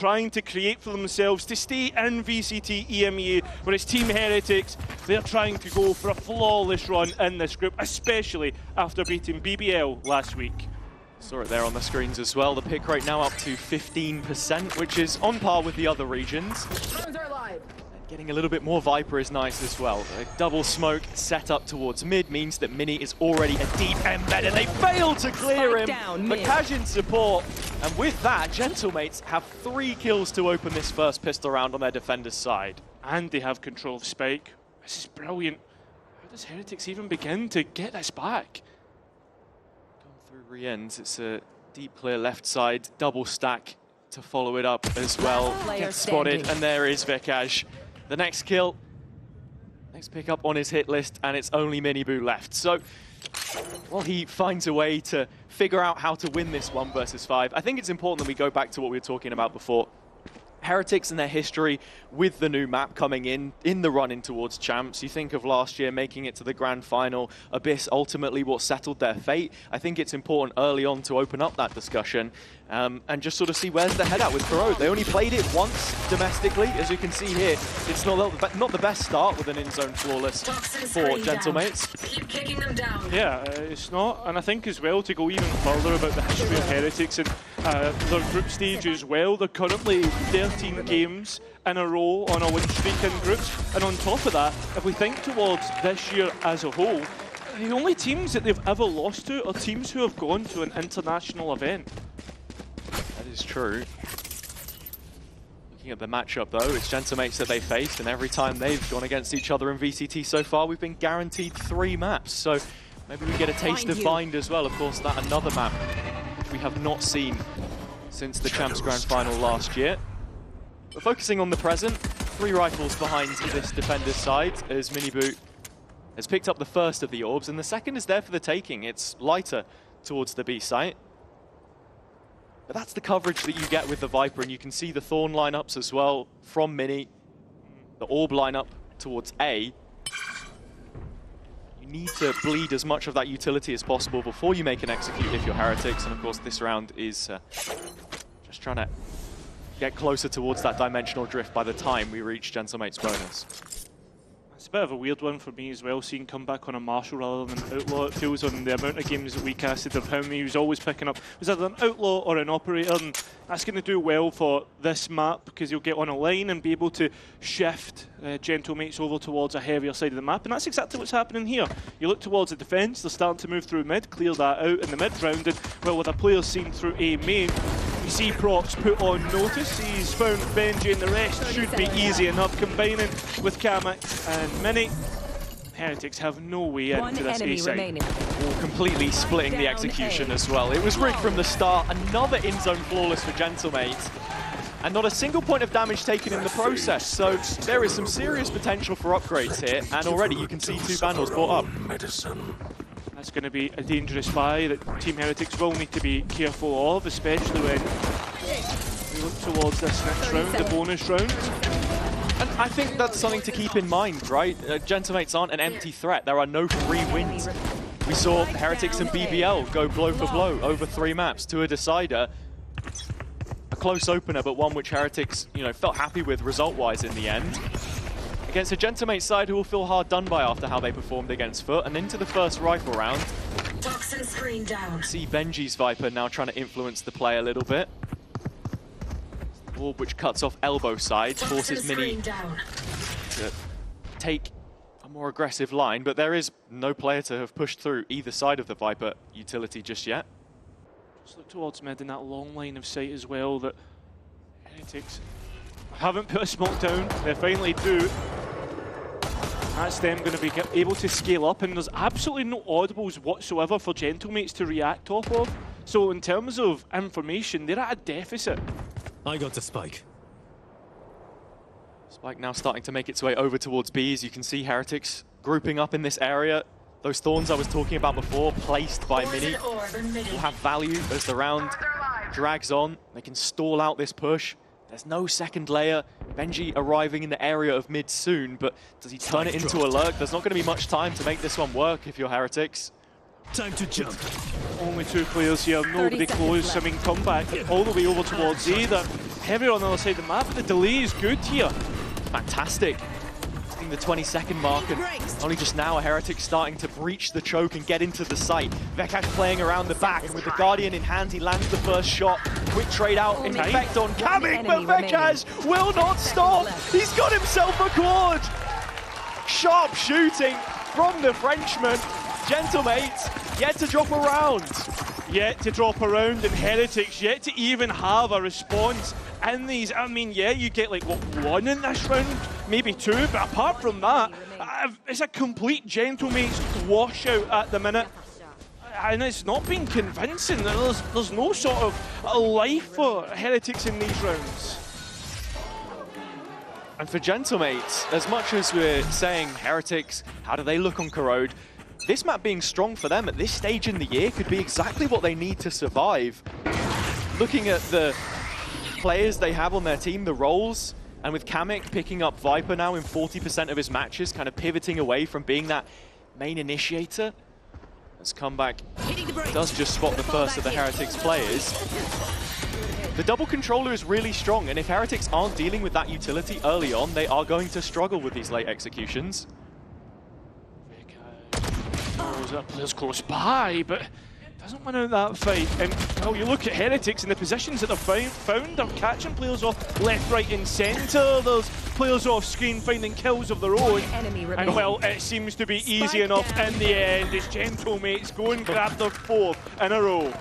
trying to create for themselves to stay in VCT EMEA, whereas Team Heretics, they're trying to go for a flawless run in this group, especially after beating BBL last week. Saw it there on the screens as well. The pick rate now up to 15%, which is on par with the other regions. Getting a little bit more Viper is nice as well. A double smoke set up towards mid means that Mini is already a deep embed, and they fail to clear him. But Cash in support, and with that, Gentlemates have 3 kills to open this first pistol round on their defender's side. And they have control of Spike. This is brilliant. How does Heretics even begin to get this back? Going through re-ends, it's a deep clear left side, double stack to follow it up as well. Gets spotted, and there is Vikash. The next kill, next pickup on his hit list, and it's only Miniboo left. So, well, he finds a way to figure out how to win this 1 versus 5. I think it's important that we go back to what we were talking about before. Heretics and their history with the new map coming in the run-in towards champs. You think of last year making it to the grand final, Abyss ultimately what settled their fate. I think it's important early on to open up that discussion and just sort of see where's the head at with Perot. They only played it once domestically, as you can see here. It's not the best start with an in-zone flawless for Gentlemates. Keep kicking them down. Yeah, it's not. And I think as well, to go even further about the history of Heretics and their group stage as well, they're currently 13 games in a row on a win streak in groups. And on top of that, if we think towards this year as a whole, the only teams that they've ever lost to are teams who have gone to an international event. That is true. Looking at the matchup though, it's Gentlemates that they faced, and every time they've gone against each other in VCT so far, we've been guaranteed 3 maps. So maybe we get a taste of Bind as well. Of course, that another map which we have not seen since the Champs Grand Final last year. But focusing on the present, 3 rifles behind this defender's side as Miniboo has picked up the first of the orbs, and the second is there for the taking. It's lighter towards the B site. But that's the coverage that you get with the Viper, and you can see the Thorn lineups as well from Mini. The orb lineup towards A. You need to bleed as much of that utility as possible before you make an execute if you're Heretics, and of course this round is just trying to get closer towards that dimensional drift by the time we reach Gentlemate's bonus. It's a bit of a weird one for me as well, seeing come back on a Marshal rather than Outlaw. It feels on the amount of games that we casted of him, he was always picking up, was either an Outlaw or an Operator, and that's going to do well for this map because you'll get on a line and be able to shift Gentlemates over towards a heavier side of the map, and that's exactly what's happening here. You look towards the defence, they're starting to move through mid, clear that out in the mid round, and well, with a player seen through A main, we see Props put on notice. He's found Benji, and the rest should be easy enough, combining with Kamek and Mini. Heretics have no way into this A side. Completely splitting the execution as well. It was rigged from the start. Another in-zone flawless for Gentlemates. And not a single point of damage taken in the process. So there is some serious potential for upgrades here. And already you can see 2 Vandals brought up. That's going to be a dangerous buy that Team Heretics will need to be careful of, especially when we look towards this next round, the bonus round. And I think that's something to keep in mind, right? Gentlemates aren't an empty threat. There are no free wins. We saw Heretics and BBL go blow for blow over 3 maps to a decider. A close opener, but one which Heretics, felt happy with result-wise in the end. Against a Gentlemates side who will feel hard done by after how they performed against Foot, and into the first rifle round. Toxin screen down. See Benji's Viper now trying to influence the play a little bit. Orb which cuts off elbow side, forces Mini to take a more aggressive line, but there is no player to have pushed through either side of the Viper utility just yet. Just look towards mid in that long line of sight as well that Heretics haven't put a smoke down. They finally do. That's them going to be able to scale up, and there's absolutely no audibles whatsoever for Gentlemates to react off of. So in terms of information, they're at a deficit. I got the Spike. Spike now starting to make its way over towards B, as you can see Heretics grouping up in this area. Those Thorns I was talking about before, placed by Mini, will have value as the round drags on. They can stall out this push. There's no second layer. Benji arriving in the area of mid soon, but does he turn it into a lurk? There's not going to be much time to make this one work if you're Heretics. Time to jump. Only 2 players here, nobody close. I mean, come back all the way over towards A. They're heavier on the other side of the map, but the delay is good here. Fantastic. The 20-second mark, and only just now are Heretics starting to breach the choke and get into the site. VCT playing around the back, and with the Guardian in hand, he lands the first shot. Quick trade out, effect on Kamik, but VCT will not stop. He's got himself a quad. Sharp shooting from the Frenchman. Gentlemates yet to drop a round. Yet to drop around, and Heretics yet to even have a response in these. I mean, yeah, you get like, what, 1 in this round? Maybe 2, but apart from that, it's a complete Gentlemates washout at the minute. And it's not been convincing. There's no sort of life for Heretics in these rounds. And for Gentlemates, as much as we're saying Heretics, how do they look on Corrode? This map being strong for them at this stage in the year could be exactly what they need to survive. Looking at the players they have on their team, the roles, and with Kamik picking up Viper now in 40% of his matches, kind of pivoting away from being that main initiator. As Comeback does just spot the first of the Heretics players. The double controller is really strong, and if Heretics aren't dealing with that utility early on, they are going to struggle with these late executions. That player's close by, but doesn't win out that fight. And well, you look at Heretics and the positions that they've found, they're catching players off left, right and centre. There's players off screen finding kills of their own. And well, it seems to be easy enough in the end as Gentlemates go and grab their 4th in a row.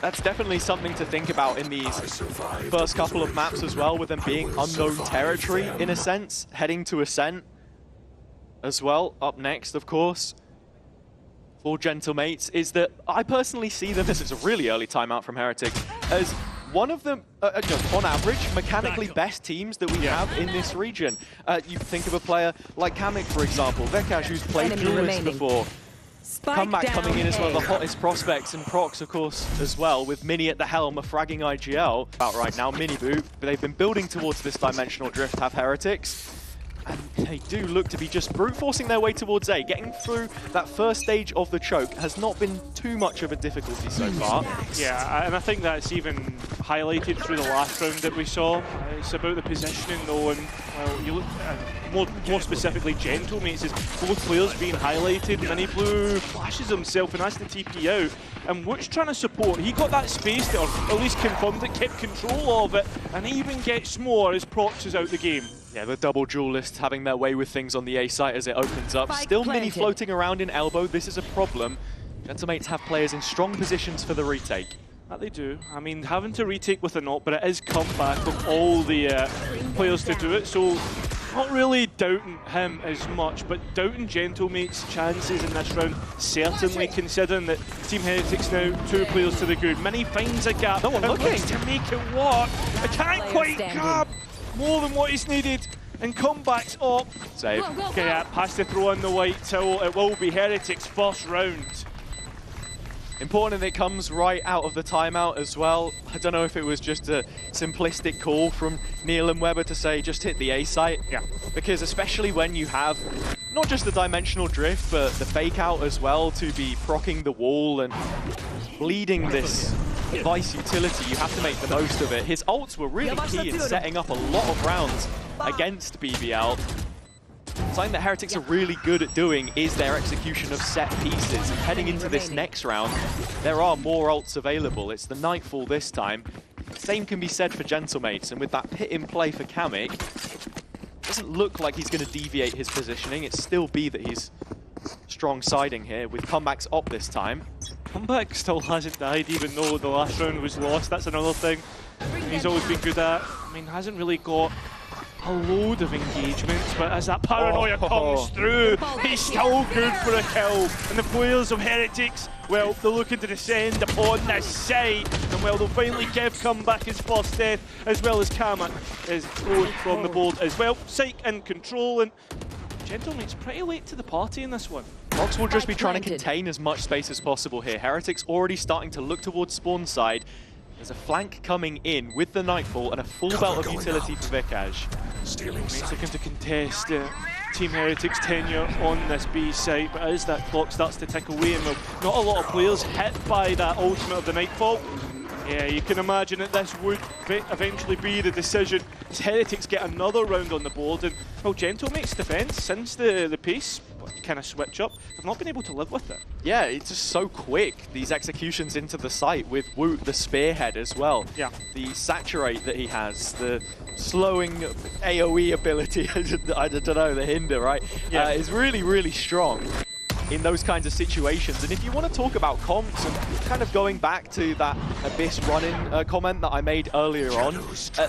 That's definitely something to think about in these first couple of maps as well, with them being unknown territory in a sense, heading to Ascent as well. Up next, of course, for Gentlemates, is that I personally see them, this is a really early timeout from Heretics, as one of the, on average, mechanically best teams that we have in this region. You think of a player like Kamik, for example, VCT, who's played Duelist before. Comeback coming in as one of the hottest prospects, and Prox, of course, as well, with Mini at the helm, a fragging IGL. About right now, Mini Boot, but they've been building towards this dimensional drift, have Heretics. And they do look to be just brute forcing their way towards A. Getting through that first stage of the choke has not been too much of a difficulty so far. Yeah, and I think that's even highlighted through the last round that we saw. It's about the positioning though, and well, you look more specifically Gentlemates, is both players being highlighted. Mini Blue flashes himself and has to TP out. And Woot's trying to support. He got that space there, or at least confirmed it, kept control of it, and even gets more as Prox is out the game. Yeah, the double duelists having their way with things on the A site as it opens up. Still Mini floating around in elbow. This is a problem. Gentlemates have players in strong positions for the retake. That they do. I mean, having to retake with a knock, but it is comeback with all the players to do it. So, not really doubting him as much, but doubting Gentlemates' chances in this round, certainly considering that Team Heretics now 2 players to the good. Mini finds a gap. No one looking to make it work. I can't quite grab more than what is needed, and Comeback's up. Save. Okay, has to throw in the white towel. It will be Heretics' first round. Important that it comes right out of the timeout as well. I don't know if it was just a simplistic call from Neil and Weber to say just hit the A site. Yeah. Because especially when you have not just the dimensional drift, but the fake out as well to be proccing the wall and bleeding this Vice utility, you have to make the most of it. His ults were really key in setting up a lot of rounds against BBL. Something that Heretics are really good at doing is their execution of set pieces. And heading into this next round, there are more ults available. It's the Nightfall this time. Same can be said for Gentlemates, and with that pit in play for Kamik, doesn't look like he's going to deviate his positioning. It's still B that he's strong siding here, with Comeback's op this time. Comeback still hasn't died, even though the last round was lost. That's another thing he's always been good at. I mean, hasn't really got a load of engagements, but as that paranoia comes through, he's still good for a kill. And the players of Heretics, well, they're looking to descend upon this site, and well, they'll finally give Comeback his first death, as well as Kamik is thrown from the board as well. Psych in control, and Gentlemates pretty late to the party in this one. Prox will just be trying to contain as much space as possible here. Heretics already starting to look towards spawn side. There's a flank coming in with the Nightfall and a full belt of utility for VCT. He's looking to contest it. Team Heretics' tenure on this B site, but as that clock starts to tick away and not a lot of players hit by that ultimate of the Nightfall, yeah, you can imagine that this would eventually be the decision as Heretics get another round on the board. And, well, Gentlemate's defense, since the pace kind of switch up, they've not been able to live with it. Yeah, it's just so quick, these executions into the site with Woot, the spearhead as well. Yeah. The saturate that he has, the slowing AoE ability, I don't know, the hinder, right? Yeah. Is really, really strong in those kinds of situations. And if you want to talk about comps and kind of going back to that Abyss run-in comment that I made earlier on,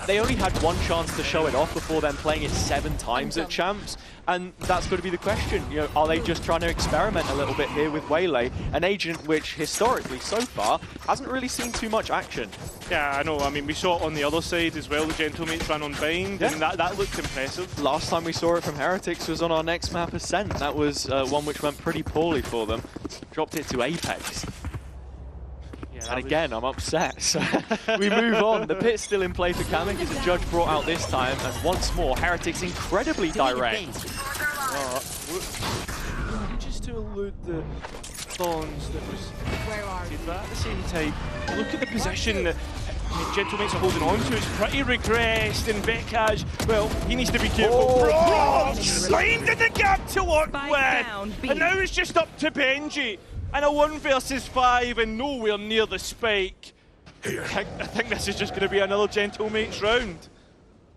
they only had one chance to show it off before then playing it 7 times at Champs. And that's got to be the question, you know, are they just trying to experiment a little bit here with Waylay, an agent which historically so far hasn't really seen too much action? Yeah, I know. I mean, we saw it on the other side as well. The Gentlemates ran on bind, and that looked impressive. Last time we saw it from Heretics was on our next map, Ascent. That was one which went pretty poorly for them. Dropped it to Apex. Yeah, And again, I'm upset. So we move on. The pit's still in play for Kamek as a judge brought out this time. And once more, Heretics incredibly direct. Just to elude the thorns that was... Where are you? But at the same time, look at the position that Gentlemates are holding on to. It's pretty regressed, and Bekaj, well, he needs to be careful. Slimed in the gap to work with! And now it's just up to Benji. And a 1 versus 5 and nowhere near the spike. I think this is just going to be another Gentlemates round.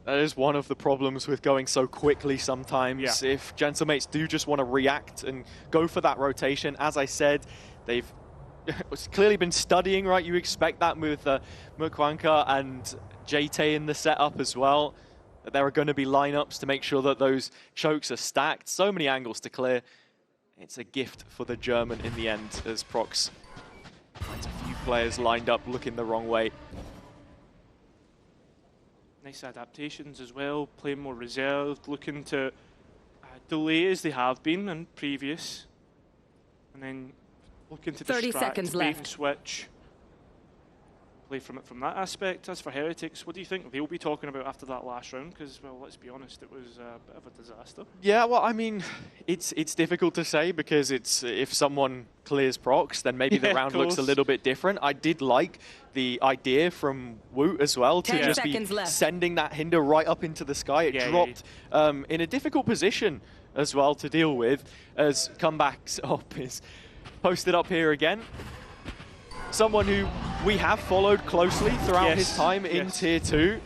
That is one of the problems with going so quickly sometimes. Yeah. If Gentlemates do just want to react and go for that rotation, as I said, they've clearly been studying, right? You expect that with Mukwanka and JT in the setup as well. That there are going to be lineups to make sure that those chokes are stacked. So many angles to clear. It's a gift for the German in the end as Prox finds a few players lined up looking the wrong way. Nice adaptations as well, playing more reserved, looking to delay as they have been in previous. And then looking to 30 distract, seconds bait left. and switch. Play from it from that aspect. As for Heretics, what do you think they'll be talking about after that last round? Because, well, let's be honest, it was a bit of a disaster. Yeah, well, I mean, it's difficult to say because it's if someone clears Prox, then maybe the round looks a little bit different. I did like the idea from Woot as well to just be sending that hinder right up into the sky. It dropped in a difficult position as well to deal with as comebacks up is posted up here again. Someone who we have followed closely throughout his time in Tier 2.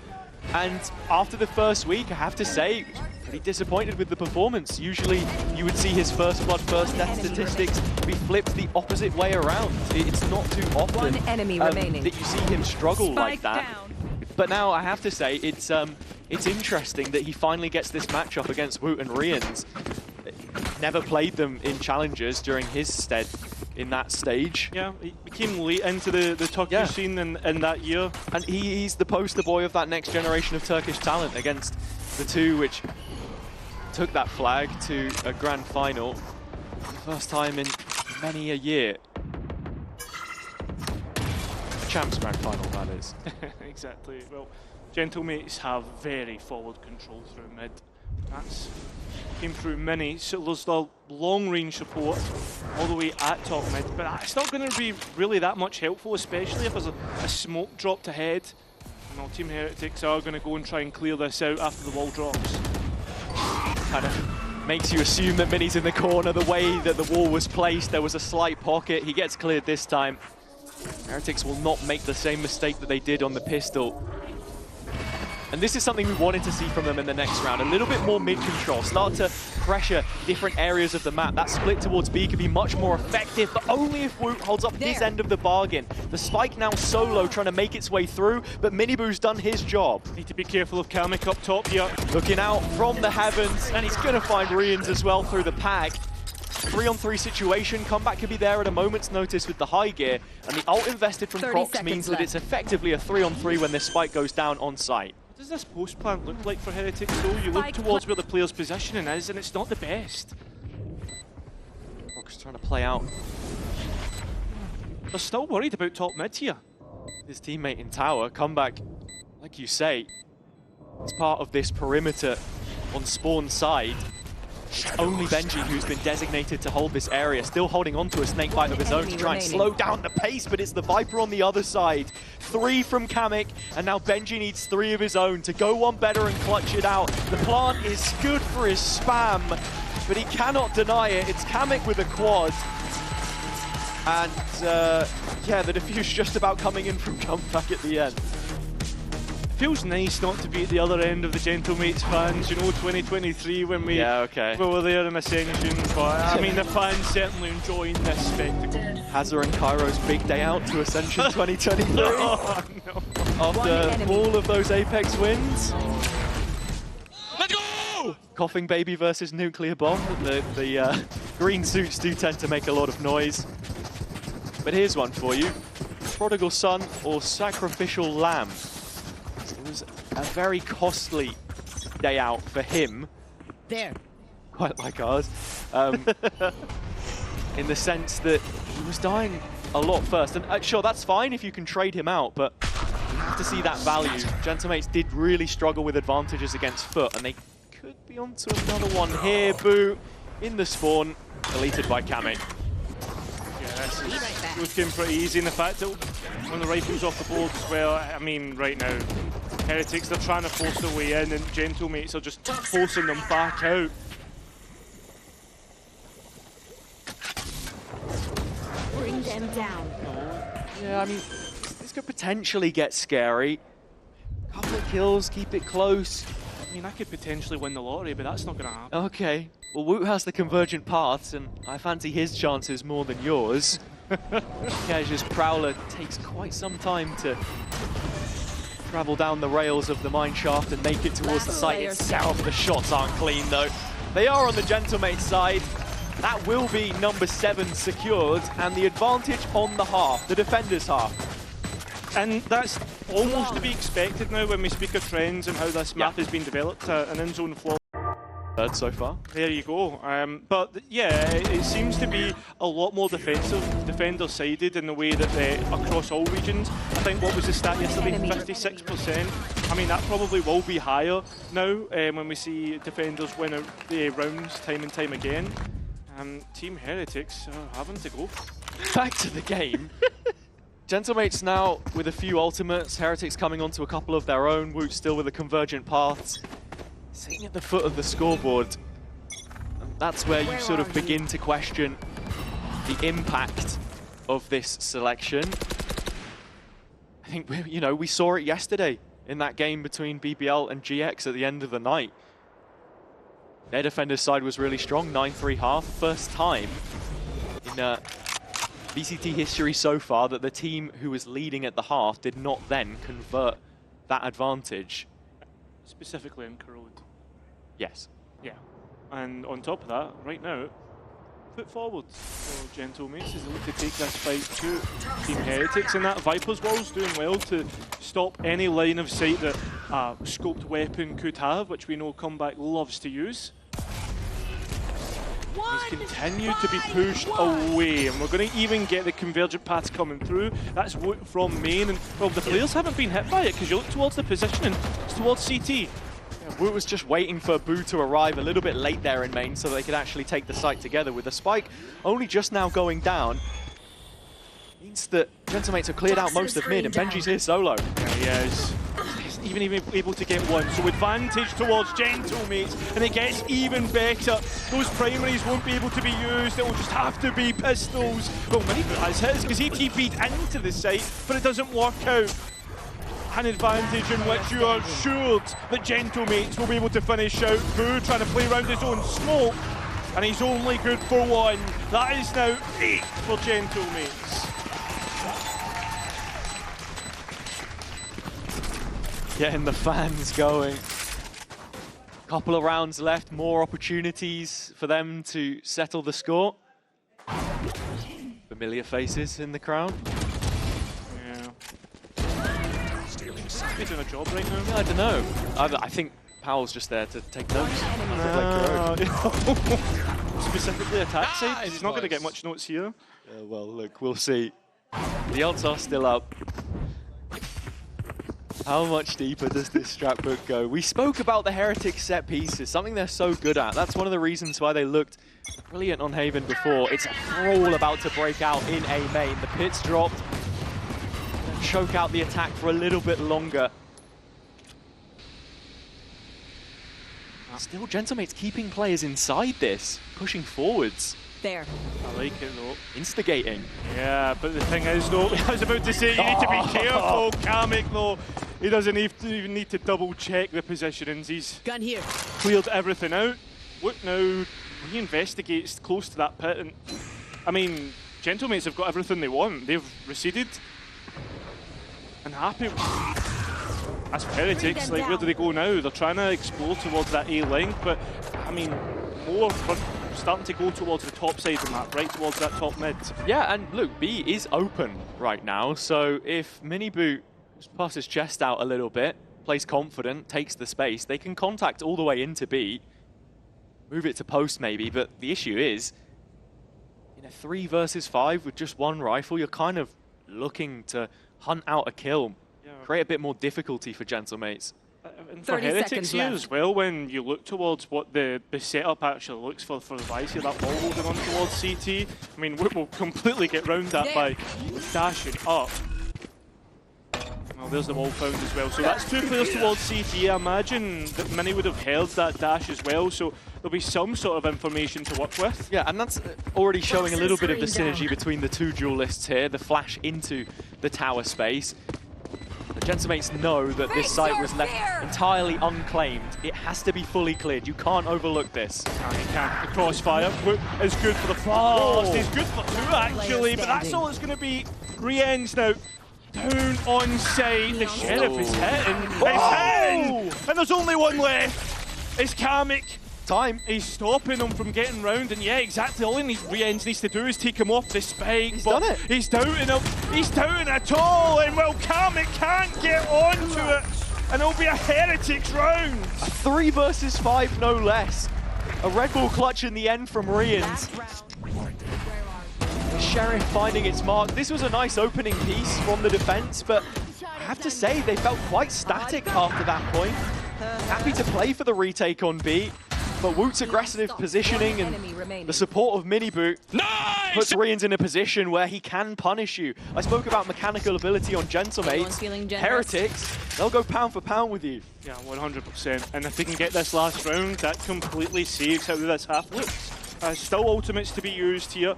And after the first week, I have to say, pretty disappointed with the performance. Usually you would see his first blood, first death statistics be flipped the opposite way around. It's not too often that you see him struggle like that. But now I have to say, it's interesting that he finally gets this matchup against Woot and Rians. Never played them in challenges during his stead in that stage. Yeah, he came late into the Turkish scene in that year. And he's the poster boy of that next generation of Turkish talent against the two which took that flag to a grand final. First time in many a year. A Champs grand final, that is. Exactly. Well, Gentlemates have very forward control through mid. That's came through mini, so there's the long-range support all the way at top mid, but it's not going to be really that much helpful, especially if there's a smoke dropped ahead. Well, Team Heretics are going to go and try and clear this out after the wall drops. Kind of makes you assume that Mini's in the corner. The way that the wall was placed, there was a slight pocket. He gets cleared this time. Heretics will not make the same mistake that they did on the pistol. And this is something we wanted to see from them in the next round. A little bit more mid-control. Start to pressure different areas of the map. That split towards B could be much more effective, but only if Woot holds up his end of the bargain. The spike now solo, trying to make its way through, but Miniboo's done his job. Need to be careful of Kamek up top here. Looking out from the heavens, and he's going to find Rians as well through the pack. 3-on-3 situation. Comeback could be there at a moment's notice with the high gear, and the ult invested from Prox means that it's effectively a 3-on-3 when this spike goes down on site. What does this post plan look like for Heretics though? You look towards where the player's positioning is and it's not the best. Prox trying to play out. They're still worried about top mid here. His teammate in tower, comeback, like you say, it's part of this perimeter on spawn side. It's only Benji who's been designated to hold this area, still holding on to a snake bite of his own to try and slow down the pace, but it's the Viper on the other side. 3 from Kamek, and now Benji needs 3 of his own to go one better and clutch it out. The plant is good for his spam, but he cannot deny it. It's Kamek with a quad. And yeah, the defuse just about coming in from jump back at the end. Feels nice not to be at the other end of the Gentlemates fans, you know, 2023 when we were there in Ascension, but I mean the fans certainly enjoying this spectacle. Hazard and Cairo's big day out to Ascension 2023. Oh, no. After all of those Apex wins. Let's go! Coughing Baby versus Nuclear Bomb. The green suits do tend to make a lot of noise. But here's one for you. Prodigal Son or Sacrificial Lamb? It was a very costly day out for him. There. Quite like ours. In the sense that he was dying a lot first. And sure, that's fine if you can trade him out, but you have to see that value. Gentlemates did really struggle with advantages against Foot, and they could be onto another one here. Boo in the spawn, deleted by Kamek. Yeah, this is looking pretty easy, and the fact that when the rifle's off the board as well, I mean, right now, Heretics, they're trying to force their way in, and Gentlemates are just forcing them back out. Bring them down. Yeah, I mean, this could potentially get scary. Couple of kills, keep it close. I mean, I could potentially win the lottery, but that's not going to happen. Okay. Well, Woot has the convergent paths, and I fancy his chances more than yours. Kej's Prowler takes quite some time to travel down the rails of the mine shaft and make it towards the site itself. The shots aren't clean, though. They are on the Gentlemates side. That will be number 7 secured, and the advantage on the half, the defender's half. And that's almost to be expected now when we speak of trends and how this map has been developed, an in-zone floor. Third so far. There you go. But yeah, it seems to be a lot more defender-sided in the way that across all regions. I think what was the stat yesterday? 56%. I mean, that probably will be higher now when we see defenders win out the rounds time and time again. Team Heretics are having to go. Back to the game. Gentlemates now with a few ultimates. Heretics coming onto a couple of their own. Woot still with the convergent paths. Sitting at the foot of the scoreboard, and that's where you sort of begin to question the impact of this selection. I think, you know, we saw it yesterday in that game between BBL and GX at the end of the night. Their defender's side was really strong, 9-3 half. First time in VCT history so far that the team who was leading at the half did not then convert that advantage. Specifically in Corrode. Yes. Yeah. And on top of that, right now, foot forward for Gentlemates as they look to take this fight to Team Heretics, and that Viper's Wall's doing well to stop any line of sight that a scoped weapon could have, which we know Comeback loves to use. He's continued to be pushed away, and we're going to even get the convergent paths coming through. That's Woot from main, and well, the players haven't been hit by it because you look towards the positioning, it's towards CT. Woot was just waiting for Boo to arrive a little bit late there in main so they could actually take the site together, with the spike only just now going down. Means that Gentlemates have cleared out most of mid, and Benji's here solo. Yeah, he is. He's even able to get one, so advantage towards Gentlemates, and it gets even better. Those primaries won't be able to be used, it will just have to be pistols. Well, Minifut has his because he TP'd into the site, but it doesn't work out. An advantage in which you are assured that Gentlemates will be able to finish out. Boo trying to play around his own smoke, and he's only good for 1. That is now 8 for Gentlemates. Getting the fans going. Couple of rounds left, more opportunities for them to settle the score. Familiar faces in the crowd. He's doing a job right now. Yeah, I don't know. I think Powell's just there to take notes. Specifically attack side, he's not going to get much notes here. Well, look, we'll see. The ults are still up. How much deeper does this strat book go? We spoke about the Heretics set pieces, something they're so good at. That's one of the reasons why they looked brilliant on Haven before. It's a Thrall about to break out in A main. The pit's dropped. Choke out the attack for a little bit longer. Still, Gentlemate's keeping players inside this, pushing forwards. There. I like it though. Instigating. Yeah, but the thing is though, I was about to say you need to be careful, Kamek though. He doesn't even need to double check the positionings. He's Gun here. cleared everything out. Look now, he investigates close to that pit and I mean, Gentlemates have got everything they want. They've receded and happy. As Heretics, like where do they go now? They're trying to explore towards that A link, but I mean, more starting to go towards the top side of the map, right towards that top mid. Yeah, and look, B is open right now, so if Miniboot passes his chest out a little bit, plays confident, takes the space, they can contact all the way into B, move it to post maybe, but the issue is, in a 3 versus 5 with just one rifle, you're kind of looking to hunt out a kill. Create a bit more difficulty for Gentlemates. And for Heretics here as well, when you look towards what the setup actually looks for the Vice here, that wall holding on towards CT, I mean, we'll completely get round that by dashing up. Well, there's the wall found as well. So that's 2 players towards CT. I imagine that many would have held that dash as well, so there'll be some sort of information to work with. Yeah, and that's already showing a little bit of the synergy between the 2 duelists here, the flash into the tower space. The Gentlemates know that this site was left entirely unclaimed. It has to be fully cleared. You can't overlook this. He can't. The crossfire is good for the first. It's good for 2 actually, but that's all it's going to be. Re-ends now. Down on site. The Sheriff is hitting. It's hitting! And there's only one left. It's Kamek. Time. He's stopping him from getting round, and yeah, exactly. All Re-ends needs to do is take him off the spike. He's done it. He's doubting him. He's doubting it all, and well, Kamek can't get onto it, and it'll be a Heretics round. A 3 versus 5, no less. A Red Bull clutch in the end from Rians. The Sheriff finding its mark. This was a nice opening piece from the defense, but I have to say they felt quite static after that point. Happy to play for the retake on B. But Woot's aggressive positioning and the support of Miniboot puts Rians in a position where he can punish you. I spoke about mechanical ability on Gentlemates. Heretics, they'll go pound for pound with you. Yeah, 100%. And if they can get this last round, that completely saves how this half looks. Still ultimates to be used here.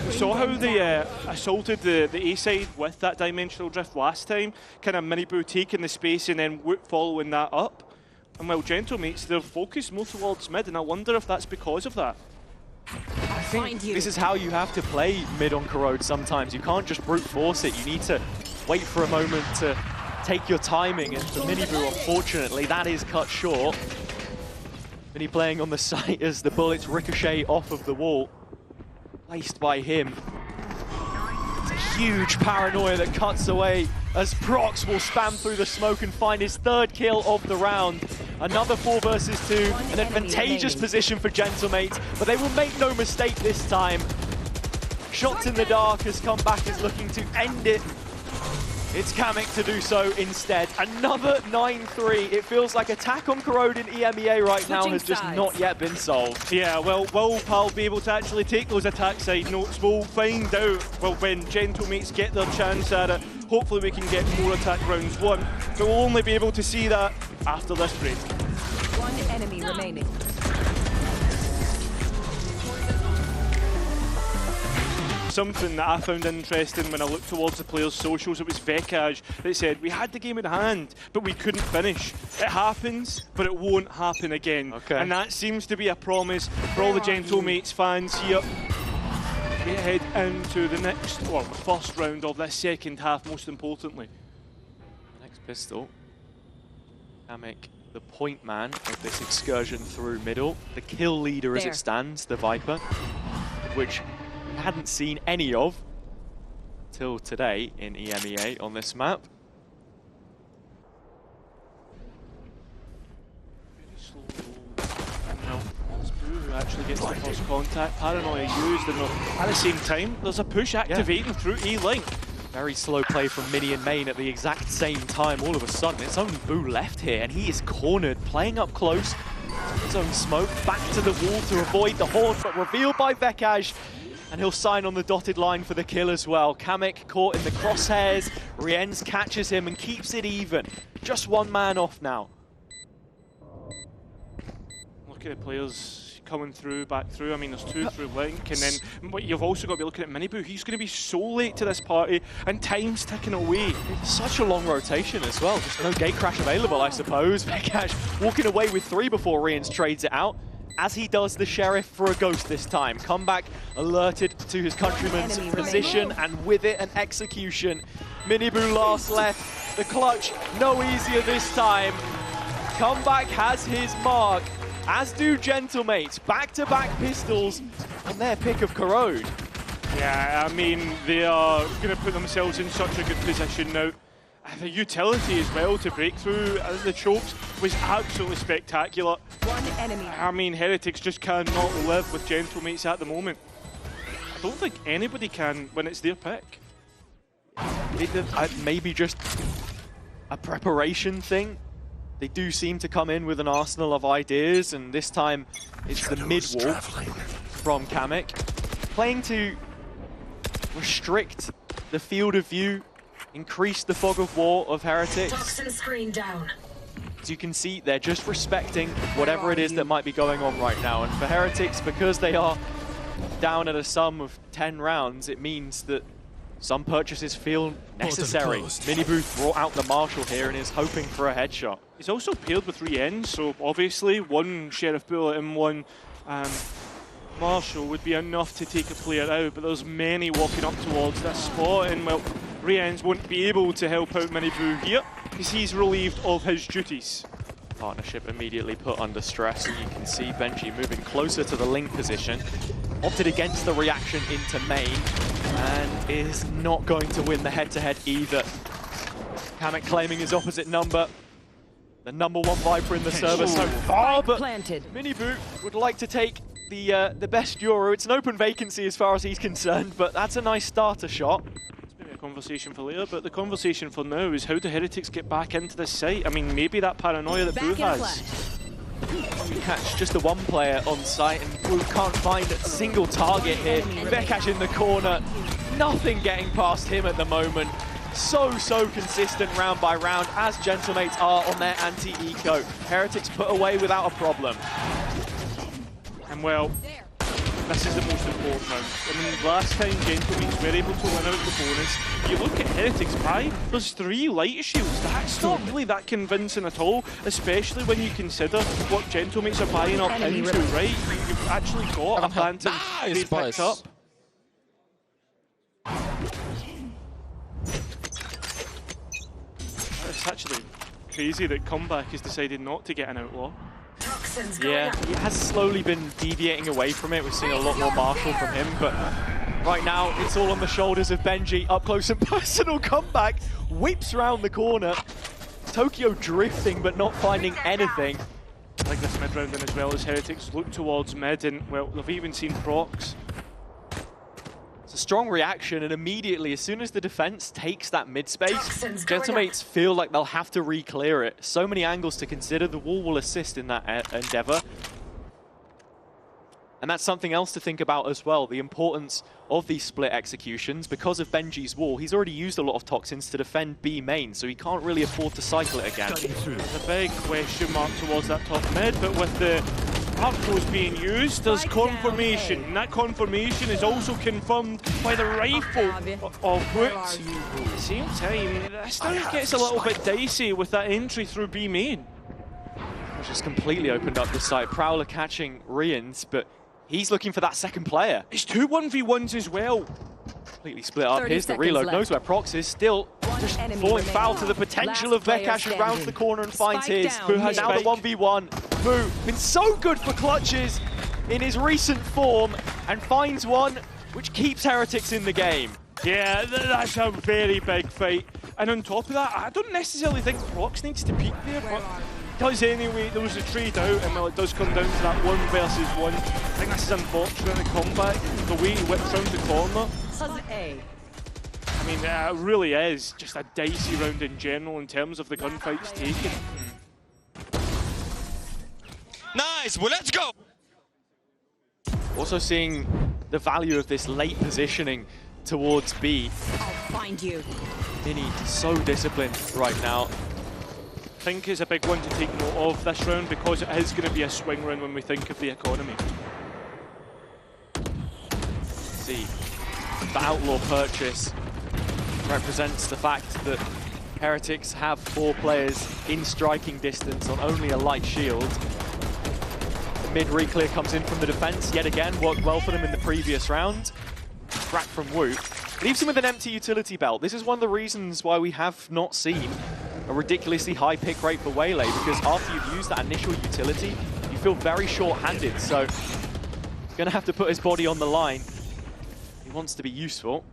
We saw how they assaulted the A side with that dimensional drift last time. Kind of Miniboot taking the space and then Woot following that up. And while Gentlemates, they're focused more towards mid, and I wonder if that's because of that. I think this is how you have to play mid on Corrode sometimes. You can't just brute force it. You need to wait for a moment to take your timing, and for Miniboot, unfortunately, that is cut short. Mini playing on the site as the bullets ricochet off of the wall, placed by him. It's a huge paranoia that cuts away as Prox will spam through the smoke and find his 3rd kill of the round. Another 4 versus 2, an advantageous position for Gentlemates, but they will make no mistake this time. Shots in the dark has come back as looking to end it. It's Kamek to do so instead. Another 9-3. It feels like attack on Corrode in EMEA right now has just not yet been solved. Yeah, well, will Pal be able to actually take those attack side notes? We'll find out, well, when Gentlemates get their chance at it. Hopefully we can get more attack rounds won, but we'll only be able to see that after this break. 1 enemy remaining. Something that I found interesting when I looked towards the players' socials, it was Vekaj that said, we had the game in hand, but we couldn't finish. It happens, but it won't happen again. Okay. And that seems to be a promise for all the Gentlemates fans here. We head into the next, well, the first round of this second half, most importantly. Next pistol. Kamek, the point man of this excursion through middle. The kill leader as it stands, the Viper, which we hadn't seen any of till today in EMEA on this map. Who actually gets the first contact? Paranoia used, and at the same time, there's a push activating through E-Link. Very slow play from Mini and Main at the exact same time. All of a sudden, it's only Boo left here, and he is cornered, playing up close. His own smoke, back to the wall to avoid the Horde, but revealed by Vekaj. And he'll sign on the dotted line for the kill as well. Kamek caught in the crosshairs. Rienz catches him and keeps it even. Just one man off now. Look at the players coming through, back through. I mean, there's two through Link, and then what you've also got to be looking at Miniboo. He's going to be so late to this party, and time's ticking away. Such a long rotation as well. Just no gate crash available, I suppose. Vekaj walking away with 3 before Rienz trades it out. As he does the Sheriff for a ghost this time. Comeback alerted to his countryman's position, and with it, an execution. Miniboo last left. The clutch, no easier this time. Comeback has his mark, as do Gentlemates. Back-to-back pistols on their pick of Corrode. Yeah, I mean, they are going to put themselves in such a good position now. The utility as well to break through the chokes was absolutely spectacular. One enemy. I mean, Heretics just cannot live with Gentlemates at the moment. I don't think anybody can when it's their pick. Maybe just a preparation thing. They do seem to come in with an arsenal of ideas, and this time it's the mid-wall from Kamek. Playing to restrict the field of view, increase the fog of war of Heretics. Toxin screen down. As you can see, they're just respecting whatever it is that might be going on right now. And for Heretics, because they are down at a sum of 10 rounds, it means that some purchases feel necessary. Miniboo brought out the Marshal here and is hoping for a headshot. He's also paired with Rienz, so obviously one Sheriff bullet and one Marshal would be enough to take a player out, but there's many walking up towards this spot, and well, Rienz won't be able to help out Miniboo here because he's relieved of his duties. Partnership immediately put under stress, and you can see Benji moving closer to the Link position. Opted against the reaction into main, and is not going to win the head-to-head either. Kamek claiming his opposite number. The #1 Viper in the server so far, but Miniboo would like to take the best Euro. It's an open vacancy as far as he's concerned, but that's a nice starter shot. Conversation for later, but the conversation for now is how do Heretics get back into this site? I mean, maybe that paranoia that Boo has. We catch just the one player on site, and Boo can't find a single target here. Vekaj in the corner, nothing getting past him at the moment. So consistent round by round, as Gentlemates are on their anti-eco. Heretics put away without a problem. And well, this is the most important round. I mean, last time Gentlemates were able to win out the bonus. You look at Heretics' buy, there's 3 light shields. That's not really that convincing at all, especially when you consider what Gentlemates are buying up into, right? You've actually got a phantom they've picked up. It's actually crazy that Comeback has decided not to get an outlaw. Yeah, he has slowly been deviating away from it. We've seen a lot more Marshal from him, but right now it's all on the shoulders of Benji. Up close and personal Comeback, whips around the corner. Tokyo drifting but not finding anything. I like this mid round, and as well as Heretics look towards mid, and well, they've even seen procs. It's a strong reaction, and immediately, as soon as the defense takes that mid space, Gentlemates feel like they'll have to re-clear it. So many angles to consider. The wall will assist in that endeavor. And that's something else to think about as well, the importance of these split executions. Because of Benji's wall, he's already used a lot of toxins to defend B main, so he can't really afford to cycle it again. There's a big question mark towards that top mid, but with the Arcos being used, there's confirmation. And that confirmation is also confirmed by the rifle of Woot. At the same time, this now gets a little bit dicey with that entry through B main. Just completely opened up the site. Prowler catching Rienz, but he's looking for that second player. It's 2 1v1s as well. Completely split up. Here's the reload. Knows where Prox is. Still just falling foul to the potential of Vekaj, who rounds the corner and finds his. Who has now the 1v1. Boo, been so good for clutches in his recent form, and finds one which keeps Heretics in the game. Yeah, that's a very big fight. And on top of that, I don't necessarily think Prox needs to peek there, but does anyway. There was a trade out, and well, it does come down to that 1 versus 1. I think this is unfortunate, the comeback, the way he whips round the corner. I mean, it really is just a dicey round in general in terms of the gunfights taken. Nice, well, let's go! Also seeing the value of this late positioning towards B. I'll find you. Mini so disciplined right now. I think it's a big one to take note of this round because it is going to be a swing round when we think of the economy. See, the Outlaw purchase represents the fact that Heretics have 4 players in striking distance on only a light shield. The mid re-clear comes in from the defense, yet again, worked well for them in the previous round. Crack from Wu. Leaves him with an empty utility belt. This is one of the reasons why we have not seen a ridiculously high pick rate for Waylay, because after you've used that initial utility, you feel very short-handed, so he's going to have to put his body on the line. He wants to be useful.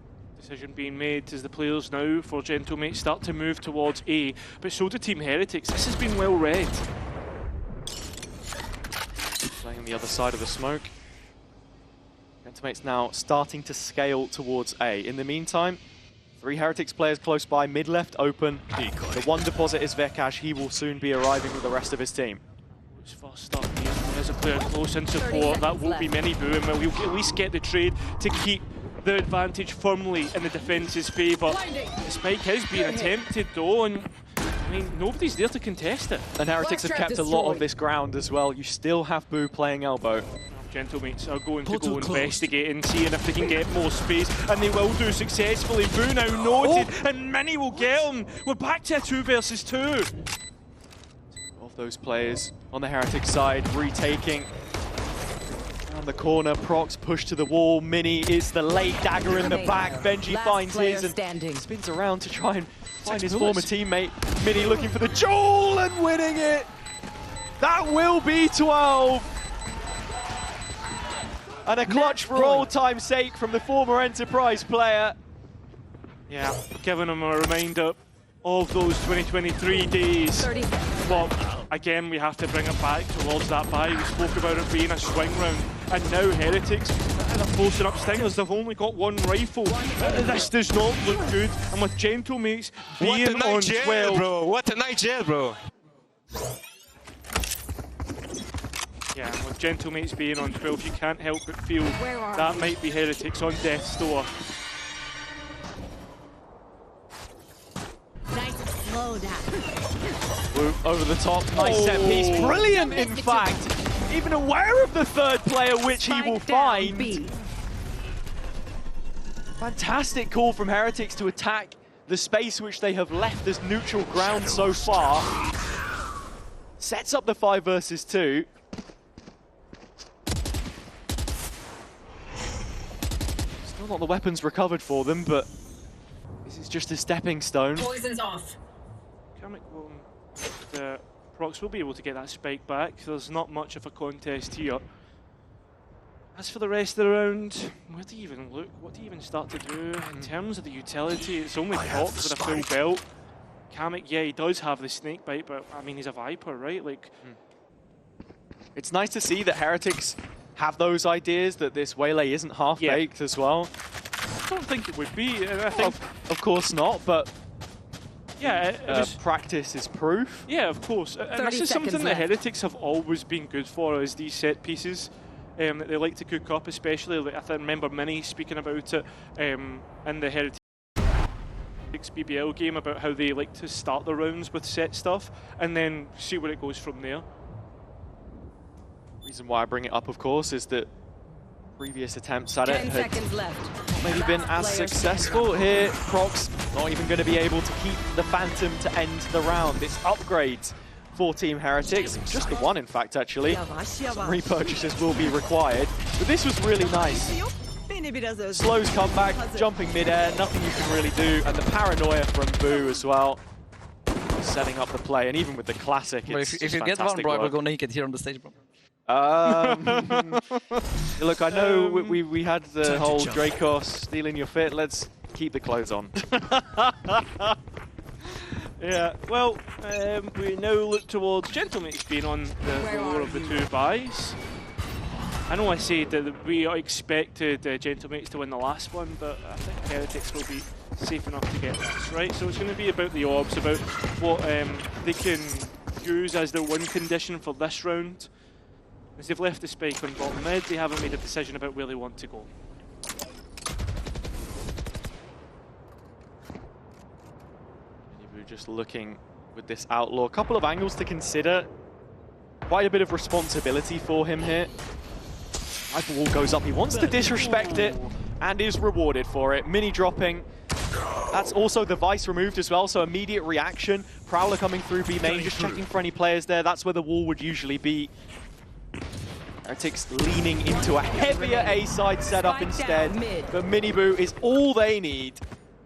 Decision being made as the players now for Gentlemate start to move towards A, but so do Team Heretics. This has been well read. Playing on the other side of the smoke. Gentleman's now starting to scale towards A. In the meantime, 3 Heretics players close by, mid left open. The one deposit is Vekash. He will soon be arriving with the rest of his team. It's first up here. There's a player close in support. That won't be many boom, but we'll at least get the trade to keep the advantage firmly in the defence's favour. The spike is being attempted though, and I mean, nobody's there to contest it. And Heretics have kept a lot of this ground as well. You still have Boo playing elbow. Gentlemates are going to go investigate and seeing if they can get more space, and they will do successfully. Boo now noted, and Mini will get him. We're back to a 2 versus 2. Of those players on the Heretics side, retaking around the corner. Prox pushed to the wall. Mini is the late dagger in the back. Benji finds his and spins around to try and find his former teammate. Mini looking for the Joel and winning it. That will be 12. And a clutch for old time's sake from the former Enterprise player. Yeah, giving him a reminder of those 2023 days. But again, we have to bring it back towards that buy. We spoke about it being a swing round. And now Heretics, they're forcing up Stingers. They've only got 1 rifle. This does not look good. And with Gentlemates being on 12. Bro. What a night jail, bro. Yeah, with Gentlemates being on 12, you can't help but feel that might be Heretics on death's door. Nice slow down. Woo, over the top, nice set piece. Brilliant, in fact. Even aware of the 3rd player, which he will find. Fantastic call from Heretics to attack the space which they have left as neutral ground so far. Sets up the 5 versus 2. Still not the weapons recovered for them, but this is just a stepping stone. Poison's off. Kamek will, Prox will be able to get that spike back. There's not much of a contest here. As for the rest of the round, where do you even look? What do you even start to do in terms of the utility? It's only Prox with a full belt. Kamek, yeah, he does have the snake bite, but I mean, he's a Viper, right? Like, it's nice to see that Heretics have those ideas, that this Waylay isn't half-baked as well. I don't think it would be. I think, of course not, but yeah, practice is proof. Yeah, of course. And this is something that Heretics have always been good for, is these set pieces that they like to cook up, especially. Like, I remember Mini speaking about it in the Heretics BBL game about how they like to start the rounds with set stuff and then see where it goes from there. Reason why I bring it up, of course, is that previous attempts at it had maybe been as successful. Here, Prox not even going to be able to keep the Phantom to end the round. It's upgrades for Team Heretics, just the one in fact actually. Some repurchases will be required, but this was really nice. Slows comeback, jumping mid-air, nothing you can really do, and the paranoia from Boo as well, setting up the play, and even with the classic, it's if you get one, bro, I will go naked here on the stage, bro. Look, I know we had the whole Dracos stealing your fit. Let's keep the clothes on. Yeah, well, we now look towards Gentlemates being on the floor of the 2 buys. I know I said that we expected Gentlemates to win the last one, but I think Heretics will be safe enough to get this, right? So it's going to be about the orbs, about what they can use as their win condition for this round. As they've left the spike on bottom mid, they haven't made a decision about where they want to go. We're just looking with this Outlaw. A couple of angles to consider. Quite a bit of responsibility for him here. Rifle wall goes up. He wants to disrespect it and is rewarded for it. Mini dropping. That's also the Vice removed as well, so immediate reaction. Prowler coming through B main, just checking for any players there. That's where the wall would usually be. Heretics leaning into a heavier A-side setup instead. But Mini Boot is all they need.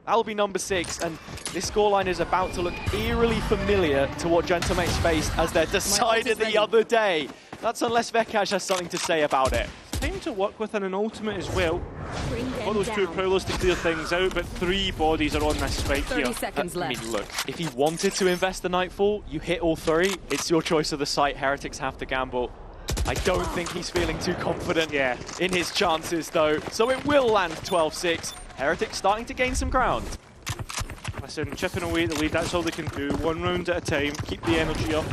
That'll be number 6, and this scoreline is about to look eerily familiar to what Gentlemates faced as they decided the other day. That's unless Vekaj has something to say about it. Time to work within an ultimate as well. Got those 2 Prowlers to clear things out, but 3 bodies are on this spike 30 here. seconds left. I mean, look, if he wanted to invest the Nightfall, you hit all 3. It's your choice of the site. Heretics have to gamble. I don't think he's feeling too confident in his chances, though. So it will land 12-6. Heretics starting to gain some ground. Listen, chipping away at the lead, that's all they can do. 1 round at a time, keep the energy up.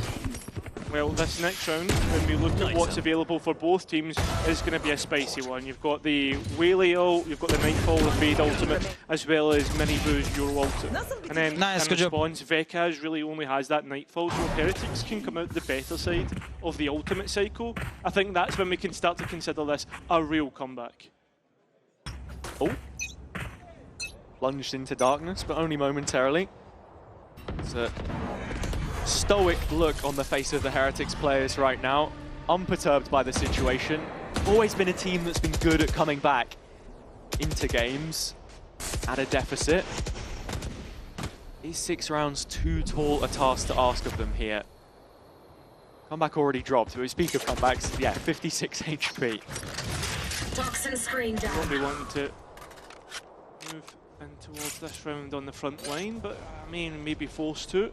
Well, this next round, when we look at what's available for both teams, is going to be a spicy one. You've got the Waylay ult, you've got the Nightfall, the Fade ultimate, as well as Mini Boo's Euro ultimate. And then in response, Vekaj really only has that Nightfall, so if Heretics can come out the better side of the ultimate cycle, I think that's when we can start to consider this a real comeback. Oh. Plunged into darkness, but only momentarily. It's a stoic look on the face of the Heretics players right now, unperturbed by the situation. Always been a team that's been good at coming back into games at a deficit. Is 6 rounds too tall a task to ask of them here? Comeback already dropped, but we speak of comebacks, yeah, 56 HP. Toxin screen down. Won't be wanting to move in towards this round on the front line, but I mean, maybe forced to.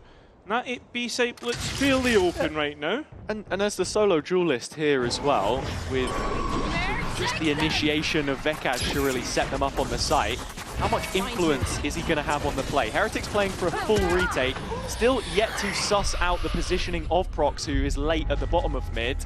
And that B site looks fairly open right now. And as the solo duelist here as well, with just the initiation of Vekaj to really set them up on the site, how much influence is he going to have on the play? Heretics playing for a full retake, still yet to suss out the positioning of Prox, who is late at the bottom of mid.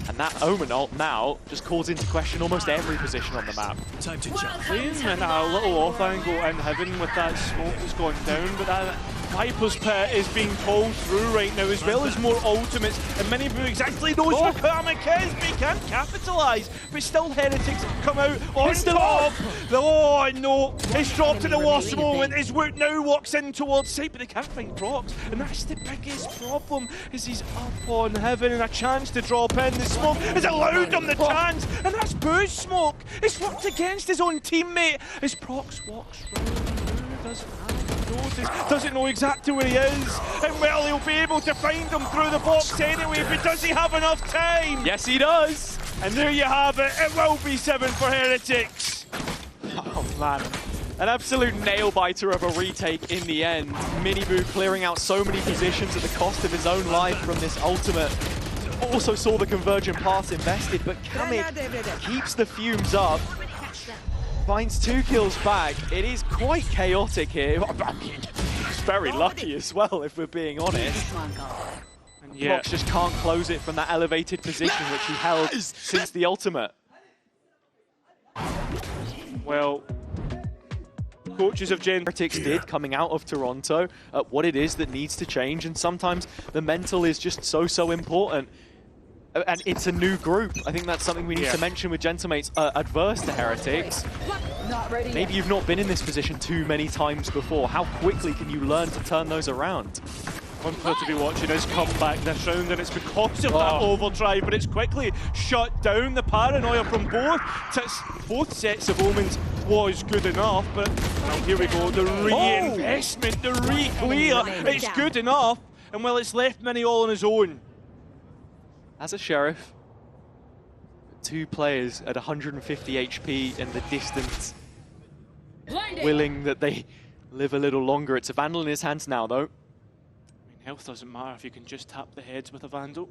And that Omen ult now just calls into question almost every position on the map. Time to jump. And a little off angle in heaven with that smoke that's gone down, but that Viper's Pit is being pulled through right now, as well as more ultimates, and Mini Boo exactly knows where Karmic is, but he can't capitalise. But still, Heretics come out on top. Oh no, it's dropped in the worst moment. His Woot now walks in towards site, but they can't find Prox, and that's the biggest problem, is he's up on heaven, and a chance to drop in. The smoke has allowed him the chance, and that's Boo's smoke. It's worked against his own teammate, as Prox walks round. Boo doesn't have notice, doesn't know exactly where he is, and well, he'll be able to find him through the box anyway, but does he have enough time? Yes, he does! And there you have it, it will be 7 for Heretics. Oh man, an absolute nail-biter of a retake in the end. Mini Boo clearing out so many positions at the cost of his own life from this ultimate. Also saw the convergent pass invested, but Kamik keeps the fumes up. Finds 2 kills back. It is quite chaotic here. I mean, he's very lucky as well, if we're being honest. And yeah, Prox just can't close it from that elevated position which he held since the ultimate. well, coaches of Heretics did coming out of Toronto, what it is that needs to change, and sometimes the mental is just so important. And it's a new group. I think that's something we need to mention with Gentlemates adverse to Heretics. Maybe you've not been in this position too many times before. How quickly can you learn to turn those around? One player to be watching is come back this round, and it's because of that overdrive, but it's quickly shut down. The paranoia from both sets of omens was good enough, but well, here we go, the reinvestment, the re-clear, it's good enough, and well, it's left Mini all on his own. As a Sheriff, 2 players at 150 HP in the distance, willing that they live a little longer. It's a Vandal in his hands now, though. I mean, health doesn't matter if you can just tap the heads with a Vandal.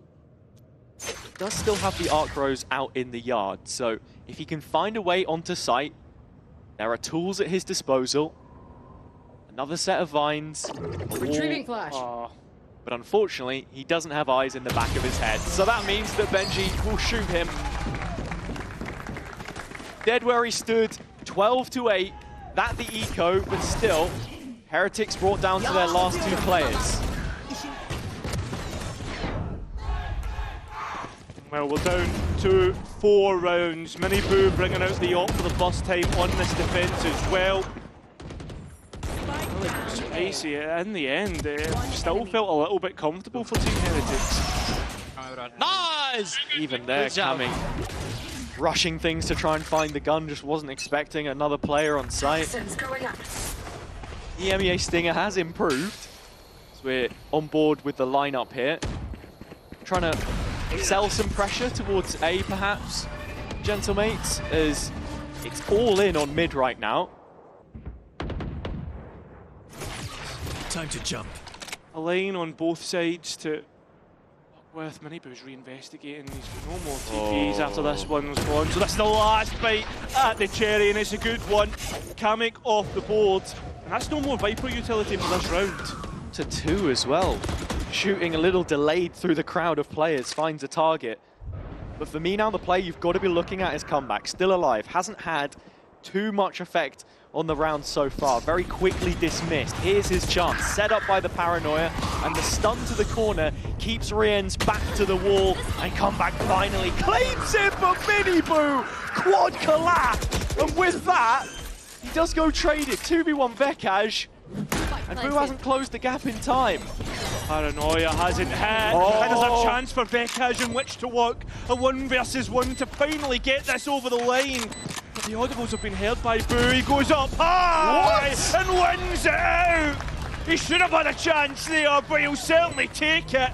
does still have the arc rows out in the yard, so if he can find a way onto site, there are tools at his disposal. Another set of vines. Retrieving flash. But unfortunately, he doesn't have eyes in the back of his head. So that means that Benji will shoot him. Dead where he stood, 12-8. That the eco, but still, Heretics brought down to their last 2 players. Well, we're down to 4 rounds. Miniboo bringing out the op for the first time on this defense as well. Spicy in the end, still felt a little bit comfortable for Team Heretics. Nice! Even there, coming, rushing things to try and find the gun, just wasn't expecting another player on site. Toxins going up. The EMEA Stinger has improved, so we're on board with the lineup here. Trying to sell some pressure towards A, perhaps, gentlemates, as it's all in on mid right now. Time to jump. A lane on both sides to with Miniboo's reinvestigating. He's got no more TPs after this one's gone. So that's the last bite at the cherry, and it's a good one. Kamek off the board. And that's no more Viper utility for this round. To 2 as well. Shooting a little delayed through the crowd of players, finds a target. But for me now, the play you've got to be looking at is comeback. Still alive, hasn't had too much effect on the round so far. Very quickly dismissed. Here's his chance, set up by the paranoia, and the stun to the corner keeps Rien's back to the wall, and comeback finally claims it for Miniboo! Quad collapse! And with that, he does go traded. 2v1 Vekaj, and Boo hasn't closed the gap in time. Paranoia hasn't hit, and there's a chance for Vekaj in which to work. A 1 versus 1 to finally get this over the line. But the audibles have been heard by Boo. He goes up high and wins it out. He should have had a chance there, but he'll certainly take it.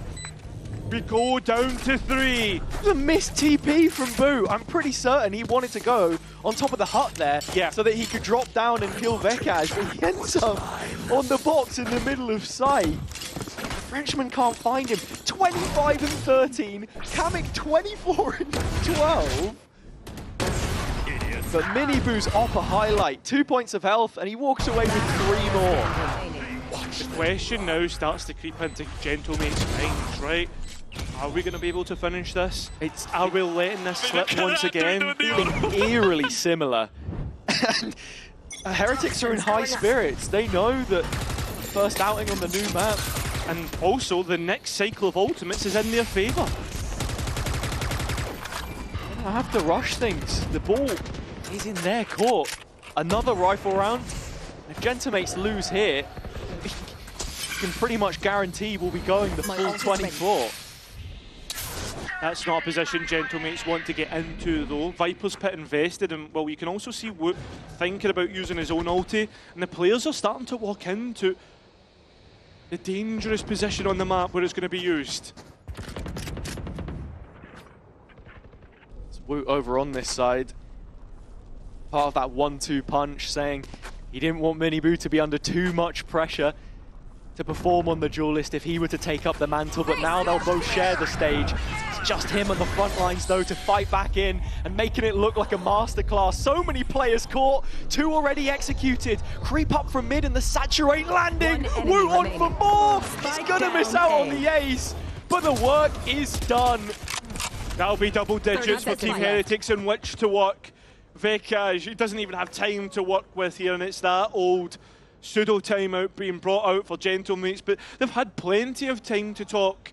We go down to 3. The missed TP from Boo. I'm pretty certain he wanted to go on top of the hut there, so that he could drop down and kill Vekaj, but he ends up on the box in the middle of sight. Frenchman can't find him. 25 and 13. Kamek 24 and 12. But Miniboo's off a highlight. 2 points of health, and he walks away with 3 more. The question now starts to creep into Gentlemate's minds, right? Are we going to be able to finish this? Are we letting this slip once again? Feeling eerily similar. And Heretics are in high spirits. They know that first outing on the new map. And also, the next cycle of ultimates is in their favour. I have to rush things. The ball is in their court. Another rifle round. If Gentlemates lose here, you can pretty much guarantee we'll be going the full 24. That's not a position Gentlemates want to get into, though. Viper's Pit invested, and well, you can also see Woot thinking about using his own ulti, and the players are starting to walk into the dangerous position on the map where it's going to be used. It's Woot over on this side. Part of that 1-2 punch, saying he didn't want Miniboo to be under too much pressure to perform on the duelist if he were to take up the mantle, but now they'll both share the stage. It's just him on the front lines, though, to fight back in and making it look like a masterclass. So many players caught, 2 already executed. Creep up from mid and the saturate landing. Woot on for more. He's gonna miss out on the ace, but the work is done. That'll be double digits for Team Heretics in which to work. Vekaj, he doesn't even have time to work with here, and it's that old pseudo timeout being brought out for Gentlemates, but they've had plenty of time to talk.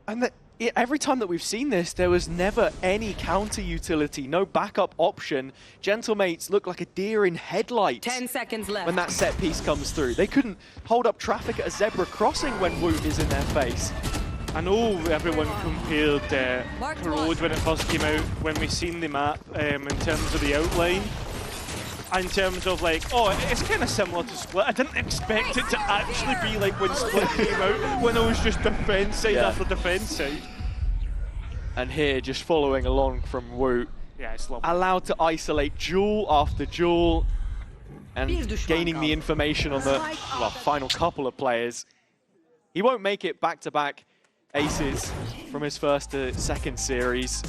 And every time that we've seen this, there was never any counter utility, no backup option. Gentlemates look like a deer in headlights. 10 seconds left. When that set piece comes through. They couldn't hold up traffic at a zebra crossing when Woot is in their face. I know everyone compared Corrode when it first came out, when we seen the map in terms of the outline. In terms of like, oh, it's kind of similar to Split. I didn't expect it to actually be like when Split came out, when it was just defense side after defense side. And here, just following along from Woot, it's lovely. Allowed to isolate duel after duel, and gaining the information on the final couple of players. He won't make it back-to-back aces from his first to second series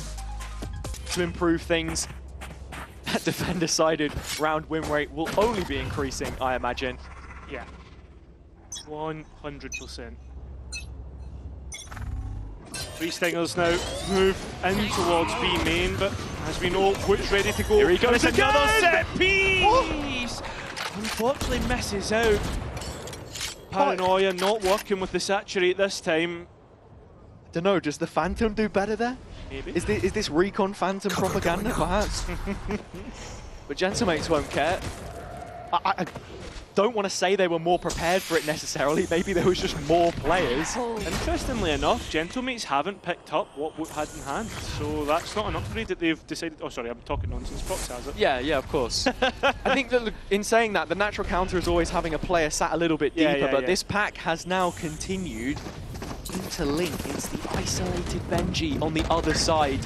to improve things. That defender-sided round win rate will only be increasing, I imagine. Yeah. 100%. 3 Stingers now move in towards B main, but as we know, Woot's ready to go. Here he goes There's again! another set piece! Unfortunately misses out. Paranoia not working with the saturate this time. I don't know, does the Phantom do better there? Maybe. Is this Recon Phantom propaganda, perhaps? But Gentlemates won't care. I don't want to say they were more prepared for it necessarily. Maybe there was just more players. Interestingly enough, Gentlemates haven't picked up what Woot had in hand, so that's not an upgrade that they've decided. Oh, sorry, I'm talking nonsense. Fox has it. Yeah, of course. I think that in saying that, the natural counter is always having a player sat a little bit deeper, but this pack has now continued into Link. It's the isolated Benji on the other side.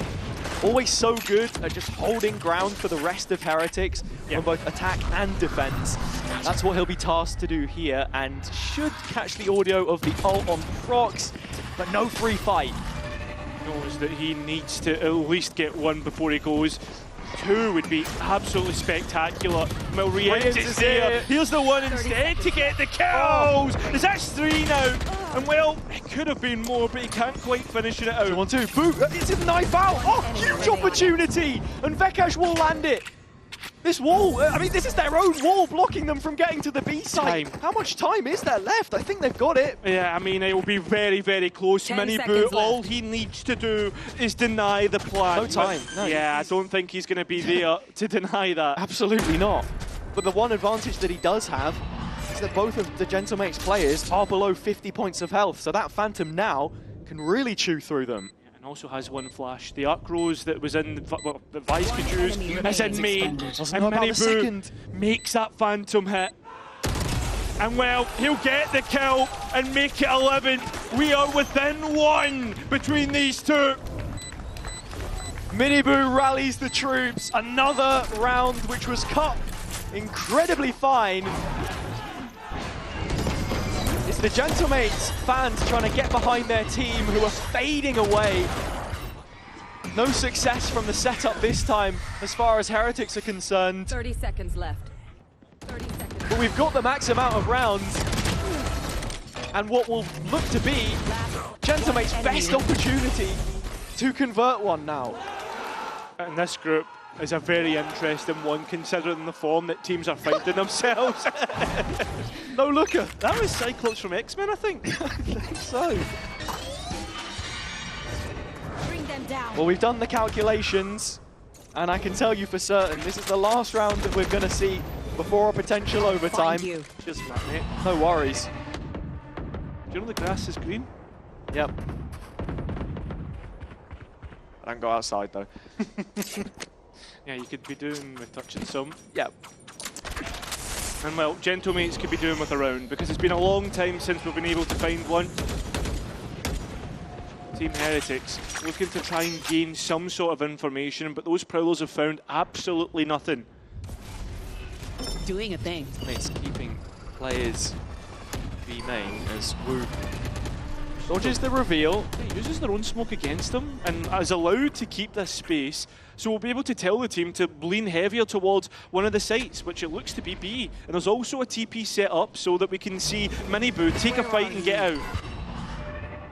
Always so good at just holding ground for the rest of Heretics on both attack and defense. That's what he'll be tasked to do here, and should catch the audio of the ult on Prox, but no free fight. Knows that he needs to at least get 1 before he goes. 2 would be absolutely spectacular. Well, Rienz is there. Here's the 1 instead to get the kills. That's 3 now. And well, it could have been more, but he can't quite finish it out. 1-2, boot, it's a knife out. Oh, huge opportunity. And Vekash will land it. This wall, I mean, this is their own wall blocking them from getting to the B side. How much time is there left? I think they've got it. Yeah, I mean, it will be very, very close. Mini-Boo, all he needs to do is deny the plan. No time. No, yeah, I don't think he's going to be there to deny that. Absolutely not. But the one advantage that he does have is that both of the Gentlemates players are below 50 points of health, so that Phantom now can really chew through them. And also has 1 flash. The Arc Rose that was in, well, the Vice could use, is in main. And Mini-Boo makes that Phantom hit. And well, he'll get the kill and make it 11. We are within 1 between these two. Mini-Boo rallies the troops. Another round which was cut incredibly fine. It's the Gentlemates fans trying to get behind their team who are fading away. No success from the setup this time as far as Heretics are concerned. 30 seconds left. 30 seconds. But we've got the max amount of rounds. And what will look to be Gentlemates' best opportunity to convert one now. And this group is a very interesting one, considering the form that teams are finding themselves. No looker. That was Cyclops from X-Men, I think. I think so. Bring them down. Well, we've done the calculations, and I can tell you for certain, this is the last round that we're going to see before a potential overtime. Cheers for that, mate. No worries. Do you know the grass is green? Yep. I don't go outside, though. Yeah, you could be doing with touching some. Yep. And well, Gentlemates could be doing with a round, because it's been a long time since we've been able to find one. Team Heretics looking to try and gain some sort of information, but those Prowlers have found absolutely nothing. Doing a thing. It's keeping players B main as Woot dodges the reveal. He uses their own smoke against them and is allowed to keep this space, so we'll be able to tell the team to lean heavier towards one of the sites, which it looks to be B. And there's also a TP set up so that we can see Mini-Boo take a fight and get out.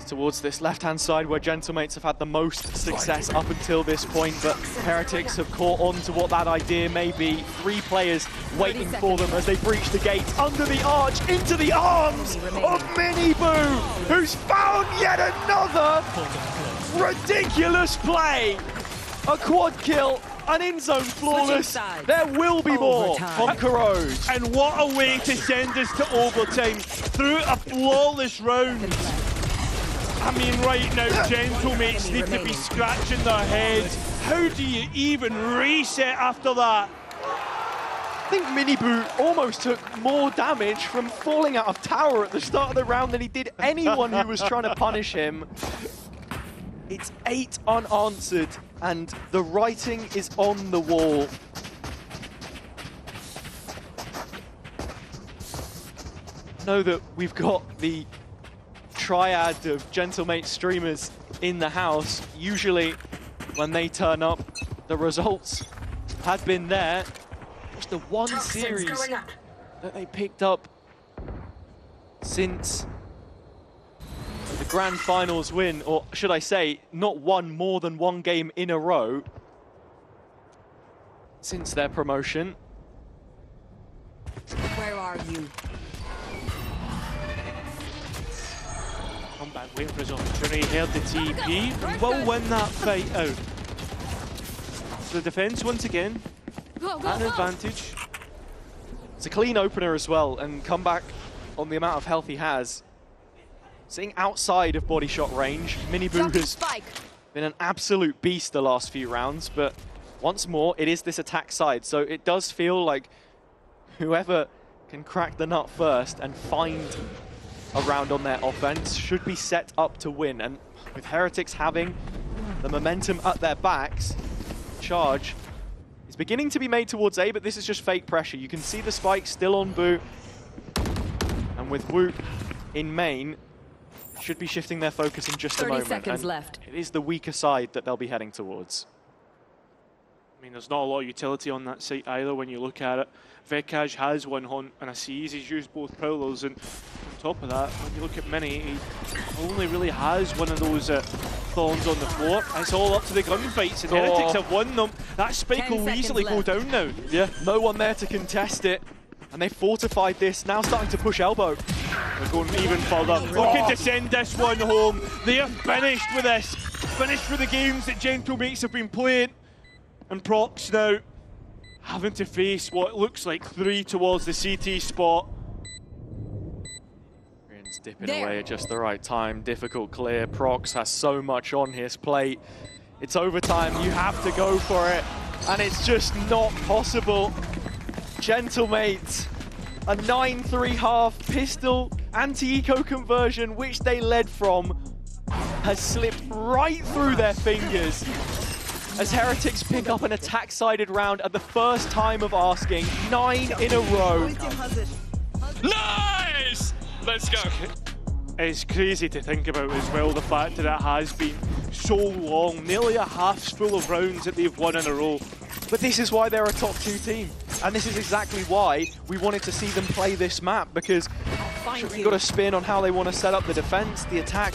Towards this left-hand side where Gentlemates have had the most success up until this point, but Heretics have caught on to what that idea may be. 3 players waiting for them as they breach the gate under the arch into the arms of Mini-Boo, who's found yet another ridiculous play. A quad kill, an in-zone flawless. There will be more from Corrode. And what a way to send us to overtime through a flawless round. I mean, right now, Gentlemates need to be scratching their heads. How do you even reset after that? I think Mini-Boo almost took more damage from falling out of tower at the start of the round than he did anyone who was trying to punish him. It's 8 unanswered, and the writing is on the wall. Know that we've got the triad of Gentlemate streamers in the house. Usually, when they turn up, the results had been there. Just the one series that they picked up since the Grand Finals win, or should I say, not won more than one game in a row since their promotion. Where are you? Come back, waiting for his opportunity. Heard the TP and will win that fight out. The defense once again at an advantage. It's a clean opener as well, and come back on the amount of health he has. Sitting outside of body shot range, Miniboo has been an absolute beast the last few rounds, but once more, it is this attack side, so it does feel like whoever can crack the nut first and find a round on their offense should be set up to win. And with Heretics having the momentum at their backs, charge is beginning to be made towards A, but this is just fake pressure. You can see the spike still on Boo, and with Whoop in main, should be shifting their focus in just a moment. 30 seconds left. It is the weaker side that they'll be heading towards. I mean, there's not a lot of utility on that site either when you look at it. Vekaj has one hunt and a seize. He's used both prowlers, and on top of that, when you look at Mini, he only really has one of those thorns on the floor. It's all up to the gunfights, and Heretics have won them. That spike will easily go down now. Yeah, no one there to contest it. And they fortified this, now starting to push elbow. They're going even further. Looking to send this one home. They are finished with this. Finished with the games that Gentlemates have been playing. And Prox now having to face what looks like 3 towards the CT spot. Rian's dipping away at just the right time. Difficult clear. Prox has so much on his plate. It's overtime. You have to go for it. And it's just not possible. Gentlemates, a 9-3 half pistol anti-eco conversion, which they led from, has slipped right through their fingers as Heretics pick up an attack-sided round at the first time of asking. 9 in a row. Nice! Let's go. It's crazy to think about as well, the fact that it has been so long, nearly a half's full of rounds that they've won in a row. But this is why they're a top 2 team. And this is exactly why we wanted to see them play this map, because we've got a spin on how they want to set up the defense, the attack.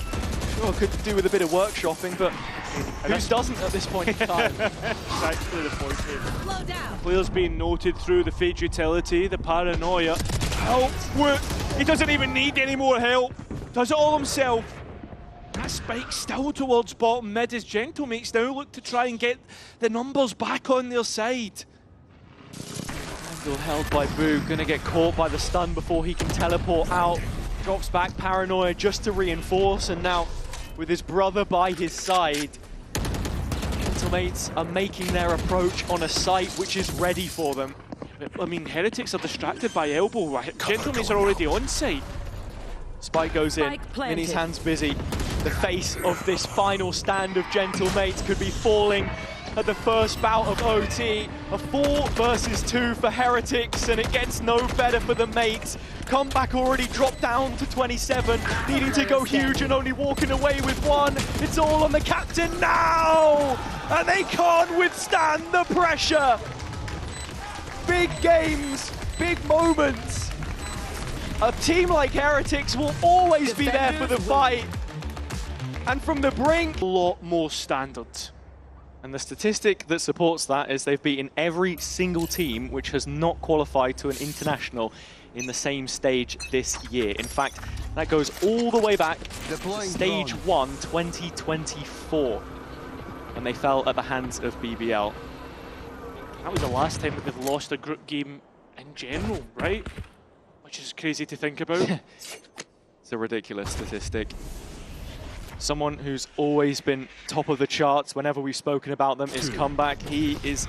Sure, could do with a bit of workshopping, but who doesn't at this point in time? Exactly the point here. Slow down. Players being noted through the Fate utility, the paranoia. Help! Whoop. He doesn't even need any more help. Does it all himself. That spike still towards bottom mid as Gentlemates now look to try and get the numbers back on their side. Angle held by Boo, gonna get caught by the stun before he can teleport out. Drops back paranoia just to reinforce, and now with his brother by his side, Gentlemates are making their approach on a site which is ready for them. I mean, Heretics are distracted by elbow. Gentlemates are already on site. Spike goes in, Mini's hands busy. The face of this final stand of Gentlemates could be falling at the first bout of OT. A 4 versus 2 for Heretics, and it gets no better for the mates. Comeback already dropped down to 27, needing to go huge and only walking away with 1. It's all on the captain now! And they can't withstand the pressure! Big games, big moments. A team like Heretics will always be there for the fight. And from the brink, A lot more standard. and the statistic that supports that is they've beaten every single team which has not qualified to an international in the same stage this year. In fact, that goes all the way back to Stage 1, 2024, when they fell at the hands of BBL. That was the last time that they've lost a group game in general, right? Which is crazy to think about. It's a ridiculous statistic. Someone who's always been top of the charts whenever we've spoken about them is Comeback. He is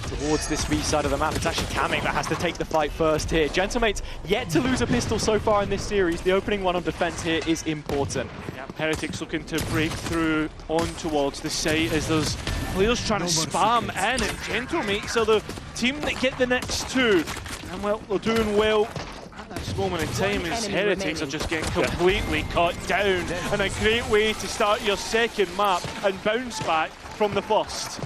towards this B side of the map. It's actually Kamik that has to take the fight first here. Gentlemates yet to lose a pistol so far in this series. The opening one on defense here is important. Yeah, Heretics looking to break through on towards the site as there's players trying to spam in, and Gentlemates are the team that get the next 2. And well, they're doing well. And they're This moment in time One is enemy Heretics are remaining. just getting completely cut down, and a great way to start your second map and bounce back from the first.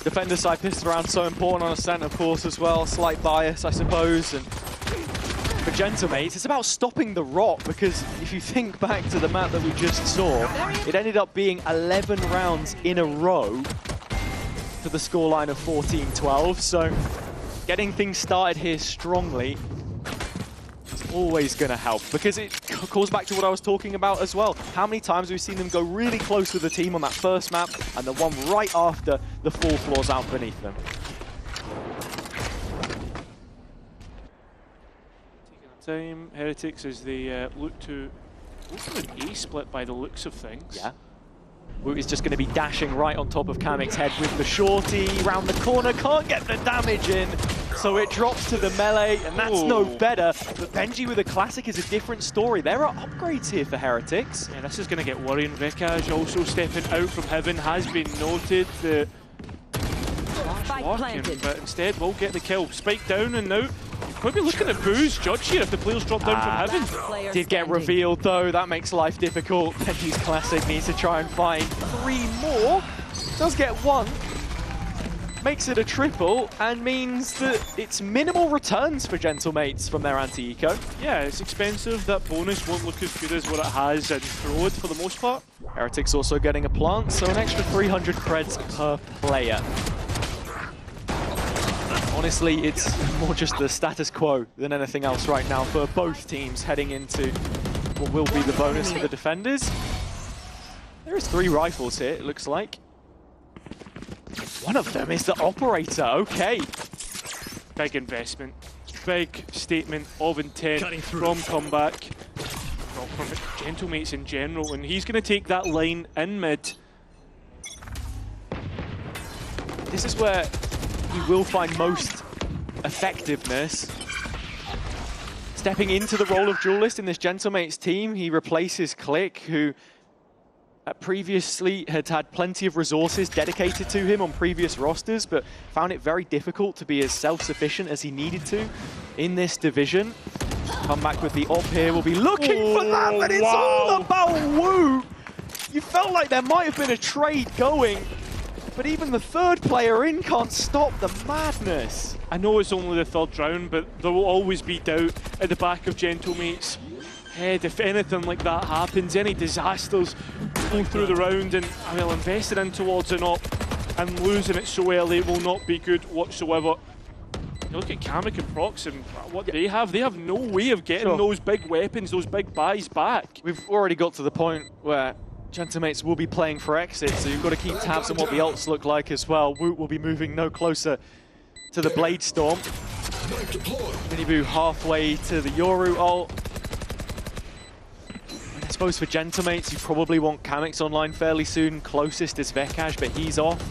Defender side pistol around so important on a centre course as well. Slight bias, I suppose. And for Gentlemates, it's about stopping the rot, because if you think back to the map that we just saw, it ended up being 11 rounds in a row to the scoreline of 14-12. So getting things started here strongly is always going to help, because it calls back to what I was talking about as well. How many times have we seen them go really close with the team on that first map, and the one right after the 4 floors out beneath them. Time, Heretics as they look to an A split by the looks of things. Yeah. Woot is just going to be dashing right on top of Kamik's head with the shorty, round the corner, can't get the damage in, so it drops to the melee, and that's no better. But Benji with a classic is a different story. There are upgrades here for Heretics. Yeah, this is going to get worrying. Vikaj also stepping out from heaven has been noted. The Spike working, planted. but instead we'll get the kill. Spike down, and now we'll be looking at Boo's judge here if the players drop down from heaven. Player Did get standing. revealed though, that makes life difficult. Benji's classic needs to try and find 3 more. Does get 1. Makes it a triple, and means that it's minimal returns for Gentlemates from their anti-eco. Yeah, it's expensive. That bonus won't look as good as what it has in Road for the most part. Heretics also getting a plant, so an extra 300 creds per player. Honestly, it's more just the status quo than anything else right now for both teams heading into what will be the bonus for the defenders. There is 3 rifles here, it looks like. One of them is the operator, okay. Big investment, big statement of intent Cutting through. from Comeback. Well, from Gentlemates in general, and he's going to take that line in mid. This is where he will find most effectiveness. Stepping into the role of duelist in this Gentlemates team, he replaces Click, who previously had had plenty of resources dedicated to him on previous rosters, but found it very difficult to be as self-sufficient as he needed to in this division. Come back with the op here, we'll be looking for that, but it's all about Wu! You felt like there might have been a trade going, but even the third player in can't stop the madness. I know it's only the 3rd round, but there will always be doubt at the back of Gentlemates' head if anything like that happens. Any disasters go through the round, and well, investing in towards an op and losing it so early will not be good whatsoever. You look at Kamik and Prox and what they have no way of getting those big weapons, those big buys back. We've already got to the point where Gentlemates will be playing for exit, so you've got to keep tabs on what the ults look like as well. Woot will be moving no closer to the Blade Storm. Miniboo halfway to the Yoru ult. And I suppose for Gentlemates, you probably want Kamix online fairly soon. Closest is Vikaj, but he's off.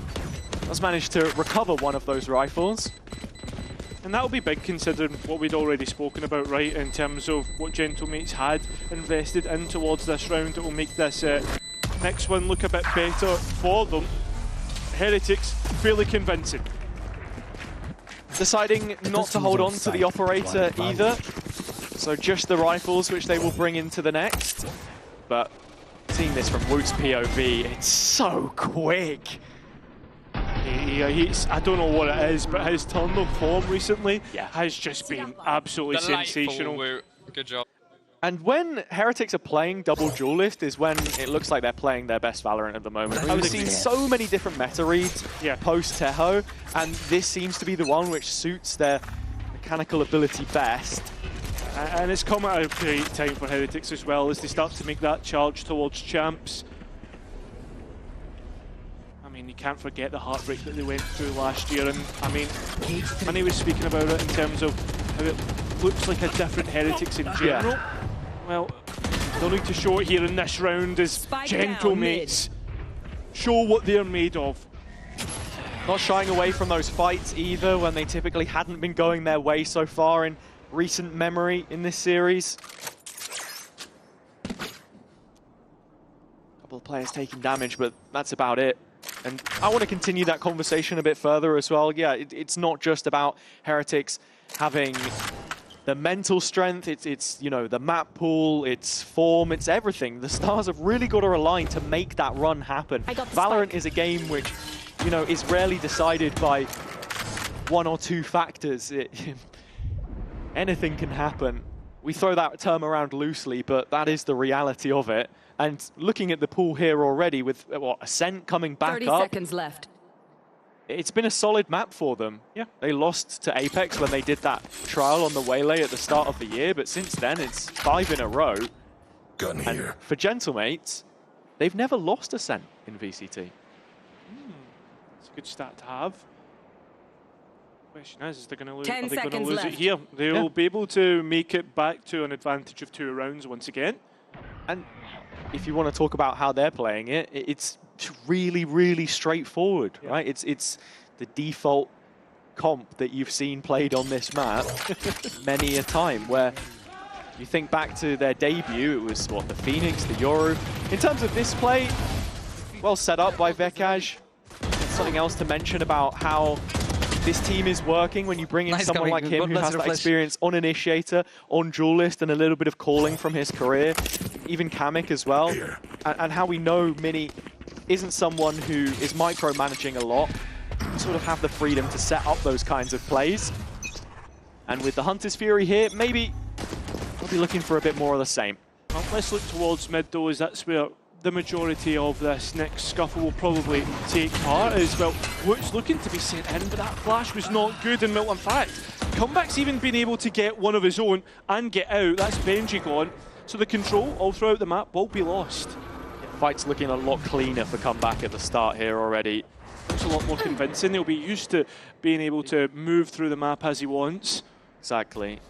Has managed to recover one of those rifles. And that'll be big considering what we'd already spoken about, right, in terms of what Gentlemates had invested in towards this round. It will make this next one look a bit better for them. Heretics, fairly convincing. Deciding not to hold on to the operator either. So just the rifles, which they will bring into the next. But seeing this from Woot's POV, it's so quick. I don't know what it is, but his turn of form recently has just been absolutely sensational. Woot. Good job. And when Heretics are playing double duelist is when it looks like they're playing their best Valorant at the moment. I've seen so many different meta reads post-Teho, and this seems to be the one which suits their mechanical ability best. And it's come at a great time for Heretics as well as they start to make that charge towards champs. I mean, you can't forget the heartbreak that they went through last year, and I mean, Manny was speaking about it in terms of how it looks like a different Heretics in general. Well, they'll need to show it here in this round as Gentlemates show what they're made of. Not shying away from those fights either when they typically hadn't been going their way so far in recent memory in this series. A couple of players taking damage, but that's about it. And I want to continue that conversation a bit further as well. Yeah, it's not just about Heretics having the mental strength, it's you know, the map pool, it's form, it's everything. The stars have really got to align to make that run happen. Valorant is a game which, you know, is rarely decided by one or two factors. Anything can happen. We throw that term around loosely, but that is the reality of it. And looking at the pool here already with, what, Ascent coming back 30 up. seconds left. It's been a solid map for them. Yeah. They lost to Apex when they did that trial on the Waylay at the start of the year, but since then it's 5 in a row. Gun And here. for Gentlemates, they've never lost Ascent in VCT. It's a good stat to have. Question is they going to lose? 10 Are they going to seconds lose it left. here? They'll be able to make it back to an advantage of 2 rounds once again. And if you want to talk about how they're playing it, it's really, really straightforward, right? It's the default comp that you've seen played on this map many a time, where you think back to their debut, it was, what, the Phoenix, the Yoru. In terms of this play, well set up by Vekaj. Something else to mention about how this team is working when you bring in Nice someone coming. like him Good who has that flash. experience on Initiator, on Duelist, and a little bit of calling from his career, even Kamek as well, and how we know Mini isn't someone who is micromanaging a lot. You sort of have the freedom to set up those kinds of plays. And with the Hunter's Fury here, maybe we'll be looking for a bit more of the same. Well, let's look towards mid though, as that's where the majority of this next scuffle will probably take part as well. Woot's looking to be sent in, but that flash was not good in Milton. In fact, Comeback's even been able to get one of his own and get out. That's Benji gone. So the control all throughout the map will be lost. Fight's looking a lot cleaner for Comeback at the start here already. It's a lot more convincing. He'll be used to being able to move through the map as he wants. Exactly.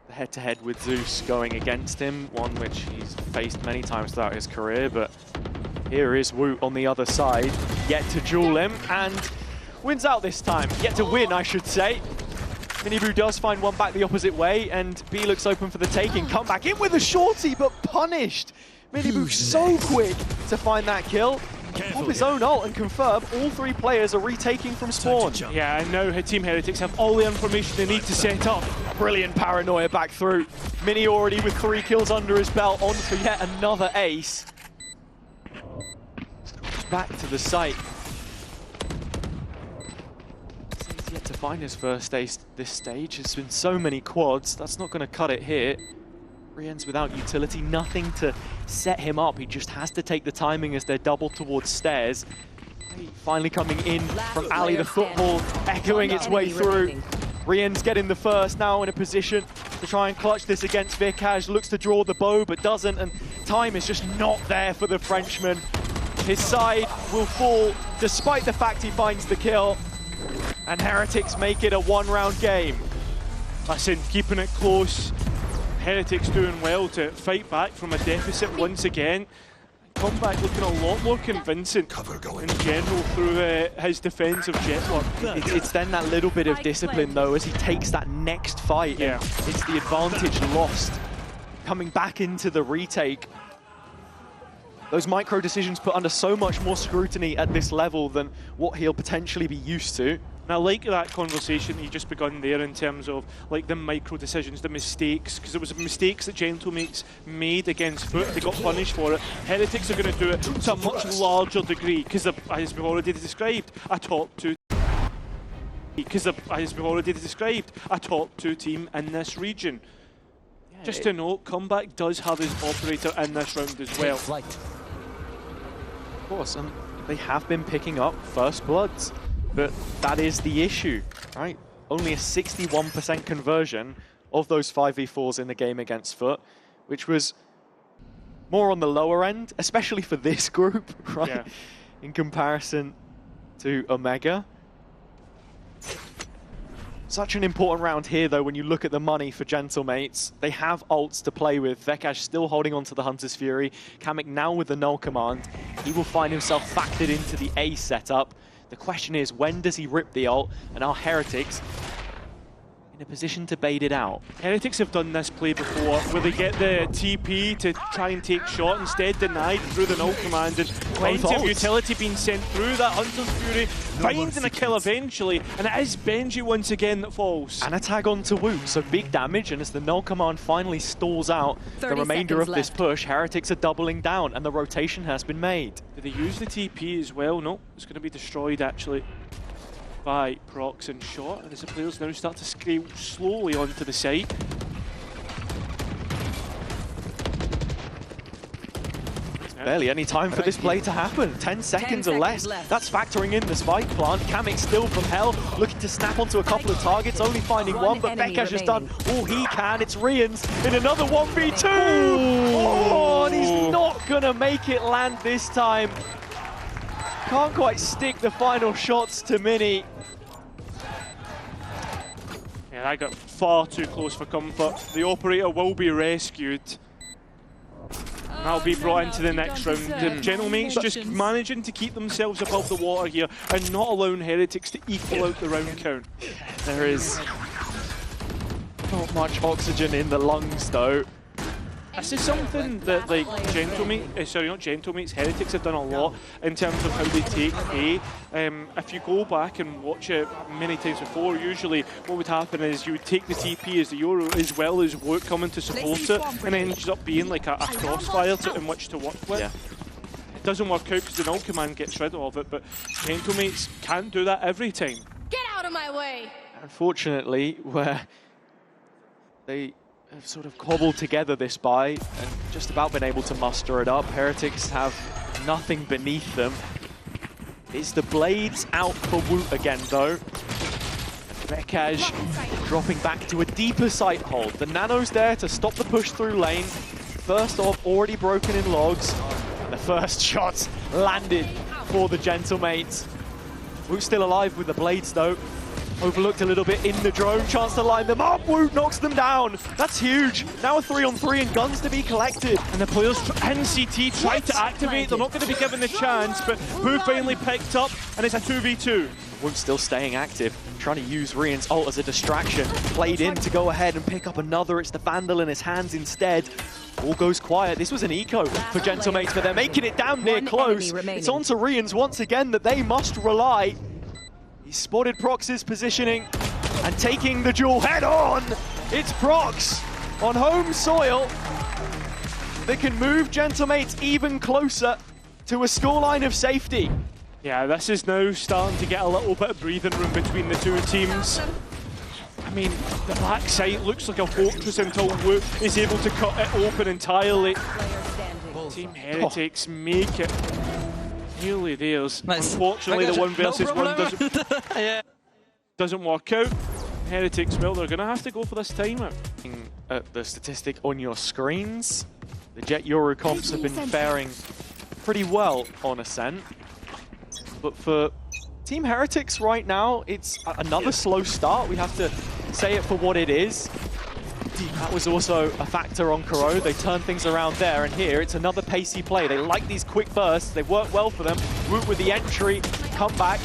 The head-to-head with Zeus going against him, one which he's faced many times throughout his career, but here is Woot on the other side, yet to duel him, and wins out this time. Yet to win, I should say. Miniboo does find one back the opposite way, and B looks open for the taking. Comeback in with a shorty, but punished. Miniboo so quick to find that kill. Pop his own ult and confirm all 3 players are retaking from spawn. Yeah, and now Team Heretics have all the information they need to set up. Brilliant paranoia back through. Mini already with 3 kills under his belt, on for yet another ace. Back to the site. He's yet to find his first ace this stage. There's been so many quads, that's not going to cut it here. Rien's without utility, nothing to set him up. He just has to take the timing as they're double towards stairs. Finally coming in from Ali, the football, echoing its way through. Rien's getting the first, now in a position to try and clutch this against Vekaj. Looks to draw the bow, but doesn't, and time is just not there for the Frenchman. His side will fall, despite the fact he finds the kill. And Heretics make it a 1-round game. Listen, keeping it close. Heretics doing well to fight back from a deficit once again. Comeback looking a lot more convincing in general through his defensive jet work. It's then that little bit of discipline though as he takes that next fight. Yeah. It's the advantage lost. Coming back into the retake. Those micro decisions put under so much more scrutiny at this level than what he'll potentially be used to. And I like that conversation you just begun there in terms of like the micro decisions, the mistakes, because it was mistakes that Gentlemates made against Foot. They got punished for it. Heretics are going to do it to a much larger degree because, as we've already described, a top 2. As we've already described, a top 2 team in this region. Yeah, just to note, Comeback does have his operator in this round as well. Of course, and they have been picking up first bloods. But that is the issue, right? Only a 61% conversion of those 5v4s in the game against Foot, which was more on the lower end, especially for this group, right? Yeah. In comparison to Omega. Such an important round here, though, when you look at the money for Gentlemates. They have ults to play with. Vekaj still holding on to the Hunter's Fury. Kamek now with the null command. He will find himself factored into the A setup. The question is, when does he rip the ult? And our Heretics in a position to bait it out. Heretics have done this play before, where they get the TP to try and take shot, instead denied through the null command, and plenty of utility being sent through that Hunter's Fury, finding a kill eventually, and it is Benji once again that falls. And a tag onto Woot, so big damage, and as the null command finally stalls out the remainder of this push, Heretics are doubling down, and the rotation has been made. Did they use the TP as well? No, it's going to be destroyed actually by Prox and Shot, and as the players now start to scale slowly onto the site. Barely any time for this play to happen. 10 seconds or less. That's factoring in the spike plant. Kamik still from hell, looking to snap onto a couple of targets, only finding one, but VCT has done all he can. It's Rians in another 1v2! Oh, and he's not gonna make it land this time. Can't quite stick the final shots to Mini. Yeah, that got far too close for comfort. The operator will be rescued. That'll be brought into the next round. The Gentlemates just managing to keep themselves above the water here and not allowing Heretics to equal out the round count. There is not much oxygen in the lungs though. This is something that like Heretics have done a lot in terms of how they take A. If you go back and watch it many times before, usually what would happen is you would take the TP as the Euro as well as Woot coming to support it, and it ends up being like a crossfire in which to work with. Yeah. It doesn't work out because the null command gets rid of it, but Gentlemates can't do that every time. Get out of my way! Unfortunately, where they have sort of cobbled together this buy and just about been able to muster it up. Heretics have nothing beneath them. Is the blades out for Woot again though? VCT dropping back to a deeper site hold. The nano's there to stop the push through lane. First off, already broken in logs. And the first shots landed for the Gentlemates. Woot's still alive with the blades though. Overlooked a little bit in the drone, chance to line them up. Woot knocks them down. That's huge. Now a 3-on-3 and guns to be collected. And the players in CT try to activate. They're not going to be given the chance, but Boo finally picked up, and it's a 2v2. Woot still staying active, trying to use Rian's ult as a distraction. Played in to go ahead and pick up another. It's the Vandal in his hands instead. All goes quiet. This was an eco for Gentlemates, but they're making it damn near close. It's on to Rian's once again that they must rely. He spotted Prox's positioning and taking the duel head on. It's Prox on home soil that can move Gentlemates even closer to a scoreline of safety. Yeah, this is now starting to get a little bit of breathing room between the two teams. I mean, the back side looks like a fortress until Woot is able to cut it open entirely. Team Heretics make it nearly theirs. Nice. Unfortunately, the 1 versus 1 Yeah. doesn't work out. Heretics, well, they're going to have to go for this timeout. At the statistic on your screens, the Jet Euro comps have been faring pretty well on Ascent. But for Team Heretics right now, it's another slow start. We have to say it for what it is. That was also a factor on Kuro. They turned things around there, and here it's another pacey play. They like these quick bursts. They work well for them. Woot with the entry, come back.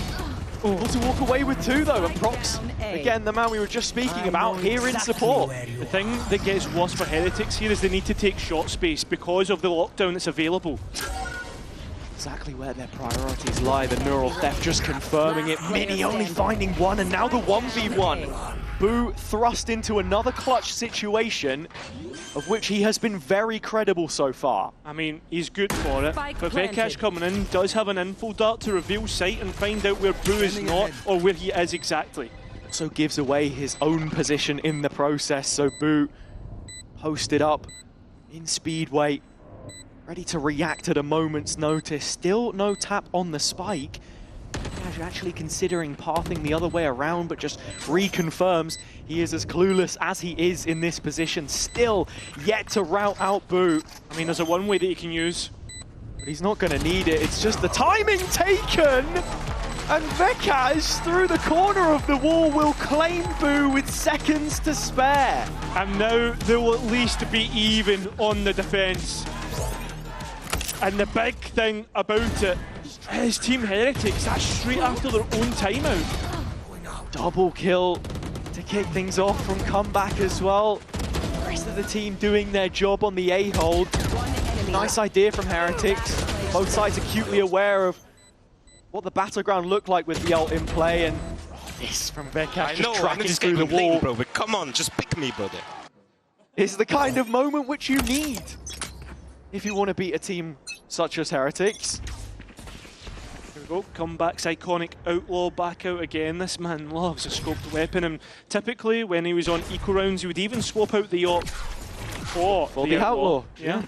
Able to walk away with two though, and Prox, again, the man we were just speaking about, here in support. The thing that gets worse for Heretics here is they need to take shot space because of the lockdown that's available. Exactly where their priorities lie. The neural theft just confirming it. Mini only finding one, and now the 1v1. Boo thrust into another clutch situation, of which he has been very credible so far. I mean, he's good for it, but VCT coming in does have an info dart to reveal sight and find out where Boo is not, or where he is exactly. Also gives away his own position in the process, so Boo posted up in Speedway, ready to react at a moment's notice. Still no tap on the spike. Actually considering pathing the other way around, but just reconfirms he is as clueless as he is in this position. Still yet to route out Boo. I mean, there's a one way that he can use, but he's not going to need it. It's just the timing taken, and VCT through the corner of the wall will claim Boo with seconds to spare. And now they will at least be even on the defense. And the big thing about it is Team Heretics, that's straight after their own timeout. Double kill to kick things off from comeback as well. The rest of the team doing their job on the A-hold. Nice idea from Heretics. Both sides acutely aware of what the battleground looked like with the ult in play, and this from Vekash just tracking through the wall. Bro, but come on, just pick me, brother. It's the kind of moment which you need if you want to beat a team such as Heretics. Here we go, comeback's iconic Outlaw back out again. This man loves a scoped weapon, and typically when he was on eco rounds he would even swap out the op for the Outlaw. Yeah.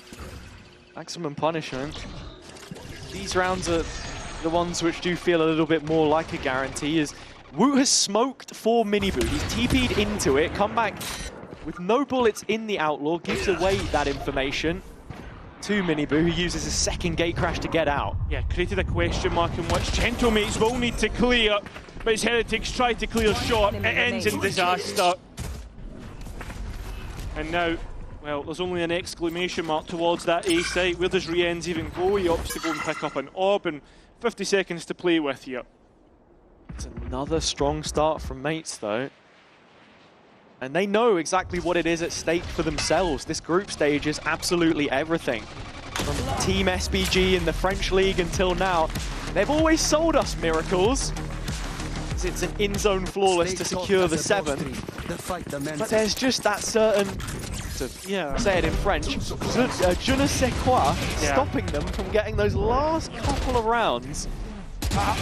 Maximum punishment. These rounds are the ones which do feel a little bit more like a guarantee, as Woot has smoked for Miniboo. He's TP'd into it, come back with no bullets in the Outlaw, gives away that information to Miniboo, who uses a second gate crash to get out. Yeah, created a question mark in which Gentlemates will need to clear, but as Heretics try to clear shot, it ends in disaster. And now, well, there's only an exclamation mark towards that A site. Where does Rienz even go? He opts to go and pick up an orb, and 50 seconds to play with here. It's another strong start from Mates, though. And they know exactly what it is at stake for themselves. This group stage is absolutely everything. From Team SBG in the French League until now, they've always sold us miracles. It's an in-zone flawless to secure the 7. But there's just that certain, to say it in French, je ne sais quoi, stopping them from getting those last couple of rounds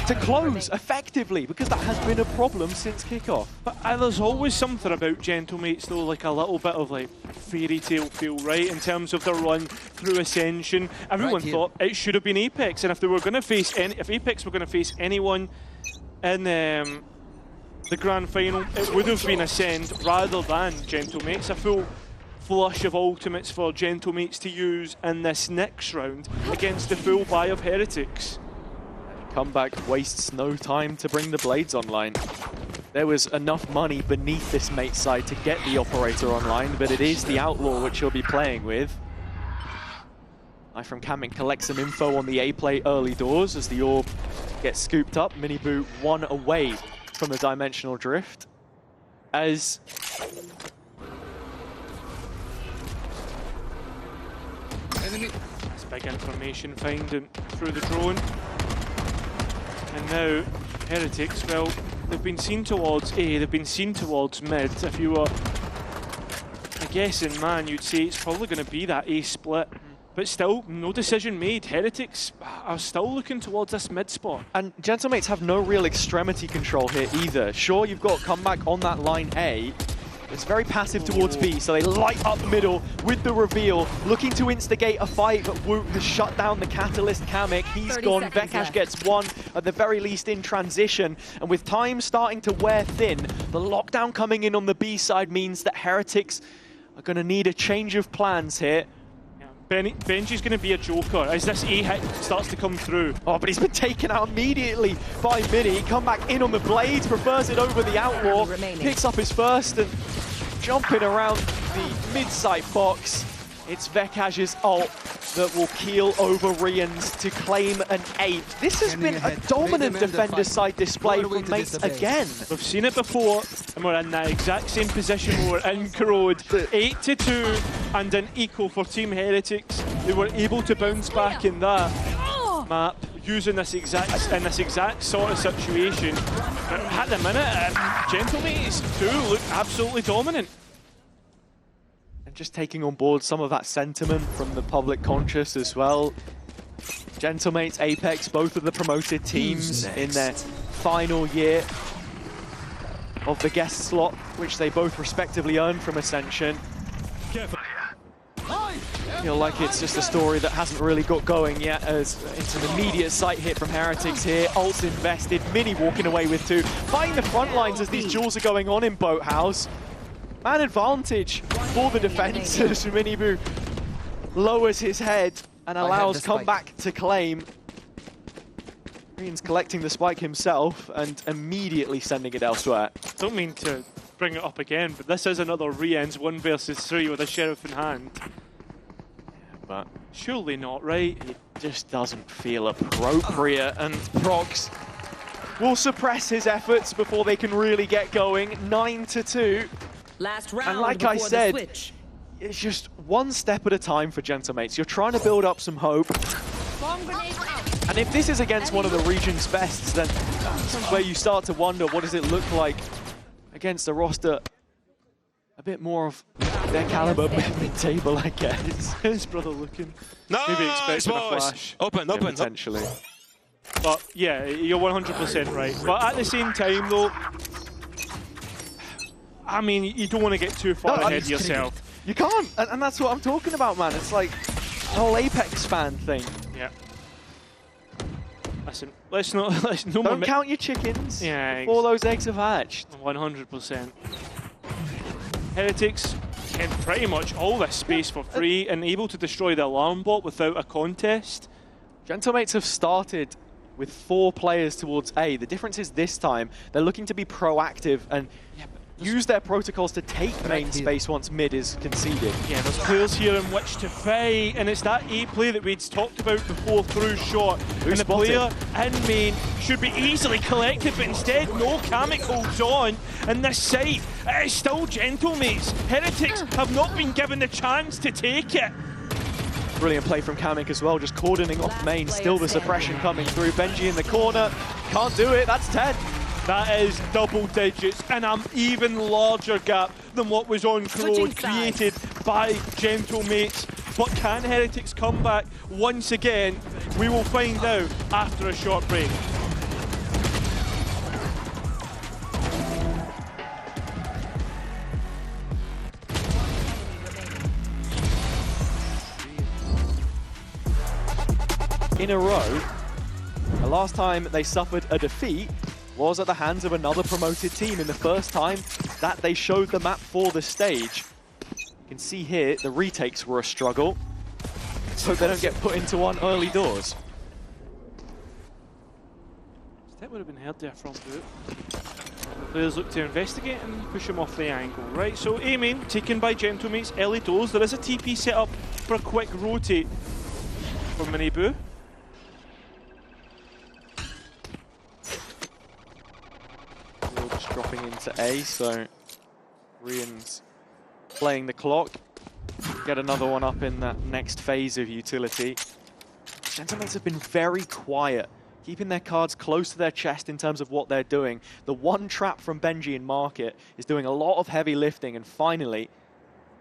to close effectively, because that has been a problem since kickoff. But there's always something about Gentlemates though, like a little bit of like fairy tale feel, right? In terms of the run through Ascension, everyone thought it should have been Apex, and if they were going to face if Apex were going to face anyone in the grand final, it would have been Ascend rather than Gentlemates. A full flush of ultimates for Gentlemates to use in this next round against the full buy of Heretics. Comeback wastes no time to bring the blades online. There was enough money beneath this mate side to get the operator online, but it is the Outlaw which you'll be playing with. From Kamek collects some info on the A play early doors as the orb gets scooped up. Miniboo 1 away from the dimensional drift. As it's big information finding through the drone. And now Heretics, well, they've been seen towards A, they've been seen towards mid. If you were a guessing man, you'd say it's probably going to be that A split. But still, no decision made. Heretics are still looking towards this mid spot. And Gentlemates have no real extremity control here either. Sure, you've got comeback on that line A. It's very passive towards B, so they light up middle with the reveal, looking to instigate a fight, but Woot has shut down the catalyst Kamek. He's gone. Vekash gets one, at the very least in transition. And with time starting to wear thin, the lockdown coming in on the B side means that Heretics are going to need a change of plans here. Benji's going to be a joker as this A hit starts to come through. Oh, but he's been taken out immediately by Mini. Come back in on the blades, prefers it over the Outlaw, picks up his first, and jumping around the mid-site box. It's Vekash's ult that will keel over Rienz to claim an 8. This has been a dominant defender side display from Mates again. We've seen it before, and we're in that exact same position where we're in Corrode. 8-2 and an eco for Team Heretics. They were able to bounce back in that map using this exact sort of situation. But at the minute, Gentlemates do look absolutely dominant. And just taking on board some of that sentiment from the public conscious as well. Gentlemates, Apex, both of the promoted teams in their final year of the guest slot, which they both respectively earned from Ascension. I feel like it's just a story that hasn't really got going yet, as it's an immediate sight hit from Heretics here. Ult's invested, Mini walking away with 2. Fighting the front lines as these duels are going on in Boathouse. Man advantage for the defense as Miniboo lowers his head and allows comeback to claim. Green's collecting the spike himself and immediately sending it elsewhere. Don't mean to bring it up again, but this is another Rienz 1 versus 3 with a sheriff in hand. But surely not, right? It just doesn't feel appropriate, and Prox will suppress his efforts before they can really get going. 9-2. Last round And like I before the said, switch. it's just one step at a time for Gentlemates. You're trying to build up some hope. Bomb grenade out. And if this is against one of the region's bests, then that's where you start to wonder, what does it look like against a roster a bit more of their caliber, mid-table, I guess. His brother looking. No, Maybe expecting a boys. flash. Open, open. Potentially. But yeah, you're 100% right. But at the same time, though, I mean, you don't want to get too far ahead of yourself. You can't, and that's what I'm talking about, man. It's like the whole Apex fan thing. Yeah. Listen, let's not. No more. Don't count your chickens Yeah, before those eggs have hatched. 100%. Heretics get pretty much all this space for free and able to destroy the alarm bot without a contest. Gentlemates have started with 4 players towards A. The difference is this time they're looking to be proactive and use their protocols to take main space once mid is conceded. Yeah, there's players here in which to fight, and it's that A play that we'd talked about before through shot. And the player in main should be easily collected, but instead no Kamek holds on. And this site, it is still Gentlemates. Heretics have not been given the chance to take it. Brilliant play from Kamek as well, just cordoning off main, still the suppression coming through. Benji in the corner, can't do it, that's 10. That is double digits and an even larger gap than what was on Crowd created by Gentlemates. But can Heretics come back once again? We will find out after a short break. In a row, the last time they suffered a defeat was at the hands of another promoted team in the first time that they showed the map for the stage. You can see here, the retakes were a struggle. Let's hope they don't get put into one early doors. That would have been heard there from boot. Players look to investigate and push him off the angle. Right, so A main taken by Gentlemates, early doors. There is a TP set up for a quick rotate for Miniboo. Just dropping into A, so Rian's playing the clock. Get another one up in that next phase of utility. Gentlemates have been very quiet, keeping their cards close to their chest in terms of what they're doing. The one trap from Benji in Market is doing a lot of heavy lifting, and finally,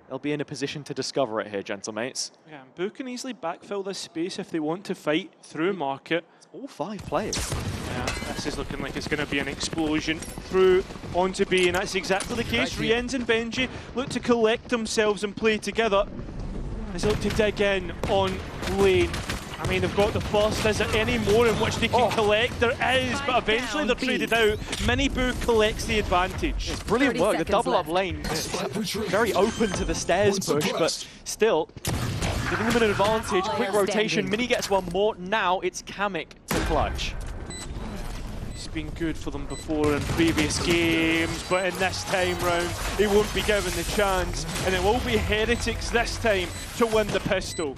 they'll be in a position to discover it here, Gentlemates. Yeah, and Boo can easily backfill this space if they want to fight through Market. It's all 5 players. Yeah, this is looking like it's going to be an explosion through onto B, and that's exactly the case. Rienz and Benji look to collect themselves and play together as they look to dig in on lane. I mean, they've got the first. Is there any more in which they can collect? There is, but eventually they're traded out. Miniboo collects the advantage. It's brilliant work. The double up lane is very open to the stairs push, but still giving them an advantage. Quick rotation. Mini gets one more. Now it's Kamek to clutch. It's been good for them before in previous games, but in this time round, he won't be given the chance, and it will be Heretics this time to win the pistol.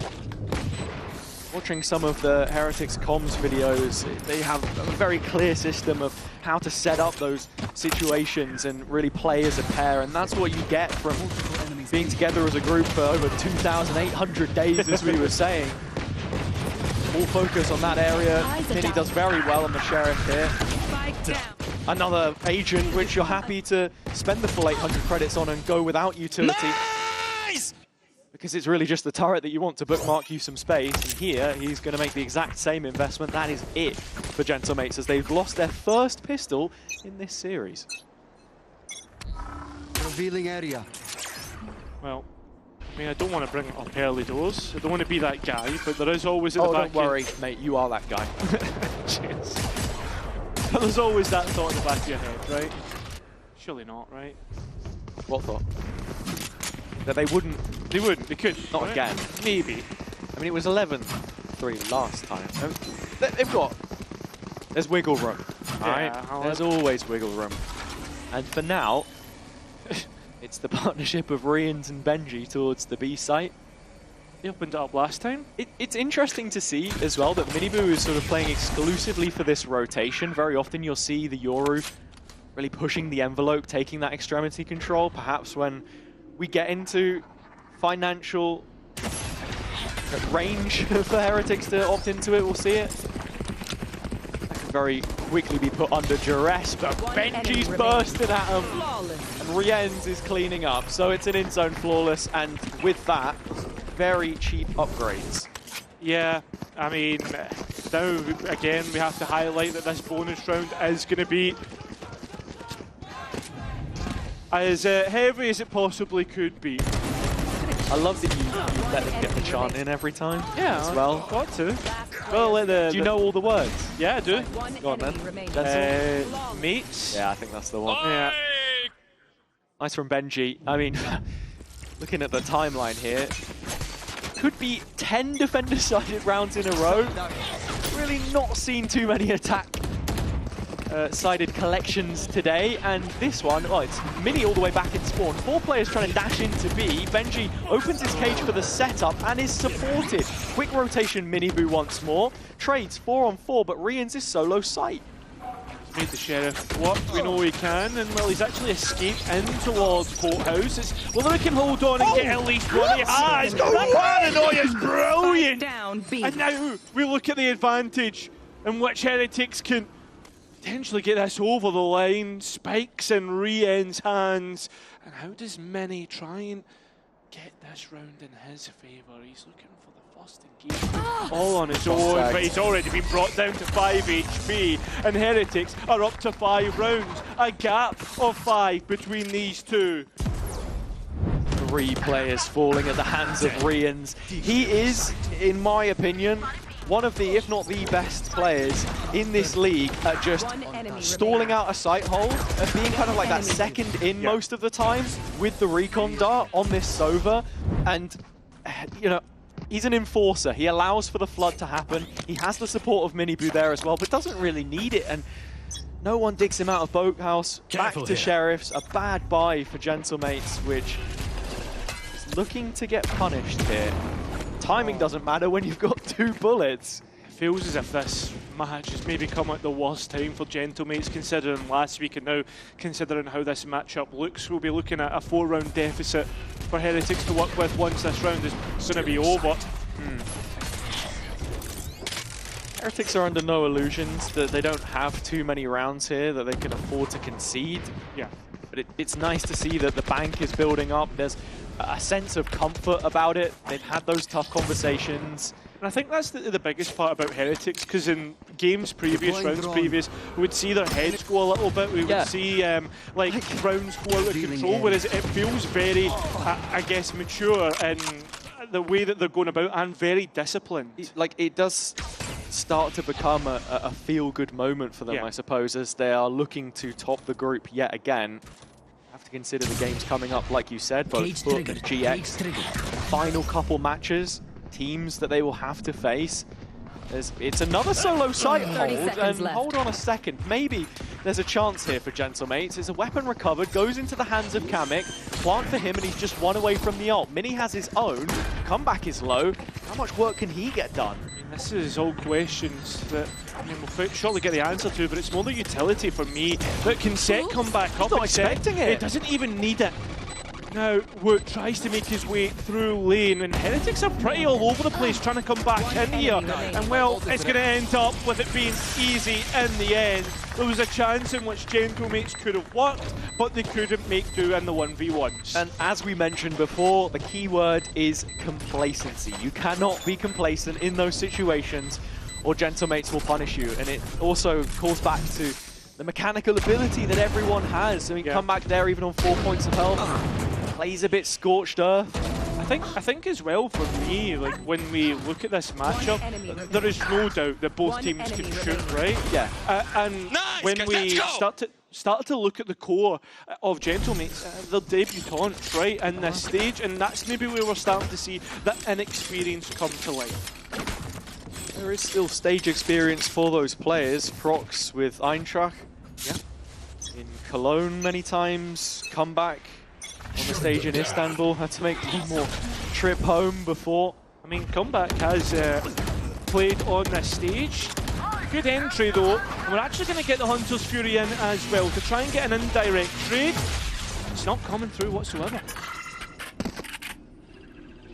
Watching some of the Heretics comms videos, they have a very clear system of how to set up those situations and really play as a pair, and that's what you get from being together as a group for over 2,800 days, as we were saying. All focus on that area. Mini does very well on the Sheriff here. Another agent which you're happy to spend the full 800 credits on and go without utility. Nice! Because it's really just the turret that you want to bookmark you some space, and here he's going to make the exact same investment. That is it for Gentlemates, as they've lost their first pistol in this series. Revealing area. Well, I mean, I don't want to bring it up early doors. I don't want to be that guy, but there is always at the back. Don't worry, mate, you are that guy. Cheers. But there's always that thought in the back of your head, right? Surely not, right? What thought? That they wouldn't. They wouldn't. They could. Not right? again. Maybe. I mean, it was 11-3 last time. They've got. There's wiggle room. Alright? There's always wiggle room. And for now, it's the partnership of Rians and Benji towards the B site. They opened it up last time. It's interesting to see as well that Miniboo is sort of playing exclusively for this rotation. Very often you'll see the Yoru really pushing the envelope, taking that extremity control. Perhaps when we get into financial range for Heretics to opt into it, we'll see it. That can very quickly be put under duress, but Benji's bursted at him. And Rienz is cleaning up. So it's an in-zone flawless, and with that, very cheap upgrades. Yeah, I mean, now again we have to highlight that this bonus round is going to be as heavy as it possibly could be. I love that you let them get the chant in every time. Yeah, as well. Got to. Well, let the. Do you know all the words? Yeah, I do. Go on then. Mates. Yeah, I think that's the one. Yeah. Nice from Benji. I mean, looking at the timeline here, could be 10 defender-sided rounds in a row. Really not seen too many attack-sided collections today. And this one, well, it's Mini all the way back in spawn. 4 players trying to dash into B. Benji opens his cage for the setup and is supported. Quick rotation Miniboo once more. Trades 4 on 4, but Rienz is solo sight. Made the Sheriff work, we know he can, and well, he's actually escaped in towards Courthouse. Well, they can hold on and get at least one. He has! That paranoia is brilliant! Down, B. And now we look at the advantage in which Heretics can potentially get this over the line. Spikes in Rien's hands. And how does Mini try and get this round in his favour? He's looking for the first engagement all on his own, but he's already been brought down to 5 HP, and Heretics are up to 5 rounds. A gap of 5 between these two. 3 players falling at the hands of Rienz. He is, in my opinion, one of the, if not the best players in this league at just stalling out a sight hold, and being kind of like that second in most of the time with the recon dart on this Sova. And, you know, he's an enforcer. He allows for the flood to happen. He has the support of Miniboo there as well, but doesn't really need it. And no one digs him out of Boathouse. Back to Sheriffs. A bad buy for Gentlemates, which is looking to get punished here. Timing doesn't matter when you've got 2 bullets. It feels as if this match has maybe come at the worst time for Gentlemates, considering last week and now considering how this matchup looks. We'll be looking at a 4-round deficit for Heretics to work with once this round is going to be over. Heretics are under no illusions that they don't have too many rounds here that they can afford to concede. Yeah. But it's nice to see that the bank is building up. There's a sense of comfort about it. They've had those tough conversations. And I think that's the biggest part about Heretics, because in games previous, rounds previous, we would see their heads go a little bit. We would see like rounds go out of control, whereas it feels very, I guess, mature in the way that they're going about and very disciplined. Like, it does start to become a feel-good moment for them, I suppose, as they are looking to top the group yet again. Have to consider the games coming up, like you said, both Book and GX. Final couple matches, teams that they will have to face. It's another solo sight hold, and hold on a second, maybe there's a chance here for Gentlemates. It's a weapon recovered, goes into the hands of Kamek, plant for him, and he's just one away from the ult. Mini has his own, comeback is low. How much work can he get done? This is all questions that we'll surely get the answer to, but it's more the utility for me that can set come back up. Not expecting it. It doesn't even need it. Now, Wook tries to make his way through lane, and Heretics are pretty all over the place trying to come back in here. And well, it's going to end up with it being easy in the end. There was a chance in which Gentlemates could have worked, but they couldn't make do in the 1v1s. And as we mentioned before, the key word is complacency. You cannot be complacent in those situations, or Gentlemates will punish you. And it also calls back to the mechanical ability that everyone has. I mean, come back there even on 4 points of health. Plays a bit scorched earth. I think as well for me, like when we look at this matchup, there is no doubt that both teams can shoot, right? Yeah. And when we started to look at the core of Gentlemates, they're debutants, right, in this stage, and that's maybe where we're starting to see that inexperience come to life. There is still stage experience for those players. Prox with Eintracht. Yeah. In Cologne many times. Comeback on the stage in Istanbul. Had to make one more trip home before I mean, Comeback has played on this stage. Good entry though, and we're actually going to get the Hunter's Fury in as well to try and get an indirect trade. It's not coming through whatsoever.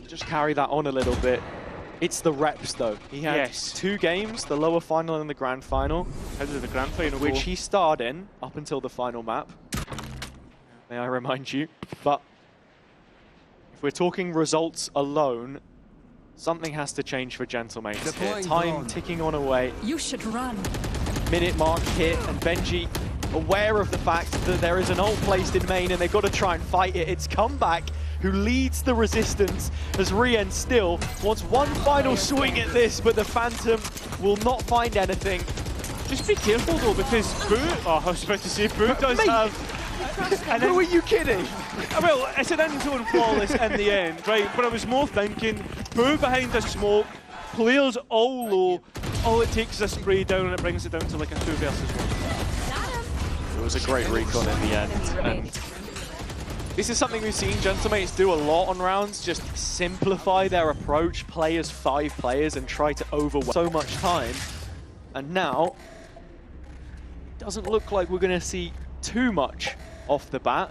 Just carry that on a little bit. It's the reps though. He had 2 games, the lower final and the grand final. How did the grand final which go? he starred in up until the final map. May I remind you. But if we're talking results alone, something has to change for Gentlemates here. Time ticking on away. You should run. Minute mark hit, and Benji aware of the fact that there is an ult placed in main and they've got to try and fight it. It's Comeback who leads the resistance as Rien still wants one final swing at this, but the Phantom will not find anything. Just be careful though, because Boo, I was about to say Boo does have... Who are you kidding? Well, it's an in-zone flawless in the end, right? But I was more thinking, Boo behind the smoke, players all low, all it takes is a spray down and it brings it down to like a 2 versus 1. It was a great recon in the end. And this is something we've seen Gentlemates do a lot on rounds, just simplify their approach, play as 5 players and try to overwhelm so much time. And now, it doesn't look like we're going to see too much off the bat.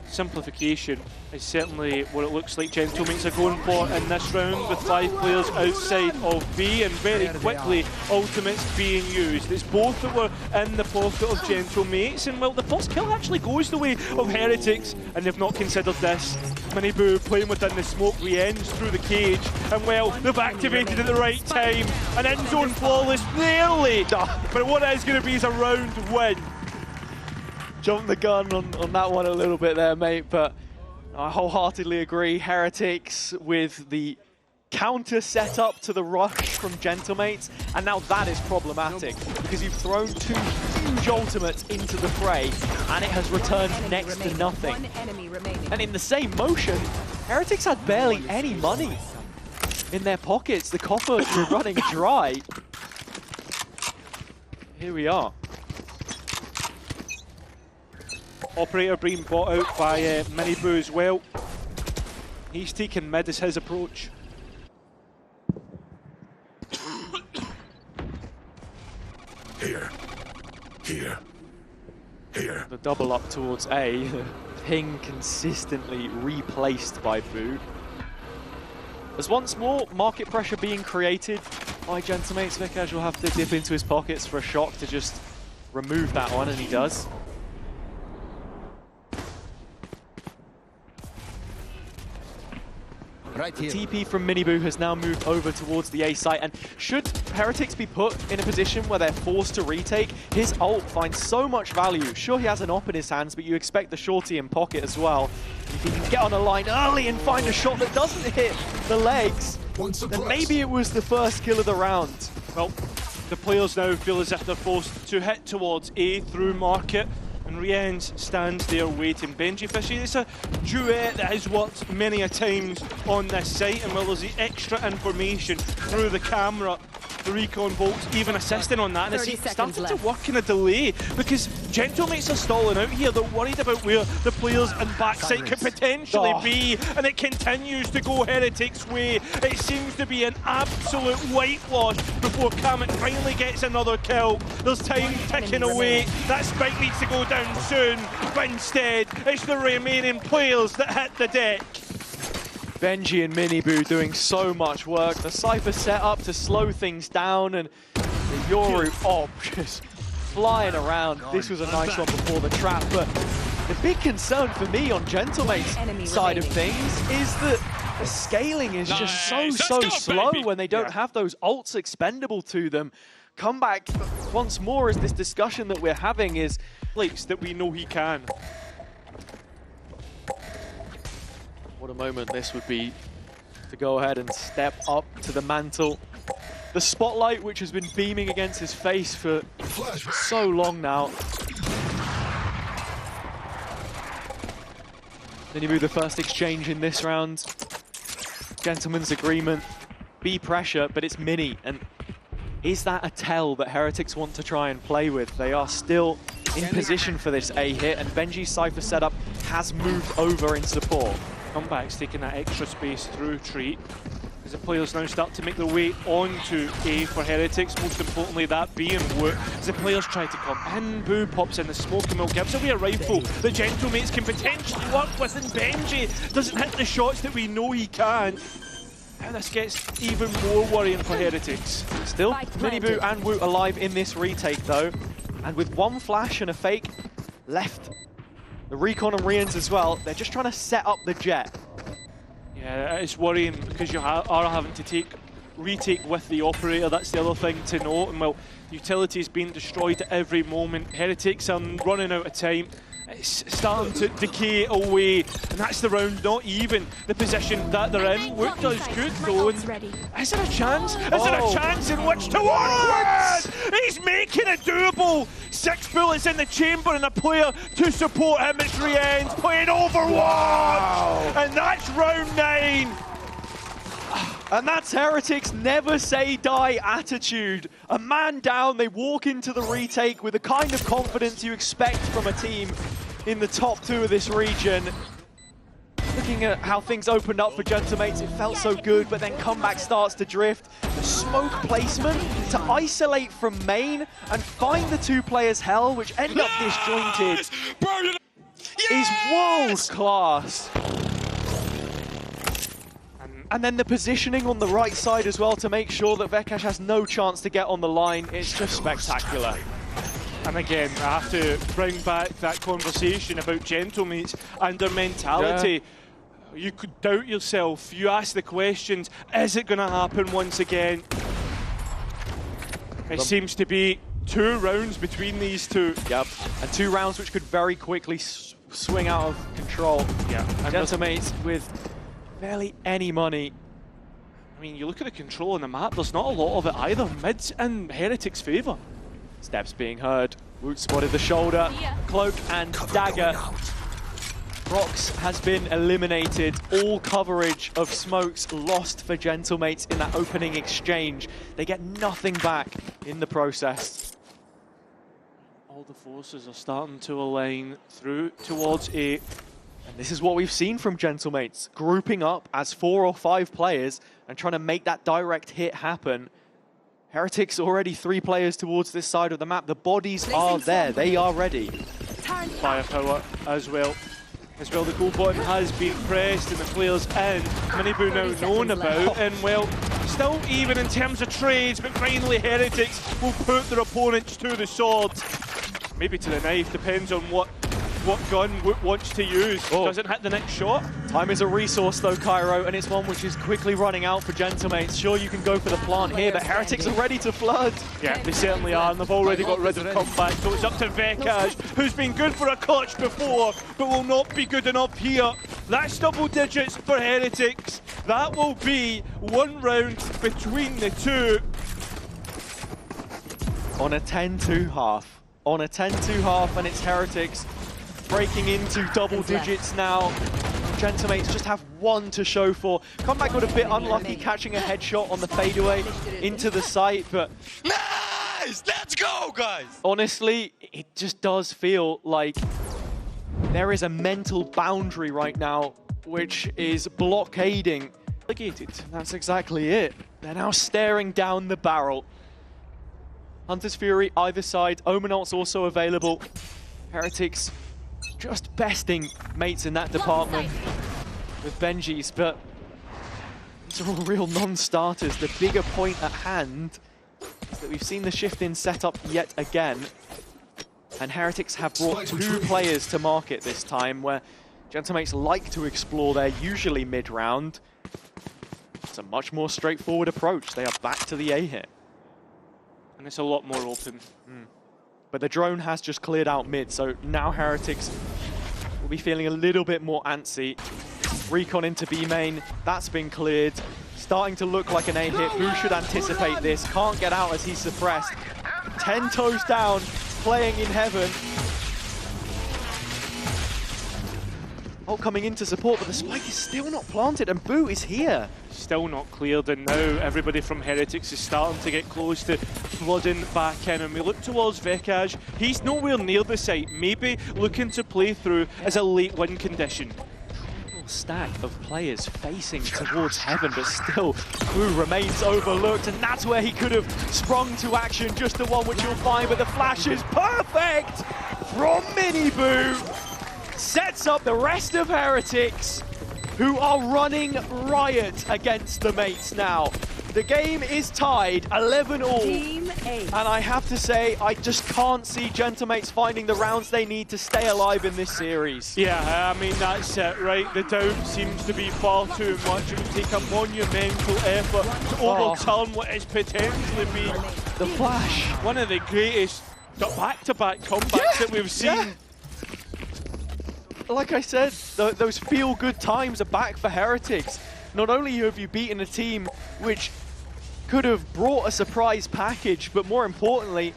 Simplification is certainly what it looks like Gentlemates are going for in this round, with 5 players outside of B, and very quickly ultimates being used. It's both that were in the pocket of Gentlemates, and well, the first kill actually goes the way of Heretics, and they've not considered this. Miniboo playing within the smoke, re-ends through the cage, and well, they've activated at the right time. An in-zone flawless, nearly, but what it is going to be is a round win. Jumped the gun on that one a little bit there, mate, but I wholeheartedly agree. Heretics with the counter setup to the rush from Gentlemates, and now that is problematic because you've thrown 2 huge ultimates into the fray and it has returned next to nothing. And in the same motion, Heretics had barely any money in their pockets. The coffers were running dry. Here we are. Operator being bought out by Miniboo as well. He's taken mid as his approach. Here. The double up towards A. Ping consistently replaced by Boo. There's once more market pressure being created by Gentlemates. VCT will have to dip into his pockets for a shock to just remove that one, and he does. Right The here. TP from Miniboo has now moved over towards the A site, and should Heretics be put in a position where they're forced to retake, his ult finds so much value. Sure, he has an op in his hands, but you expect the shorty in pocket as well. If he can get on a line early and find a shot that doesn't hit the legs, then maybe it was the first kill of the round. Well, the players now feel as if they're forced to hit towards A through market, and Riens stands there waiting. Benji Fishy, it's a duet that has worked many a times on this site, and well, there's the extra information through the camera. The recon bolts even assisting on that, and it's starting to work in a delay because Gentlemates are stalling out here. They're worried about where the players in backside could potentially be, and it continues to go Heretics' way. It seems to be an absolute whitewash before Kamet finally gets another kill. There's time ticking away. That spike needs to go down soon, but instead it's the remaining players that hit the deck. Benji and Miniboo doing so much work. The Cypher set up to slow things down, and the Yoru op just flying around. This was a nice one before the trap, but the big concern for me on Gentlemate's side of things is that the scaling is just so slow when they don't have those ults expendable to them. Comeback once more is this discussion that we're having is that we know he can. What a moment this would be to go ahead and step up to the mantle. The spotlight which has been beaming against his face for so long now. Miniboo the first exchange in this round. Gentleman's agreement. B pressure, but it's Mini. And is that a tell that Heretics want to try and play with? They are still in position for this A hit, and Benji's Cypher setup has moved over in support. Comeback's taking that extra space through Treat. as the players now start to make their way onto A for Heretics, most importantly that being Woot. As the players try to come in, Boo pops in the smoke and Mill gives away a rifle that Gentlemates can potentially work with, and Benji doesn't hit the shots that we know he can. And this gets even more worrying for Heretics. Still, Miniboo and Woot alive in this retake though, and with one flash and a fake left, the recon and Rians as well, they're just trying to set up the jet. Yeah, it's worrying because you are having to retake with the operator. That's the other thing to note. And well, utility is being destroyed at every moment. Heretics are running out of time. It's starting to decay away, and that's the round, not even the position that they're in. Woot does good though, and is there a chance? Is there a chance in which to win? He's making it doable! 6 bullets in the chamber and a player to support him as Rien's playing Overwatch! And that's round 9! And that's Heretics' never say die attitude. A man down, they walk into the retake with the kind of confidence you expect from a team in the top 2 of this region. Looking at how things opened up for Gentlemates, it felt so good, but then comeback starts to drift. The smoke placement to isolate from main and find the 2 players hell, which end up disjointed, is world class. And then the positioning on the right side as well to make sure that VCT has no chance to get on the line. It's just spectacular. And again, I have to bring back that conversation about Gentlemates and their mentality. Yeah. You could doubt yourself. You ask the questions, is it going to happen once again? It seems to be 2 rounds between these 2. Yep, and 2 rounds which could very quickly swing out of control. Yeah, and Gentlemates with barely any money. I mean, you look at the control on the map, there's not a lot of it either. Mid's in Heretics' favour. Steps being heard. Woot spotted the shoulder, cloak and dagger. Rox has been eliminated. All coverage of smokes lost for Gentlemates in that opening exchange. They get nothing back in the process. All the forces are starting to align through towards A. And this is what we've seen from Gentlemates, grouping up as 4 or 5 players and trying to make that direct hit happen. Heretics already 3 players towards this side of the map. The bodies are there, they are ready. Firepower as well. The goal button has been pressed and the players in. Miniboo now known about, and well, still even in terms of trades, but finally Heretics will put their opponents to the sword. Maybe to the knife, depends on what gun Woot wants to use. Doesn't hit the next shot. Time is a resource though, Cairo, and it's one which is quickly running out for Gentlemates. Sure, you can go for the plant here, but Heretics are ready to flood. Yeah, they certainly are, and they've already got rid of comeback, so it's up to VCT, who's been good for a clutch before, but will not be good enough here. That's double digits for Heretics. That will be 1 round between the 2. On a 10-2 half. On a 10-2 half, and it's Heretics breaking into double digits now. Gentlemates just have 1 to show for. Comeback got a bit unlucky catching a headshot on the fadeaway into the site, but nice! Let's go, guys! Honestly, it just does feel like there is a mental boundary right now which is blockading. That's exactly it. They're now staring down the barrel. Hunter's Fury either side. Omenalt's also available. Heretics just besting mates in that department with Benji's, but these are all real non-starters. The bigger point at hand is that we've seen the shift-in set up yet again, and Heretics have brought 2 players to market this time, where Gentlemates like to explore their usually mid-round. It's a much more straightforward approach. They are back to the A hit. And it's a lot more open. But the drone has just cleared out mid, so now Heretics will be feeling a little bit more antsy. Recon into B main, that's been cleared. Starting to look like an A hit. Boo should anticipate this. Can't get out as he's suppressed. 10 toes down, playing in heaven. Oh, coming in to support, but the spike is still not planted, and Boo is here. Still not cleared, and now everybody from Heretics is starting to get close to flooding back in, and we look towards VCT. He's nowhere near the site, maybe looking to play through as a late win condition. stack of players facing towards heaven, but still Boo remains overlooked, and that's where he could have sprung to action, just the one which you'll find, but the flash is perfect from Mini Boo. Sets up the rest of Heretics, who are running riot against the mates now. The game is tied 11-all, Team A. and I have to say, I just can't see Gentlemates finding the rounds they need to stay alive in this series. Yeah, I mean, that's it, right? The doubt seems to be far too much. It would take a monumental effort to overturn what is potentially be The flash. one of the greatest back-to-back comebacks that we've seen. Yeah. Like I said, those feel-good times are back for Heretics. Not only have you beaten a team which could have brought a surprise package, but more importantly,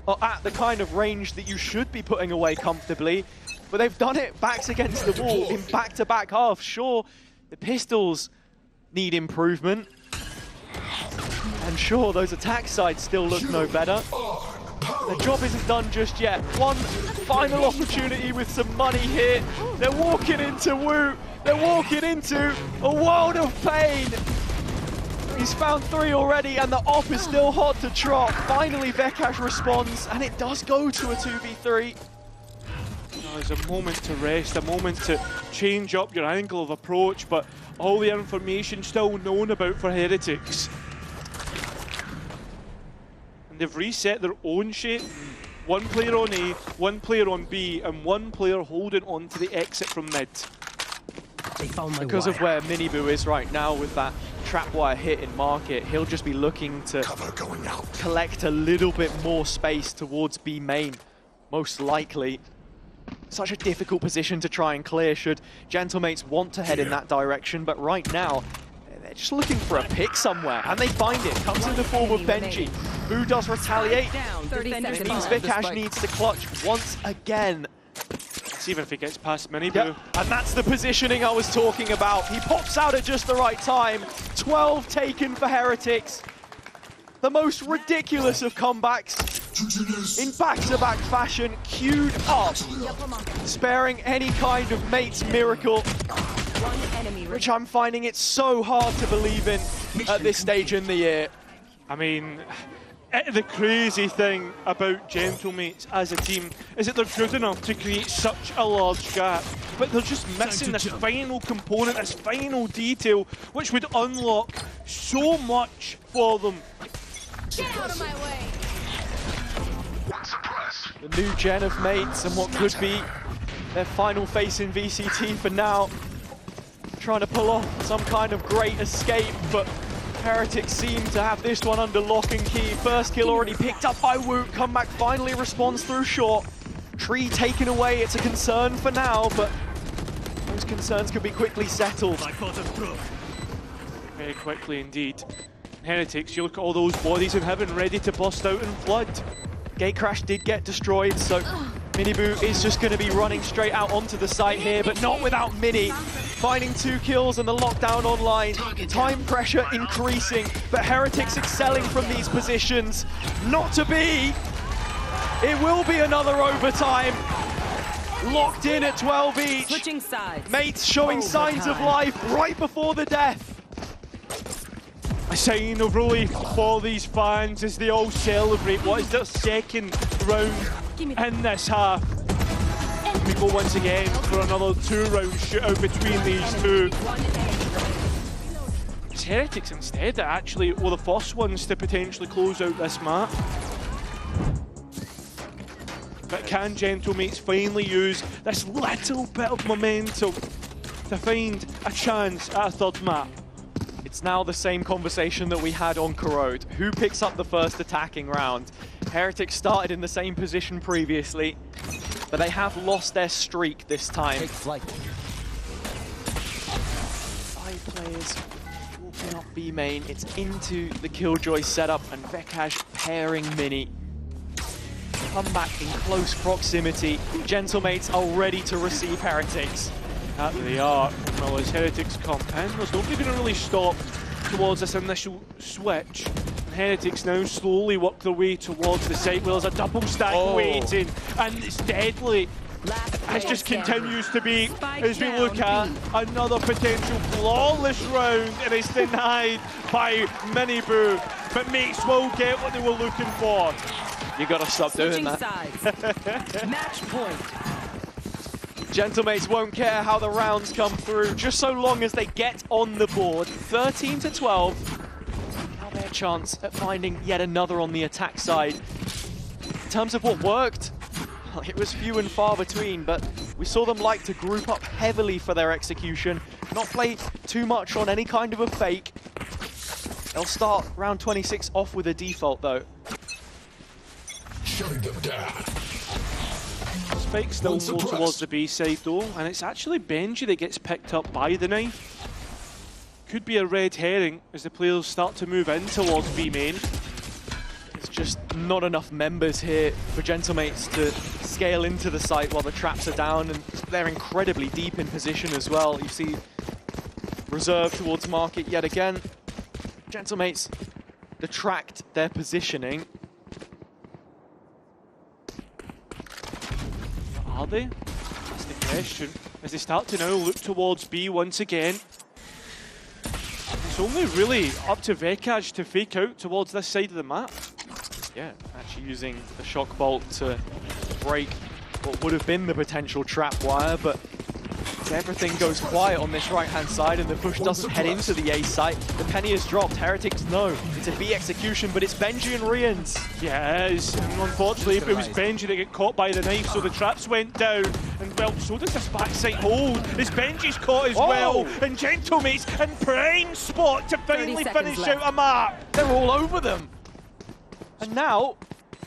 are at the kind of range that you should be putting away comfortably, but they've done it backs against the wall in back-to-back halves. Sure, the pistols need improvement, and sure, those attack sides still look no better. The job isn't done just yet. One final opportunity with some money here. They're walking into Wu. They're walking into a world of pain. He's found 3 already, and the op is still hot to trot. Finally, Vekash responds, and it does go to a 2v3. There's a moment to rest, a moment to change up your angle of approach, but all the information still known about for Heretics. And they've reset their own shape. One player on A, one player on B, and one player holding on to the exit from mid. Because of where Miniboo is right now with that trapwire hit in market, he'll just be looking to collect a little bit more space towards B main, most likely. Such a difficult position to try and clear should Gentlemates want to head in that direction, but right now, they're just looking for a pick somewhere, and they find it. Comes in the form of Benji. Boo does retaliate, and it means Vikash needs to clutch once again. Let's see if he gets past Miniboo. Yep. And that's the positioning I was talking about. He pops out at just the right time. 12 taken for Heretics. The most ridiculous of comebacks in back-to-back fashion, queued up, sparing any kind of mate's miracle, which I'm finding it so hard to believe in at this stage in the year. I mean, the crazy thing about Gentlemates as a team is that they're good enough to create such a large gap, but they're just missing this final component, this final detail, which would unlock so much for them. Get out of my way. The new gen of mates and what could be their final face in VCT for now. Trying to pull off some kind of great escape, but Heretics seem to have this one under lock and key. First kill already picked up by Woot. Comeback finally responds through short. Tree taken away, it's a concern for now, but those concerns could be quickly settled. Very quickly indeed. Heretics, you look at all those bodies in heaven ready to bust out in flood. Gatecrash did get destroyed, so Miniboo is just going to be running straight out onto the site here, but not without Mini. Finding 2 kills and the lockdown online. Time pressure increasing, but Heretics excelling from these positions. Not to be. It will be another overtime. Locked in at 12 each. Switching sides. Mates showing signs of life right before the death. A sign of relief for these fans as they all celebrate what is their second round in this half. We go once again for another 2-round shootout between these two. It's Heretics instead that actually were the first ones to potentially close out this map. But can Gentlemates finally use this little bit of momentum to find a chance at a third map? It's now the same conversation that we had on Corrode. Who picks up the first attacking round? Heretics started in the same position previously, but they have lost their streak this time. Take flight. 5 players walking up B main. It's into the Killjoy setup, and Vekash pairing Mini. Comeback in close proximity. Gentlemates are ready to receive Heretics. That they are. Well, as Heretics come in, there's nobody going to really stop towards this initial switch. And Heretics now slowly work their way towards the site where there's a double stack waiting, and it's deadly. It just continues to be, Spike as we look at down another potential flawless round, and it's denied by Miniboo. But Mates will get what they were looking for. You gotta stop doing Switching that. sides. Match point. Gentlemates won't care how the rounds come through, just so long as they get on the board. 13 to 12. Now their chance at finding yet another on the attack side. In terms of what worked, it was few and far between, but we saw them like to group up heavily for their execution, not play too much on any kind of a fake. They'll start round 26 off with a default though. Shutting them down. Spike still more towards the B side though, and it's actually Benji that gets picked up by the knife. Could be a red herring as the players start to move in towards B main. It's just not enough members here for Gentlemates to scale into the site while the traps are down, and they're incredibly deep in position as well. You see reserve towards market yet again. Gentlemates detract their positioning. Are they? That's the question. As they start to now look towards B once again. It's only really up to Vekaj to fake out towards this side of the map. Yeah, actually using the shock bolt to break what would have been the potential trap wire, but everything goes quiet on this right-hand side and the push doesn't head into the A site. The penny is dropped. Heretics, no. It's a B execution, but it's Benji and Rians. Yeah, it is. And unfortunately, it was Benji that got caught by the knife, so the traps went down. And well, so does this backside hold. As Benji's caught as well. And Gentlemates in prime spot to finally finish out a map. They're all over them. And now,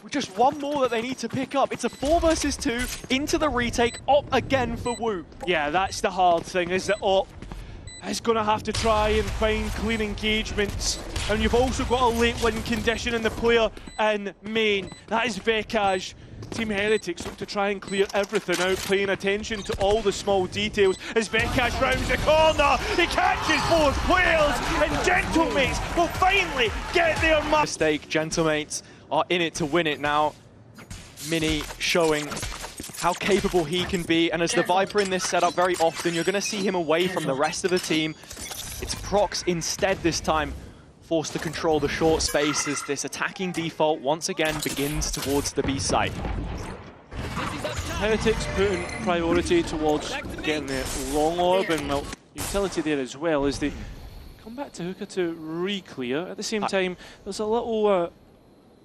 with just one more that they need to pick up. It's a 4 versus 2 into the retake. Op again for Whoop. Yeah, that's the hard thing, is that Op is going to have to try and find clean engagements. And you've also got a late win condition in the player in main. That is Vekaj. Team Heretics look to try and clear everything out, paying attention to all the small details. As Vekaj rounds the corner, he catches both players, and Gentlemates will finally get their mark. Mistake, Gentlemates are in it to win it now. Mini showing how capable he can be, and as the Viper in this setup, very often you're going to see him away from the rest of the team. It's Prox instead this time, forced to control the short space as this attacking default once again begins towards the B site. Heretics putting priority towards getting the long orb and well, utility there as well as they come back to Hookah to re-clear. At the same time, there's a little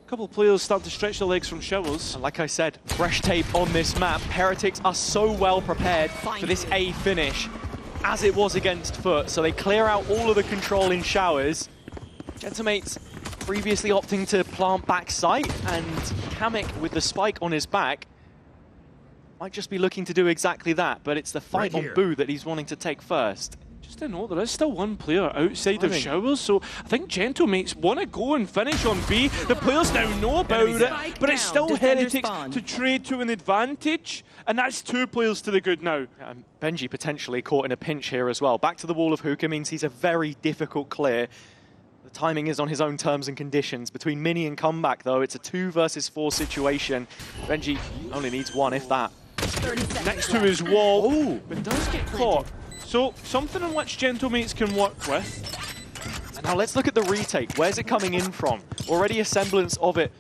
couple of players start to stretch their legs from showers. And like I said, fresh tape on this map. Heretics are so well prepared for this A finish, as it was against Foot, so they clear out all of the control in showers. Gentlemates previously opting to plant back site, and Kamek with the spike on his back might just be looking to do exactly that, but it's the fight on Boo that he's wanting to take first. Just to note, there is still one player outside of showers, so I think Gentlemates want to go and finish on B. The players now know about it, but it's still Heretics to trade to an advantage, and that's 2 players to the good now. Benji potentially caught in a pinch here as well. Back to the wall of Hookah means he's a very difficult clear. The timing is on his own terms and conditions. Between Mini and Comeback, though, it's a 2 versus 4 situation. Benji only needs 1, if that. Next to his wall, but does get caught. So, something in which Gentlemates can work with. Now let's look at the retake. Where's it coming in from? Already a semblance of it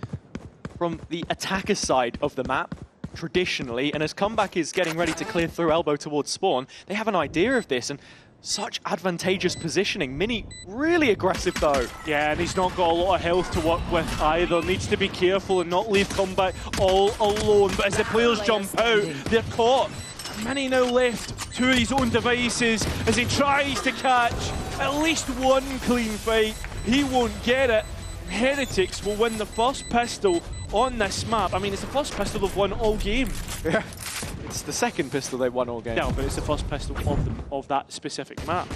from the attacker side of the map, traditionally. And as Comeback is getting ready to clear through elbow towards spawn, they have an idea of this. And such advantageous positioning. Mini really aggressive though. Yeah, and he's not got a lot of health to work with either. Needs to be careful and not leave Comeback all alone. But as the players jump out, they're caught. Mini now left to his own devices as he tries to catch at least one clean fight. He won't get it. Heretics will win the first pistol on this map. I mean, it's the first pistol they've won all game. Yeah. It's the second pistol they won all game. No, but it's the first pistol of that specific map.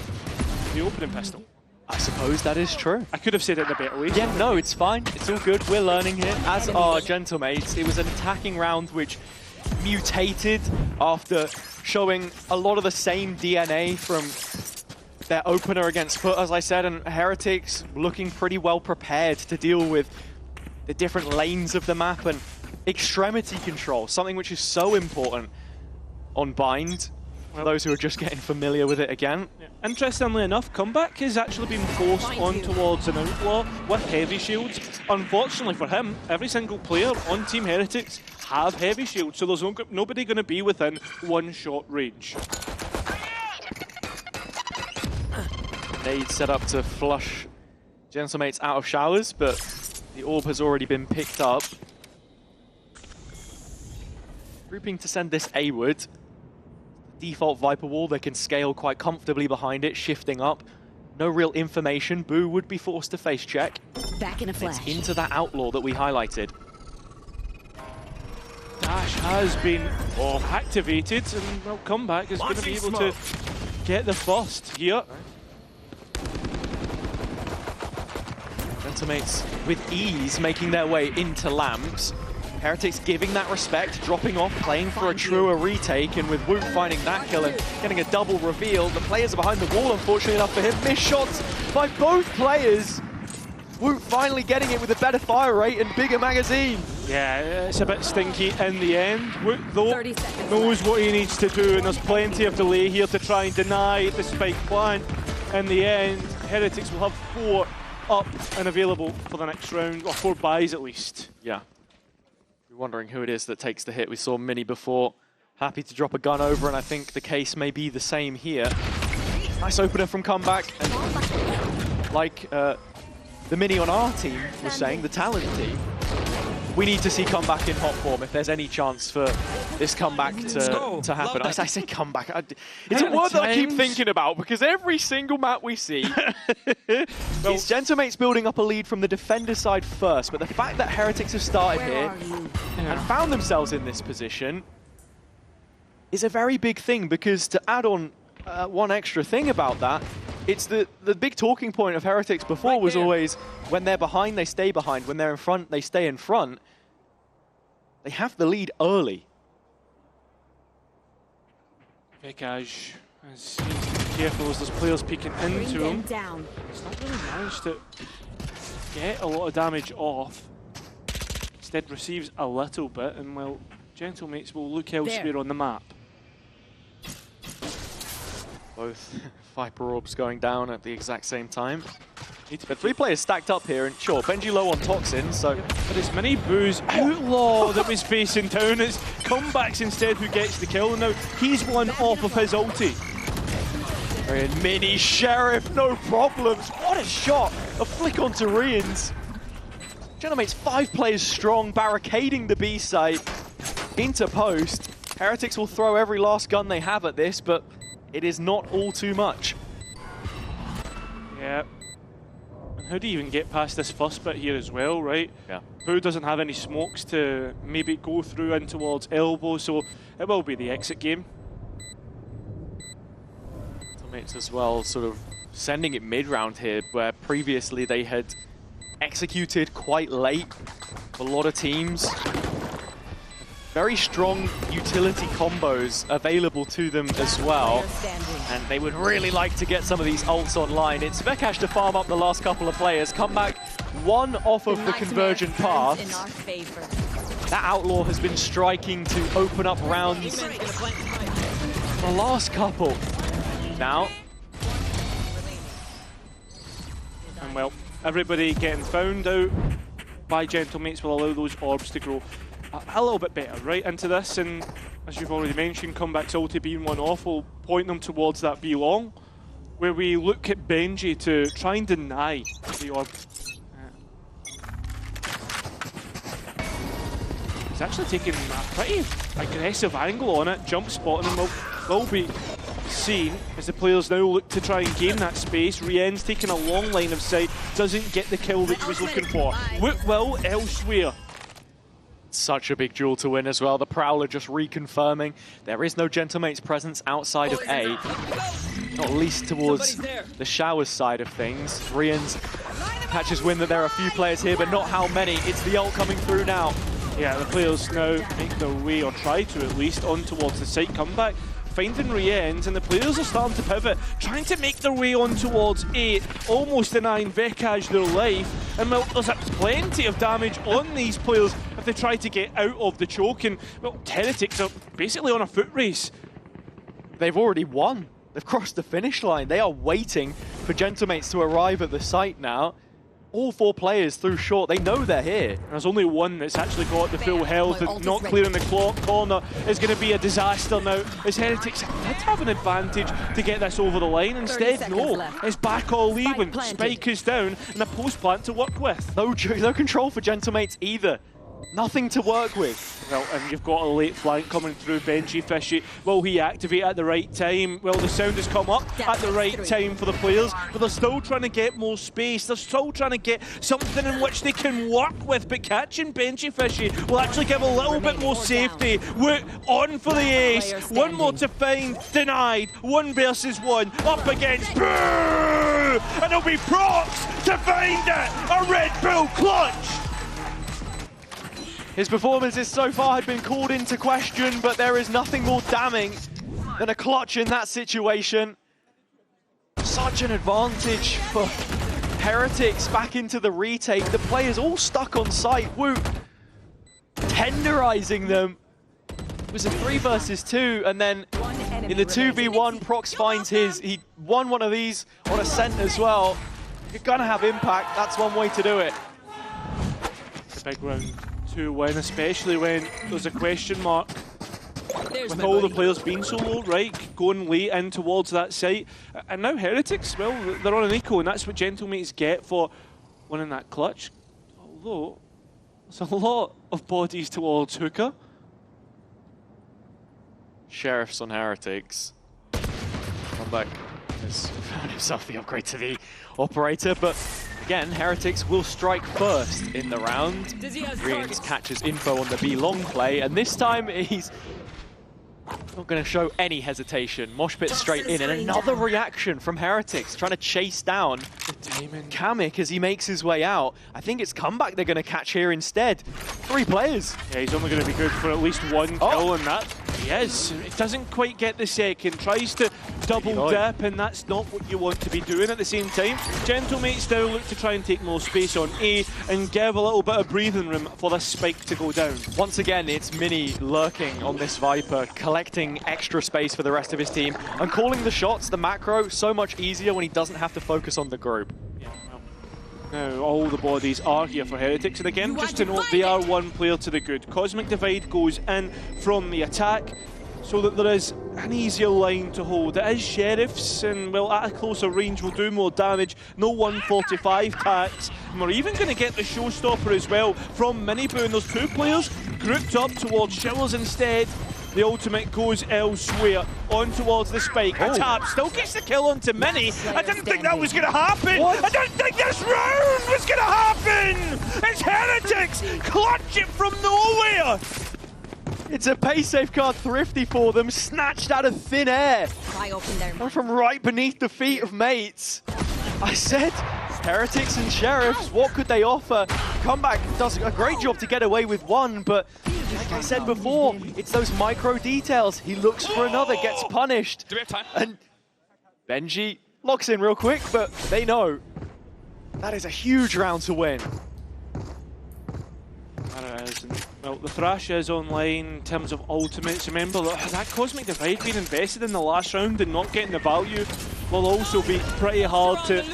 The opening pistol. I suppose that is true. I could have said it in a better way. Yeah, no, it's fine. It's all good. We're learning here, as are Gentlemates. It was an attacking round which mutated after showing a lot of the same DNA from their opener against Foot, as I said, and Heretics looking pretty well prepared to deal with the different lanes of the map and extremity control, something which is so important on Bind. For those who are just getting familiar with it again. Yeah. Interestingly enough, Comeback has actually been forced on towards an Outlaw with heavy shields. Unfortunately for him, every single player on Team Heretics have heavy shields, so there's nobody going to be within one-shot range. Nade set up to flush Gentlemates out of showers, but the orb has already been picked up. Grouping to send this A-ward. Default Viper wall, they can scale quite comfortably behind it, shifting up. No real information. Boo would be forced to face check. Back in a flash. It's into that outlaw that we highlighted. Dash has been activated, and well, Comeback is going to be able to get the first here. Gentlemates with ease making their way into lamps. Heretics giving that respect, dropping off, playing for a truer retake, and with Woot finding that kill and getting a double reveal. The players are behind the wall, unfortunately enough for him. Missed shots by both players. Woot finally getting it with a better fire rate and bigger magazine. Yeah, it's a bit stinky in the end. Woot, though, knows what he needs to do, and there's plenty of delay here to try and deny the spike plan. In the end, Heretics will have 4 up and available for the next round, or 4 buys at least. Yeah. Wondering who it is that takes the hit. We saw Mini before, happy to drop a gun over, and I think the case may be the same here. Nice opener from Comeback, and like the Mini on our team was saying, the talent team, we need to see Comeback in hot form if there's any chance for this comeback to happen. I say comeback. It's a word that I keep thinking about because every single map we see, it's Gentlemates building up a lead from the defender side first, but the fact that Heretics have started here and found themselves in this position is a very big thing, because to add on one extra thing about that, it's the big talking point of Heretics before was always when they're behind, they stay behind. When they're in front, they stay in front. They have the lead early. Vikaj is careful as there's players peeking into him. He's not really managed to get a lot of damage off. Instead receives a little bit, and well, Gentlemates will look elsewhere on the map. Both Viper Orbs going down at the exact same time. But 3 players stacked up here, and sure, Benji low on toxins, so... But it's Mini Boo's Outlaw that was facing down. It's Comebacks instead who gets the kill, and now he's one off of his ulti. And Mini Sheriff, no problems. What a shot! A flick onto Rians. Gentlemates 5 players strong, barricading the B site into post. Heretics will throw every last gun they have at this, but it is not all too much. Yeah. And how do you even get past this first bit here as well, right? Yeah. Boo doesn't have any smokes to maybe go through in towards elbow, so it will be the exit game. Gentlemates as well, sort of sending it mid-round here, where previously they had executed quite late. A lot of teams. Very strong utility combos available to them as well. And they would really like to get some of these ults online. It's Vikaj to farm up the last couple of players. Comeback 1 off of the convergent path. That Outlaw has been striking to open up rounds. The last couple. Now. And well, everybody getting found out by Gentlemates will allow those orbs to grow a little bit better right into this, and as you've already mentioned, Comeback's ulti being 1 off will point them towards that B long, where we look at Benji to try and deny the orb. He's actually taking a pretty aggressive angle on it, jump spotting him will be seen as the players now look to try and gain that space. Rien's taking a long line of sight, doesn't get the kill that he was looking for. Woot will elsewhere. Such a big duel to win as well. The Prowler just reconfirming there is no Gentlemates presence outside of A, not least towards the showers side of things. Rians catches wind that there are a few players here, but not how many. It's the ult coming through now. Yeah, the players now make their way, or try to at least, on towards the site. Comeback finding Riens, and the players are starting to pivot, trying to make their way on towards 8, almost denying Vikaj their life. And well, there's plenty of damage on these players if they try to get out of the choke. And well, Heretics are basically on a foot race they've already won. They've crossed the finish line. They are waiting for Gentlemates to arrive at the site now. All 4 players through short, they know they're here. There's only one that's actually got the full health and not clearing the clock corner is going to be a disaster now. As Heretics did have an advantage to get this over the line. Instead, no, it's back all leaving. Spike is down and a post plant to work with. No control for Gentlemates either. Nothing to work with. Well, and you've got a late flank coming through. Benji Fishy, will he activate at the right time? Well, the sound has come up at the right time for the players, but they're still trying to get more space. They're still trying to get something in which they can work with, but catching Benji Fishy will actually give a little bit more safety. We're on for the ace. One more to find, denied. 1 versus 1, up against Boo! And it'll be Prox to find it! A Red Bull clutch! His performances so far had been called into question, but there is nothing more damning than a clutch in that situation. Such an advantage for Heretics back into the retake. The players all stuck on site. Woot tenderizing them. It was a 3 versus 2, and then in the 2v1, Prox finds his. He won one of these on Ascent as well. You're gonna have impact. That's one way to do it. The big round to win, especially when there's a question mark with all the players being so low, right? Going late in towards that site. And now Heretics, well, they're on an eco, and that's what Gentlemates get for winning that clutch. Although, there's a lot of bodies towards Hookah. Sheriff's on Heretics. Come back. Has found himself the upgrade to the operator, but again, Heretics will strike first in the round. Rians catches info on the B long play, and this time he's not going to show any hesitation. Mosh pit straight in, and another reaction from Heretics, trying to chase down Kamik as he makes his way out. I think it's comeback they're going to catch here instead. 3 players. Yeah, he's only going to be good for at least 1 kill, and that he is. It doesn't quite get the second. Tries to double dip, and that's not what you want to be doing at the same time. Gentlemates now look to try and take more space on A and give a little bit of breathing room for this spike to go down. Once again, it's Mini lurking on this Viper, collecting extra space for the rest of his team, and calling the shots, the macro, so much easier when he doesn't have to focus on the group. Yeah, well, now all the bodies are here for Heretics, and again, just to note, they are 1 player to the good. Cosmic Divide goes in from the attack, so that there is an easier line to hold. It is Sheriffs, and well, at a closer range will do more damage. No 145 tax, and we're even going to get the showstopper as well from Miniboo, and there's 2 players grouped up towards Showers instead. The ultimate goes elsewhere, on towards the spike. A tap, still gets the kill onto Mini. I didn't think that was going to happen. What? I didn't think this round was going to happen. It's Heretics, clutch it from nowhere. It's a pace safeguard thrifty for them, snatched out of thin air. And from right beneath the feet of mates. I said, Heretics and Sheriffs, what could they offer? Comeback does a great job to get away with 1, but like I said before, it's those micro details. He looks for another, gets punished. Do we have time? And Benji locks in real quick, but they know that is a huge round to win. It is. Well, the Thrash is online in terms of ultimates. Remember that Cosmic Divide being invested in the last round and not getting the value will also be pretty hard to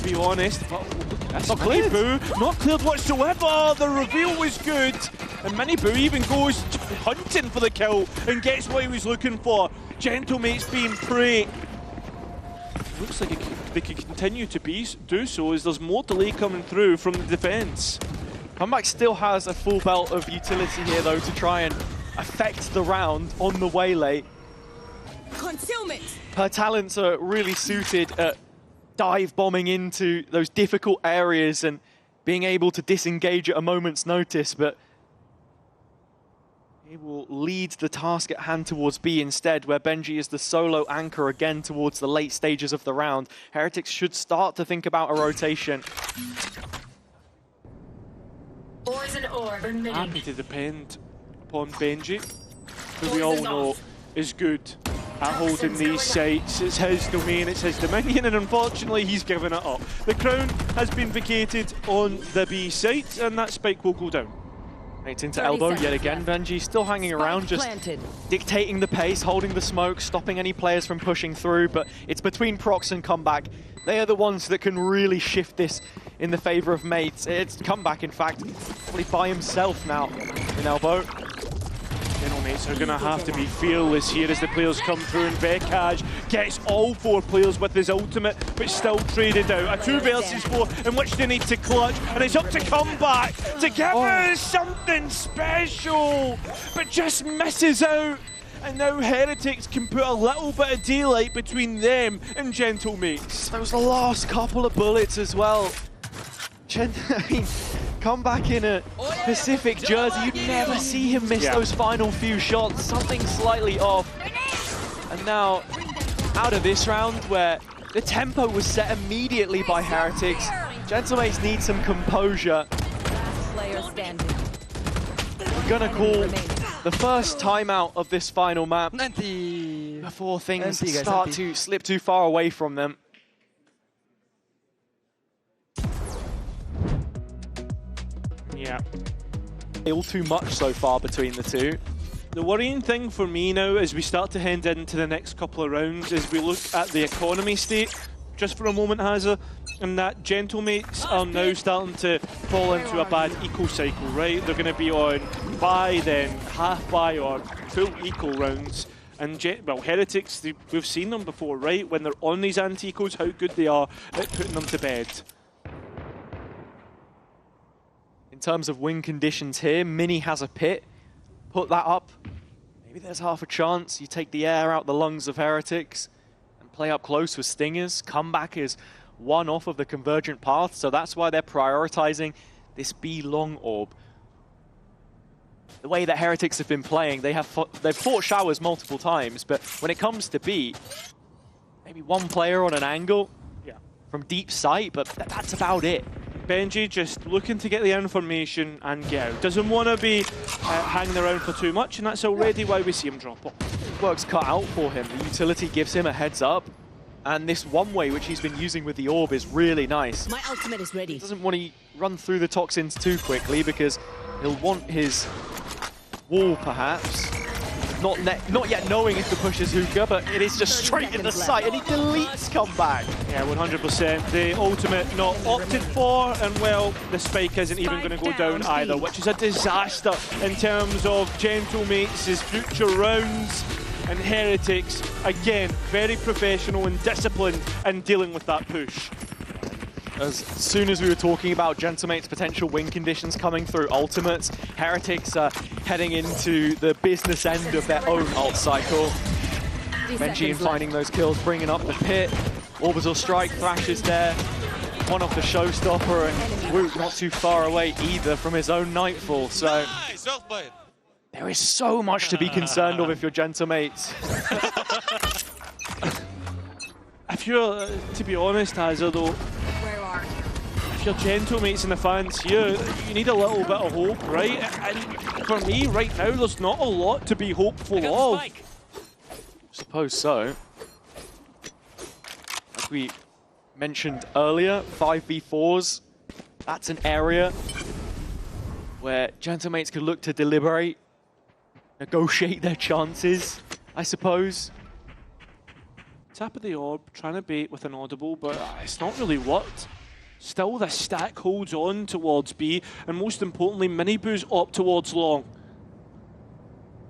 be honest. But that's not cleared. Not cleared whatsoever. The reveal was good, and Miniboo even goes hunting for the kill and gets what he was looking for. Gentlemates being prey. Looks like they could continue to do so as there's more delay coming through from the defense. Comeback still has a full belt of utility here, though, to try and affect the round on the waylay. Concealment. Her talents are really suited at dive bombing into those difficult areas and being able to disengage at a moment's notice, but he will lead the task at hand towards B instead, where Benji is the solo anchor again towards the late stages of the round. Heretics should start to think about a rotation. Happy to depend upon Benji, who we all know is good at holding these sites. It's his domain, it's his dominion, and unfortunately he's given it up. The crown has been vacated on the B site, and that spike will go down. It's into elbow yet again. Benji still hanging around, just dictating the pace, holding the smoke, stopping any players from pushing through, but it's between Prox and Comeback. They are the ones that can really shift this in the favor of Mates. It's Comeback, in fact, probably by himself now in elbow. Mates are going to have to be fearless here as the players come through, and Vekaj gets all 4 players with his ultimate, but still traded out. A 2 versus 4 in which they need to clutch, and it's up to Comeback to give us something special, but just misses out. And now Heretics can put a little bit of daylight between them and Gentlemates. Those last couple of bullets as well. I mean, Comeback in a Pacific jersey, you'd never see him miss those final few shots. Something slightly off. And now, out of this round where the tempo was set immediately by Heretics, Gentlemates need some composure. Player standing. We're gonna call the first timeout of this final map 90. before things NP, guys, start NP. to slip too far away from them. Yeah. All too much so far between the two. The worrying thing for me now as we start to head into the next couple of rounds is we look at the economy state just for a moment, Hazza, and that Gentlemates are now starting to fall into a bad eco cycle, right? They're going to be on buy, then half buy, or full eco rounds. And well, Heretics, we've seen them before, right? When they're on these anti-ecos, how good they are at putting them to bed. In terms of win conditions here, Mini has a pit. Put that up. Maybe there's half a chance. You take the air out the lungs of Heretics and play up close with Stingers. Comeback is one off of the convergent path, so that's why they're prioritizing this B long orb. The way that Heretics have been playing, they've fought showers multiple times, but when it comes to B, maybe one player on an angle from deep sight, but that's about it. Benji just looking to get the information and get out. Doesn't want to be hanging around for too much, and that's already why we see him drop off. Work's cut out for him. The utility gives him a heads up, and this one way which he's been using with the orb is really nice. My ultimate is ready. He doesn't want to run through the toxins too quickly because he'll want his wall perhaps. Not yet knowing if the push is hookah, but it is just straight in the sight, and he deletes Comeback. Yeah, 100%. The ultimate not opted for, and well, the spike isn't even going to go down either, which is a disaster in terms of Gentlemates' future rounds. And Heretics, again, very professional and disciplined in dealing with that push. As soon as we were talking about Gentlemates' potential win conditions coming through ultimates, Heretics are heading into the business end of their own ult cycle. Benji finding those kills, bringing up the pit. Orbital Strike, Thrash is there. One off the showstopper, and Woot not too far away either from his own Nightfall. So there is so much to be concerned of if you're Gentlemates. If you're, to be honest, Hazza, though, if you're Gentlemates in the fans here, you need a little bit of hope, right? And for me, right now, there's not a lot to be hopeful of. Suppose so. Like we mentioned earlier, 5v4s, that's an area where Gentlemates could look to deliberate, negotiate their chances, I suppose. Tap of the orb, trying to bait with an audible, but it's not really worked. Still, the stack holds on towards B, and most importantly, Miniboo's up towards long.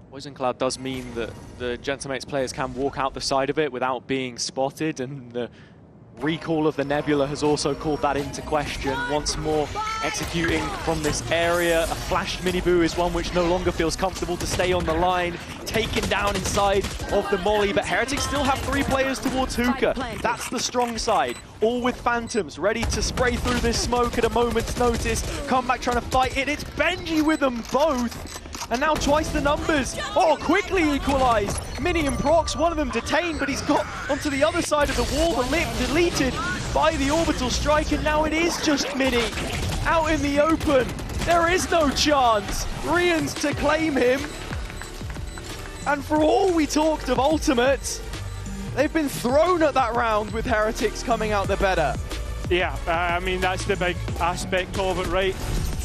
Poison Cloud does mean that the Gentlemates players can walk out the side of it without being spotted, and the recall of the Nebula has also called that into question. Once more, executing from this area. A flashed Miniboo is one which no longer feels comfortable to stay on the line. Taken down inside of the Molly, but Heretics still have 3 players towards hookah. That's the strong side. All with Phantoms, ready to spray through this smoke at a moment's notice. Comeback trying to fight it. It's Benji with them both. And now twice the numbers. Oh, quickly equalized. Mini and Prox, one of them detained, but he's got onto the other side of the wall. The lip deleted by the Orbital Strike, and now it is just Mini out in the open. There is no chance. Rian's to claim him. And for all we talked of ultimates, they've been thrown at that round with Heretics coming out the better. Yeah, I mean, that's the big aspect of it, right?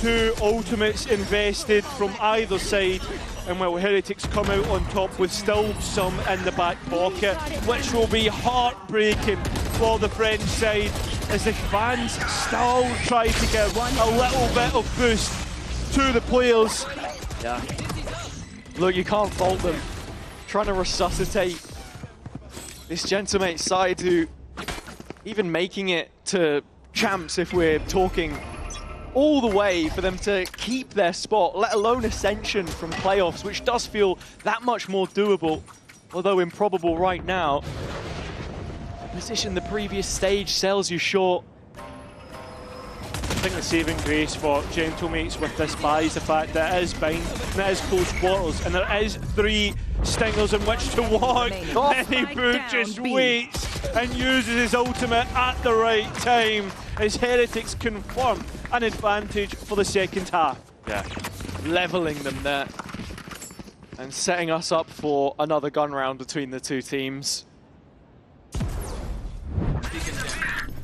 2 ultimates invested from either side, and well, Heretics come out on top with still some in the back pocket, which will be heartbreaking for the French side as the fans still try to give a little bit of boost to the players. Yeah. Look, you can't fault them. Trying to resuscitate this Gentlemate side who, even making it to champs if we're talking, all the way for them to keep their spot, let alone ascension from playoffs, which does feel that much more doable, although improbable right now. The position the previous stage sells you short. I think the saving grace for Gentlemates with this buy is the fact that it is bind, and it is close quarters, and there is 3 stingers in which to walk. Benny Boo just waits and uses his ultimate at the right time as Heretics confirm an advantage for the second half. Yeah, leveling them there and setting us up for another gun round between the two teams.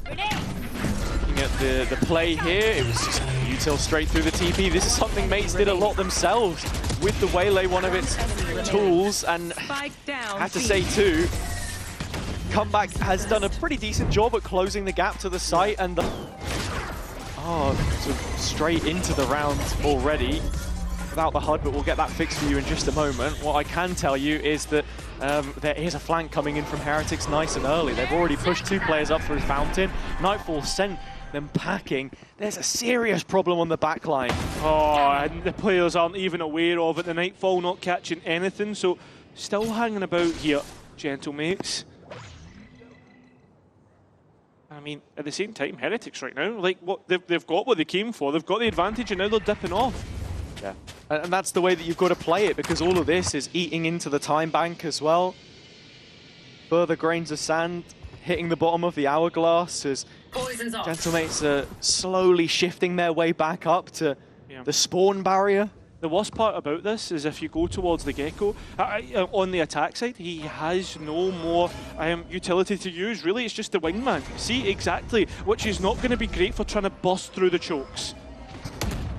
Looking at the play here, it was just util straight through the TP. This is something Mates did a lot themselves with the Waylay, one of its tools, and I have to say too, Comeback has done a pretty decent job at closing the gap to the site, and so straight into the round already without the HUD, but we'll get that fixed for you in just a moment. What I can tell you is that there is a flank coming in from Heretics nice and early. They've already pushed 2 players up through Fountain. Nightfall sent them packing. There's a serious problem on the back line. Oh, and the players aren't even aware of it. The Nightfall not catching anything, so still hanging about here, Gentlemates. I mean, at the same time, Heretics right now, like, what they've got what they came for. They've got the advantage, and now they're dipping off. Yeah, and that's the way that you've got to play it, because all of this is eating into the time bank as well. Further grains of sand hitting the bottom of the hourglass as Gentlemates are slowly shifting their way back up to the spawn barrier. The worst part about this is if you go towards the Gecko, on the attack side, he has no more utility to use. Really, it's just the wingman. See, exactly, which is not going to be great for trying to bust through the chokes.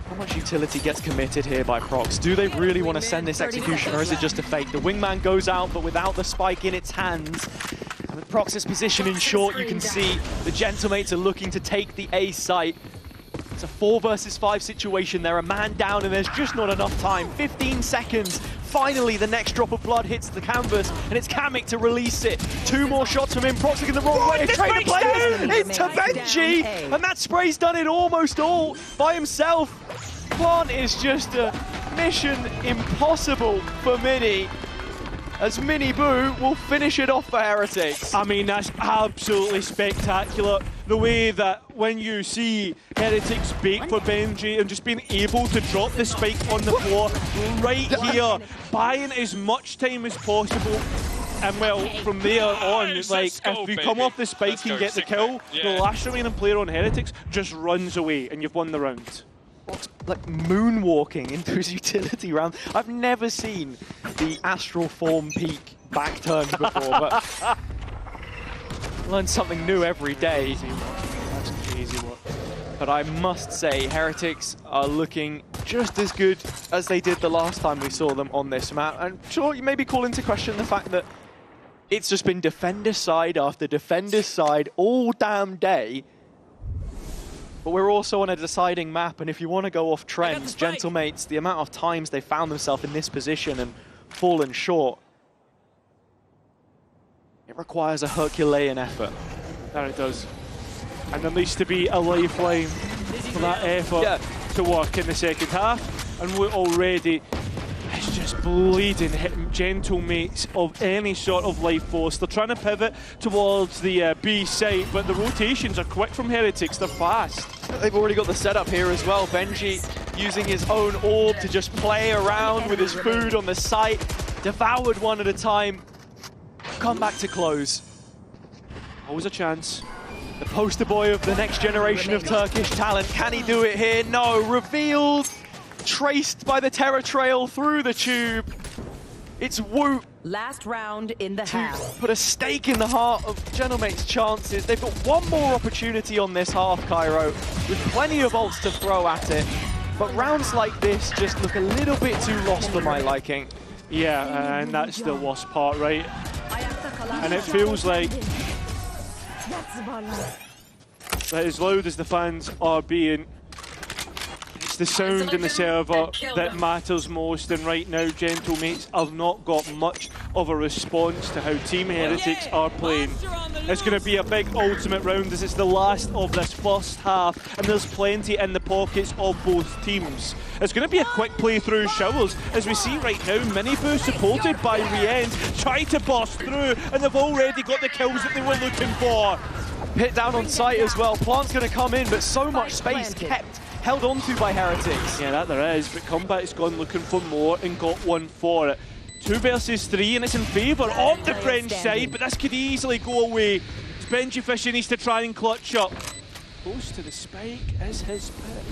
How much utility gets committed here by Prox? Do they really want to send this execution, or is it just a fake? The wingman goes out, but without the spike in its hands. And with Prox's position in short, you can see the Gentlemates are looking to take the A site. It's a 4 versus 5 situation. They're a man down and there's just not enough time. 15 seconds. Finally, the next drop of blood hits the canvas and it's Kamik to release it. 2 more shots from him. Prox in the wrong way. Trainer players into Benji. And that spray's done it almost all by himself. Plant is just a mission impossible for Mini, as Mini Boo will finish it off for Heretics. I mean, that's absolutely spectacular. The way that when you see Heretics bait for Benji and just being able to drop the spike on the floor right here, buying as much time as possible. And well, from there on, like, if you come off the spike and get the kill, the last remaining player on Heretics just runs away and you've won the round. Like moonwalking into his utility round. I've never seen the astral form peak back turns before, but learn something new every day. That's crazy work. But I must say, Heretics are looking just as good as they did the last time we saw them on this map. And sure, you maybe call into question the fact that it's just been defender side after defender side all damn day. But we're also on a deciding map, and if you want to go off trends, Gentlemates, the amount of times they found themselves in this position and fallen short, it requires a Herculean effort. That it does. And there needs to be a lifeline for that effort to work in the second half. And we're already, it's just bleeding, hitting Gentlemates of any sort of life force. They're trying to pivot towards the B site, but the rotations are quick from Heretics, they're fast. They've already got the setup here as well. Benji using his own orb to just play around with his food on the site. Devoured one at a time. Come back to close. Always a chance. The poster boy of the next generation of Turkish talent. Can he do it here? No. Revealed. Traced by the terror trail through the tube. It's Woot. Last round in the half. Put a stake in the heart of Gentlemate's chances. They've got one more opportunity on this half, Cairo, with plenty of ults to throw at it. But rounds like this just look a little bit too lost for my liking. Yeah, and that's the worst part, right? And it feels like that as loud as the fans are being, it's the sound in the server that matters most, and right now Gentlemates have not got much of a response to how Team Heretics are playing. It's going to be a big ultimate round as it's the last of this first half, and there's plenty in the pockets of both teams. It's going to be a quick playthrough Showers, as we see right now Miniboo supported by Rienz try to burst through, and they've already got the kills that they were looking for. Pit down on site as well. Plant's going to come in, but so much space kept held onto by Heretics. Yeah, that there is, but Combat's gone looking for more and got one for it. 2 versus 3, and it's in favour of the French side, but this could easily go away. Benji Fisher needs to try and clutch up. Goes to the spike, is his pick.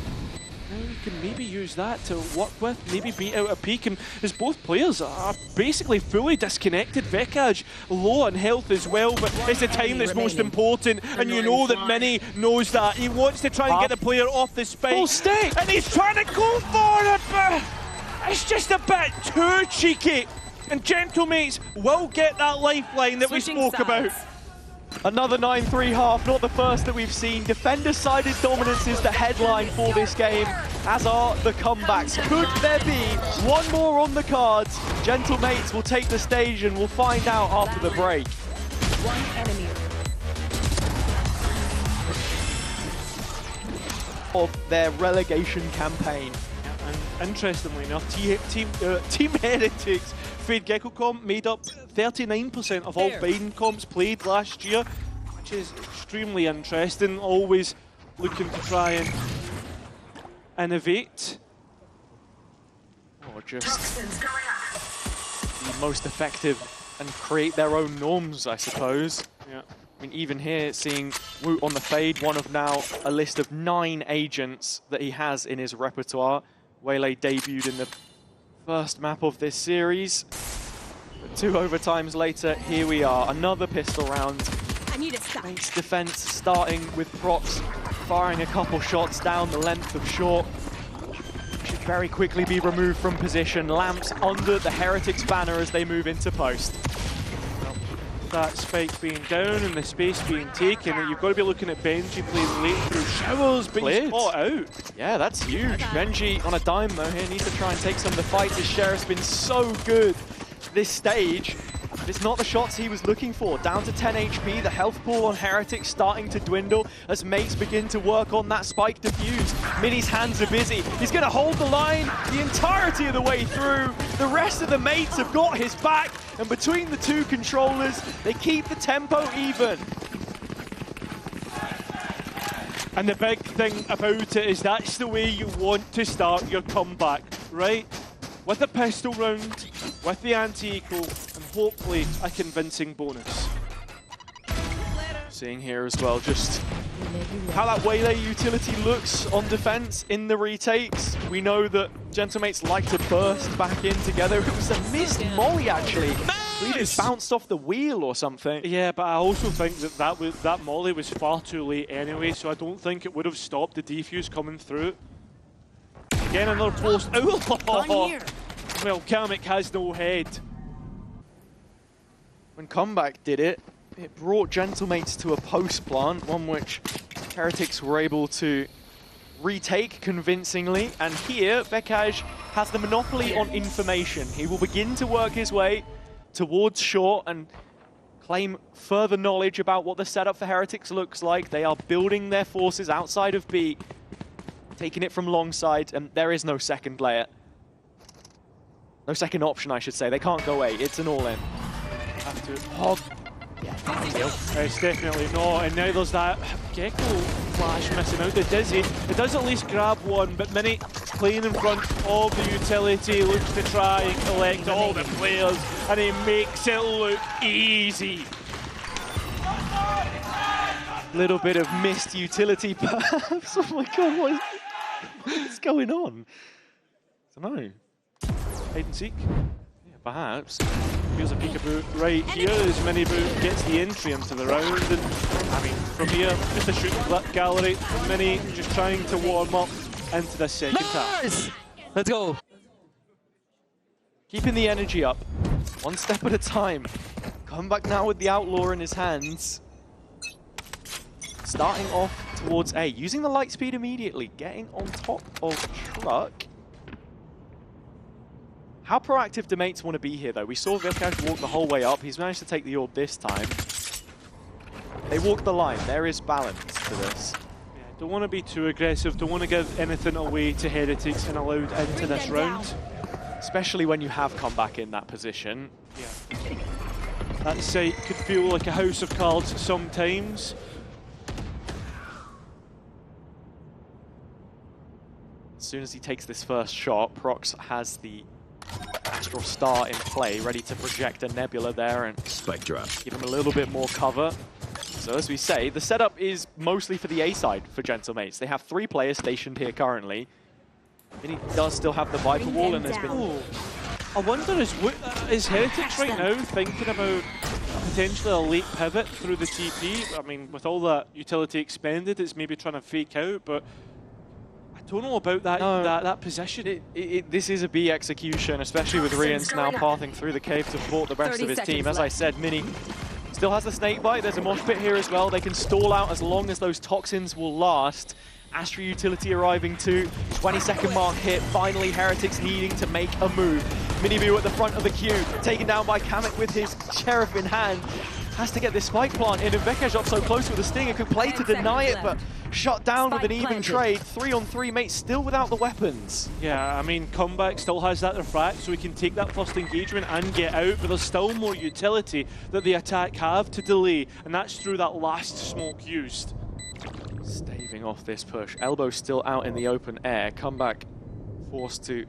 Now he can maybe use that to work with, maybe beat out a peak, and as both players are basically fully disconnected. Vekaj low on health as well, but it's the time that's most important, and you know that Mini knows that. He wants to try and get the player off the spike, full stick, and he's trying to go for it, but it's just a bit too cheeky. And Gentlemates will get that lifeline that we spoke about. Another 9-3 half, not the first that we've seen. Defender-sided dominance is the headline for this game, as are the comebacks. Could there be one more on the cards? Gentlemates will take the stage, and we'll find out after the break. One enemy of their relegation campaign. And interestingly enough, Team Heretics Fade Gekkocomp made up 39% of all Biden comps played last year, which is extremely interesting. Always looking to try and innovate. Or just be most effective and create their own norms, I suppose. Yeah. I mean, even here, seeing Woot on the Fade, one of now a list of 9 agents that he has in his repertoire. Waylay debuted in the first map of this series. But 2 overtimes later, here we are. Another pistol round. Base defense starting with props, firing a couple shots down the length of short. Should very quickly be removed from position. Lamps under the Heretics banner as they move into post. That spike being down and the space being taken, and you've got to be looking at Benji playing late through Showers, but he's caught out. Yeah, that's huge. Benji on a dime though here needs to try and take some of the fights. His Sheriff's been so good this stage. It's not the shots he was looking for. Down to 10 HP, the health pool on Heretics starting to dwindle as mates begin to work on that spike defuse. Mini's hands are busy. He's going to hold the line the entirety of the way through. The rest of the mates have got his back, and between the 2 controllers, they keep the tempo even. And the big thing about it is that's the way you want to start your comeback, right? With a pistol round, with the anti-eco, and hopefully a convincing bonus. Seeing here as well just how that Waylay utility looks on defense in the retakes. We know that Gentlemates like to burst back in together. It was a missed molly actually. I believe it bounced off the wheel or something. Yeah, but I also think that molly was far too late anyway, so I don't think it would have stopped the defuse coming through. Again, another post. Oh, well, Kamek has no head. When Comeback did it, it brought Gentlemates to a post plant, one which Heretics were able to retake convincingly. And here, Vekaj has the monopoly on information. He will begin to work his way towards short and claim further knowledge about what the setup for Heretics looks like. They are building their forces outside of B, taking it from long side, and there is no second layer. No second option, I should say. They can't go A. It's an all-in. Have to hog. Yeah, it's definitely not. And now there's that Gecko flash missing out. The Dizzy. It does at least grab one, but Mini playing in front of the utility looks to try and collect all the players, and he makes it look easy. Little bit of missed utility, perhaps. Oh my god, what is going on? I don't know. Hide and seek. Yeah, perhaps. Feels a peekaboo right here as Miniboo gets the entry into the round, and I mean from here just a shoot gallery. Mini just trying to warm up into this second half. Nice! Let's go. Keeping the energy up, one step at a time. Comeback now with the Outlaw in his hands. Starting off towards A, using the light speed immediately, getting on top of Truck. How proactive do mates want to be here, though? We saw Vikash walk the whole way up. He's managed to take the orb this time. They walk the line. There is balance to this. Yeah, don't want to be too aggressive. Don't want to give anything away to Heretics and allowed into this round. Especially when you have come back in that position. Yeah. That site could feel like a house of cards sometimes. As soon as he takes this first shot, Prox has the Astral Star in play, ready to project a Nebula there and Spike drop. give him a little bit more cover. So as we say, the setup is mostly for the A side for Gentlemates. They have 3 players stationed here currently. Mini does still have the Viper Wall, and there's been... Oh, I wonder, is Heretics right now thinking about potentially a late pivot through the TP? I mean, with all that utility expended, it's maybe trying to fake out, but I don't know about that that position. This is a B execution, especially with Rians now pathing through the cave to support the rest of his team. As I said, Mini still has the snake bite. There's a mosh pit here as well. They can stall out as long as those toxins will last. Astra utility arriving too. 20-second mark hit. Finally, Heretics needing to make a move. Minibu at the front of the queue, taken down by Kamek with his Sheriff in hand. Has to get this spike plant in, and Vikash up so close with the Stinger, could play to deny it, but shut down with an even trade. 3-on-3 mates still without the weapons. Yeah, I mean, Comeback still has that refract, so he can take that first engagement and get out, but there's still more utility that the attack have to delay, and that's through that last smoke used. Staving off this push. Elbow still out in the open air. Comeback forced to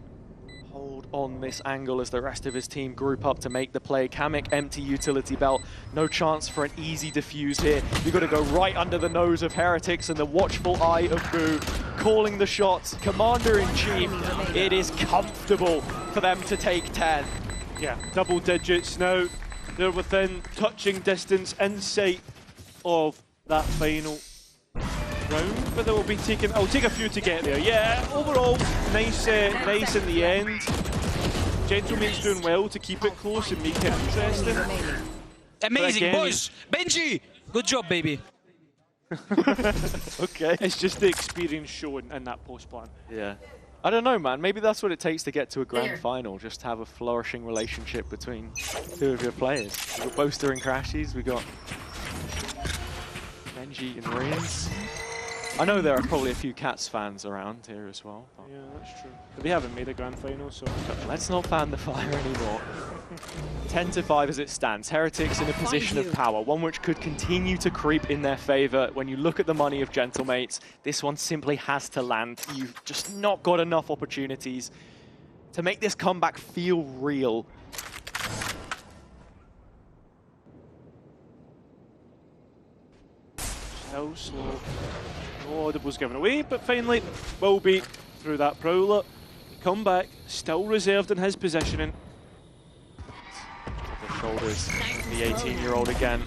hold on this angle as the rest of his team group up to make the play. Kamek, empty utility belt. No chance for an easy defuse here. You've got to go right under the nose of Heretics, and the watchful eye of Boo calling the shots. Commander-in-Chief, it is comfortable for them to take 10. Yeah, double digits now. They're within touching distance in sight of that final round, but they will be taking. I'll take a few to get there. Yeah, overall, nice in the end. Gentlemate's doing well to keep it close and make it interesting. Amazing, again, boys! Benji! Good job, baby. Okay. It's just the experience shown in that post plan. Yeah. I don't know, man. Maybe that's what it takes to get to a grand final. Just have a flourishing relationship between 2 of your players. We've got Boaster and Crashies. We've got Benji and Rians. I know there are probably a few Cats fans around here as well. Yeah, that's true. But they haven't made a grand final, so let's not fan the fire anymore. 10-5 as it stands. Heretics in a position of power, one which could continue to creep in their favor. When you look at the money of Gentlemates, this one simply has to land. You've just not got enough opportunities to make this comeback feel real. Still slow. No audibles given away, but finally will be through that Prowler. Comeback still reserved in his positioning. The shoulders, the 18-year-old again.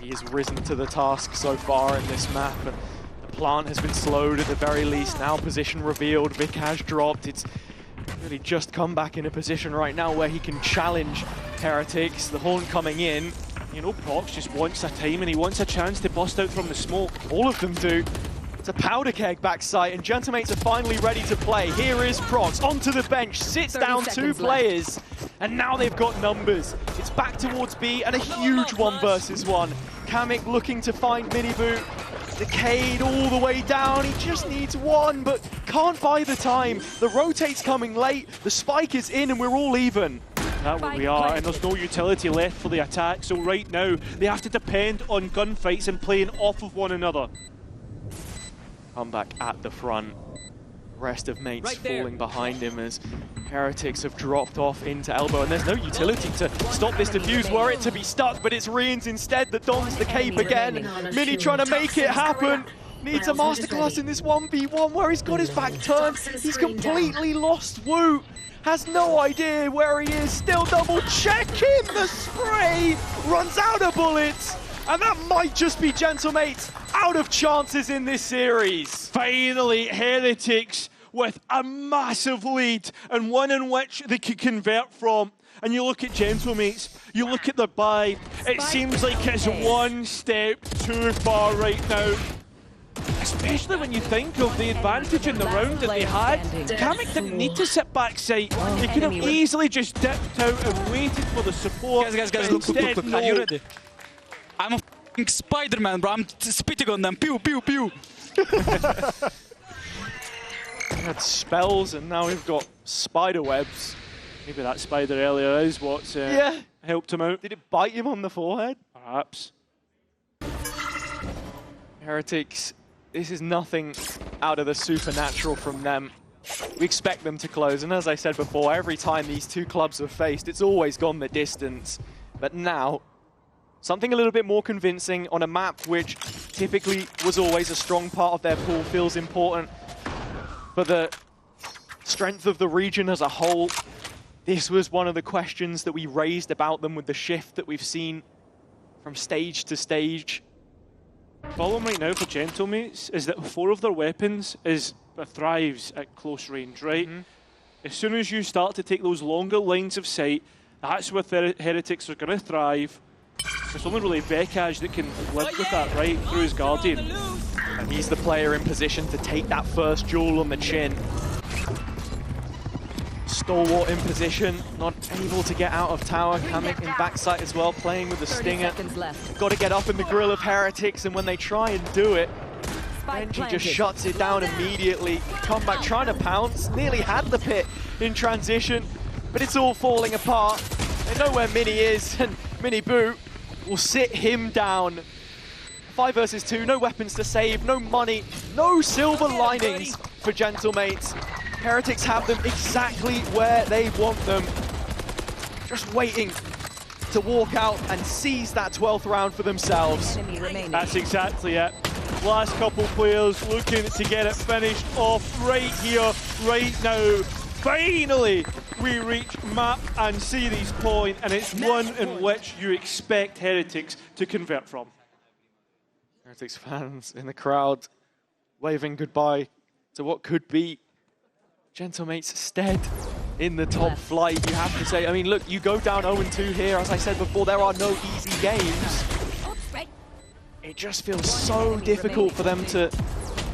He has risen to the task so far in this map, and the plant has been slowed at the very least. Now position revealed, Vikash dropped. It's really just come back in a position right now where he can challenge Heretics. The horn coming in. You know, Prox just wants a time and he wants a chance to bust out from the smoke. All of them do. It's a powder keg backside, and Gentlemates are finally ready to play. Here is Prox onto the bench, sits down 2 players, and now they've got numbers. It's back towards B, and a huge 1 versus 1. Kamek looking to find Miniboot. Decayed all the way down. He just needs 1, but can't buy the time. The rotate's coming late, the spike is in, and we're all even. That's what we are, and there's no utility left for the attack, so right now they have to depend on gunfights and playing off of one another. Comeback at the front. Rest of mates falling behind him as Heretics have dropped off into Elbow, and there's no utility to stop this defuse were it to be stuck, but it's Rians instead that dons the cape again. Mini trying to make it happen. Needs a masterclass in this 1v1 where he's got his back turned. He's completely lost Wu. Has no idea where he is. Still double checking the spray. Runs out of bullets. And that might just be Gentlemates out of chances in this series. Finally, Heretics with a massive lead and one in which they could convert from. And you look at Gentlemates, you look at the buy, it seems like it's one step too far right now. Especially when you think of the advantage in the round that they had. Kamek didn't need to sit back site. They could have easily just dipped out and waited for the support. Guys, but look, instead, Are you ready? I'm a f***ing Spider-Man, bro. I'm spitting on them. Pew, pew, pew. We had spells, and now we've got spider webs. Maybe that spider earlier is what's helped him out. Did it bite him on the forehead? Perhaps. Heretics, this is nothing out of the supernatural from them. We expect them to close, and as I said before, every time these two clubs have faced, it's always gone the distance. But now, something a little bit more convincing on a map which typically was always a strong part of their pool feels important. For the strength of the region as a whole, this was one of the questions that we raised about them with the shift that we've seen from stage to stage. Problem right now for Gentlemates is that 4 of their weapons thrives at close range, right? As soon as you start to take those longer lines of sight, that's where Heretics are going to thrive. It's only really VCT that can live with that, right, through his Guardian. And he's the player in position to take that first jewel on the chin. Stalwart in position, not able to get out of tower. Kamek in backside as well, playing with the stinger. Got to get up in the grill of Heretics, and when they try and do it, Benji just shuts it down immediately. Comeback trying to pounce, nearly had the pit in transition, but it's all falling apart. They know where Mini is, and Mini Boo will sit him down. 5 versus 2, no weapons to save, no money, no silver linings for Gentlemates. Heretics have them exactly where they want them. Just waiting to walk out and seize that 12th round for themselves. That's exactly it. Last couple players looking to get it finished off right here, right now. Finally, we reach map and series point, and it's one in which you expect Heretics to convert from. Heretics fans in the crowd waving goodbye to what could be Gentlemates' stead in the top flight, you have to say. I mean, look, you go down 0-2 here. As I said before, there are no easy games. It just feels so difficult for them to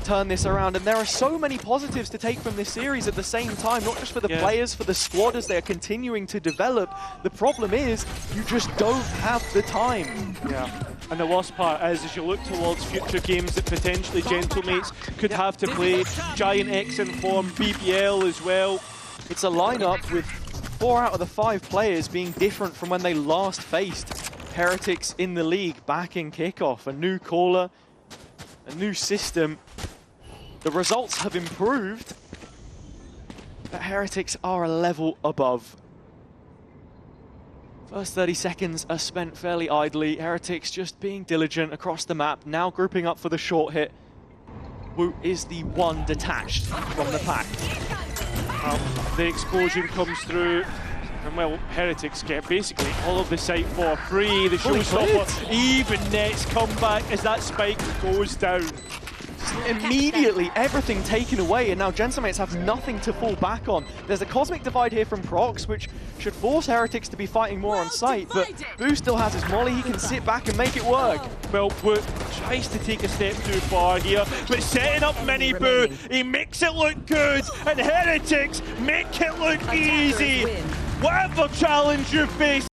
turn this around, and there are so many positives to take from this series at the same time, not just for the players, for the squad as they're continuing to develop. The problem is, you just don't have the time. Yeah, and the worst part is, as you look towards future games that potentially Gentlemates could have to play, Giant X in form, BBL as well. It's a lineup with 4 out of the 5 players being different from when they last faced Heretics in the league back in kickoff. A new caller, a new system. The results have improved, but Heretics are a level above. First 30 seconds are spent fairly idly. Heretics just being diligent across the map, now grouping up for the short hit. Wu is the one detached from the pack. The explosion comes through, and well, Heretics get basically all of the site for free. The showstopper even nets comeback as that spike goes down. Immediately, everything taken away, and now Gentlemates have nothing to fall back on. There's a Cosmic Divide here from Prox, which should force Heretics to be fighting more on site, but Boo still has his molly. He can sit back and make it work. Well, Wu tries to take a step too far here, but setting up Mini Boo, he makes it look good, and Heretics make it look easy. Whatever challenge you face,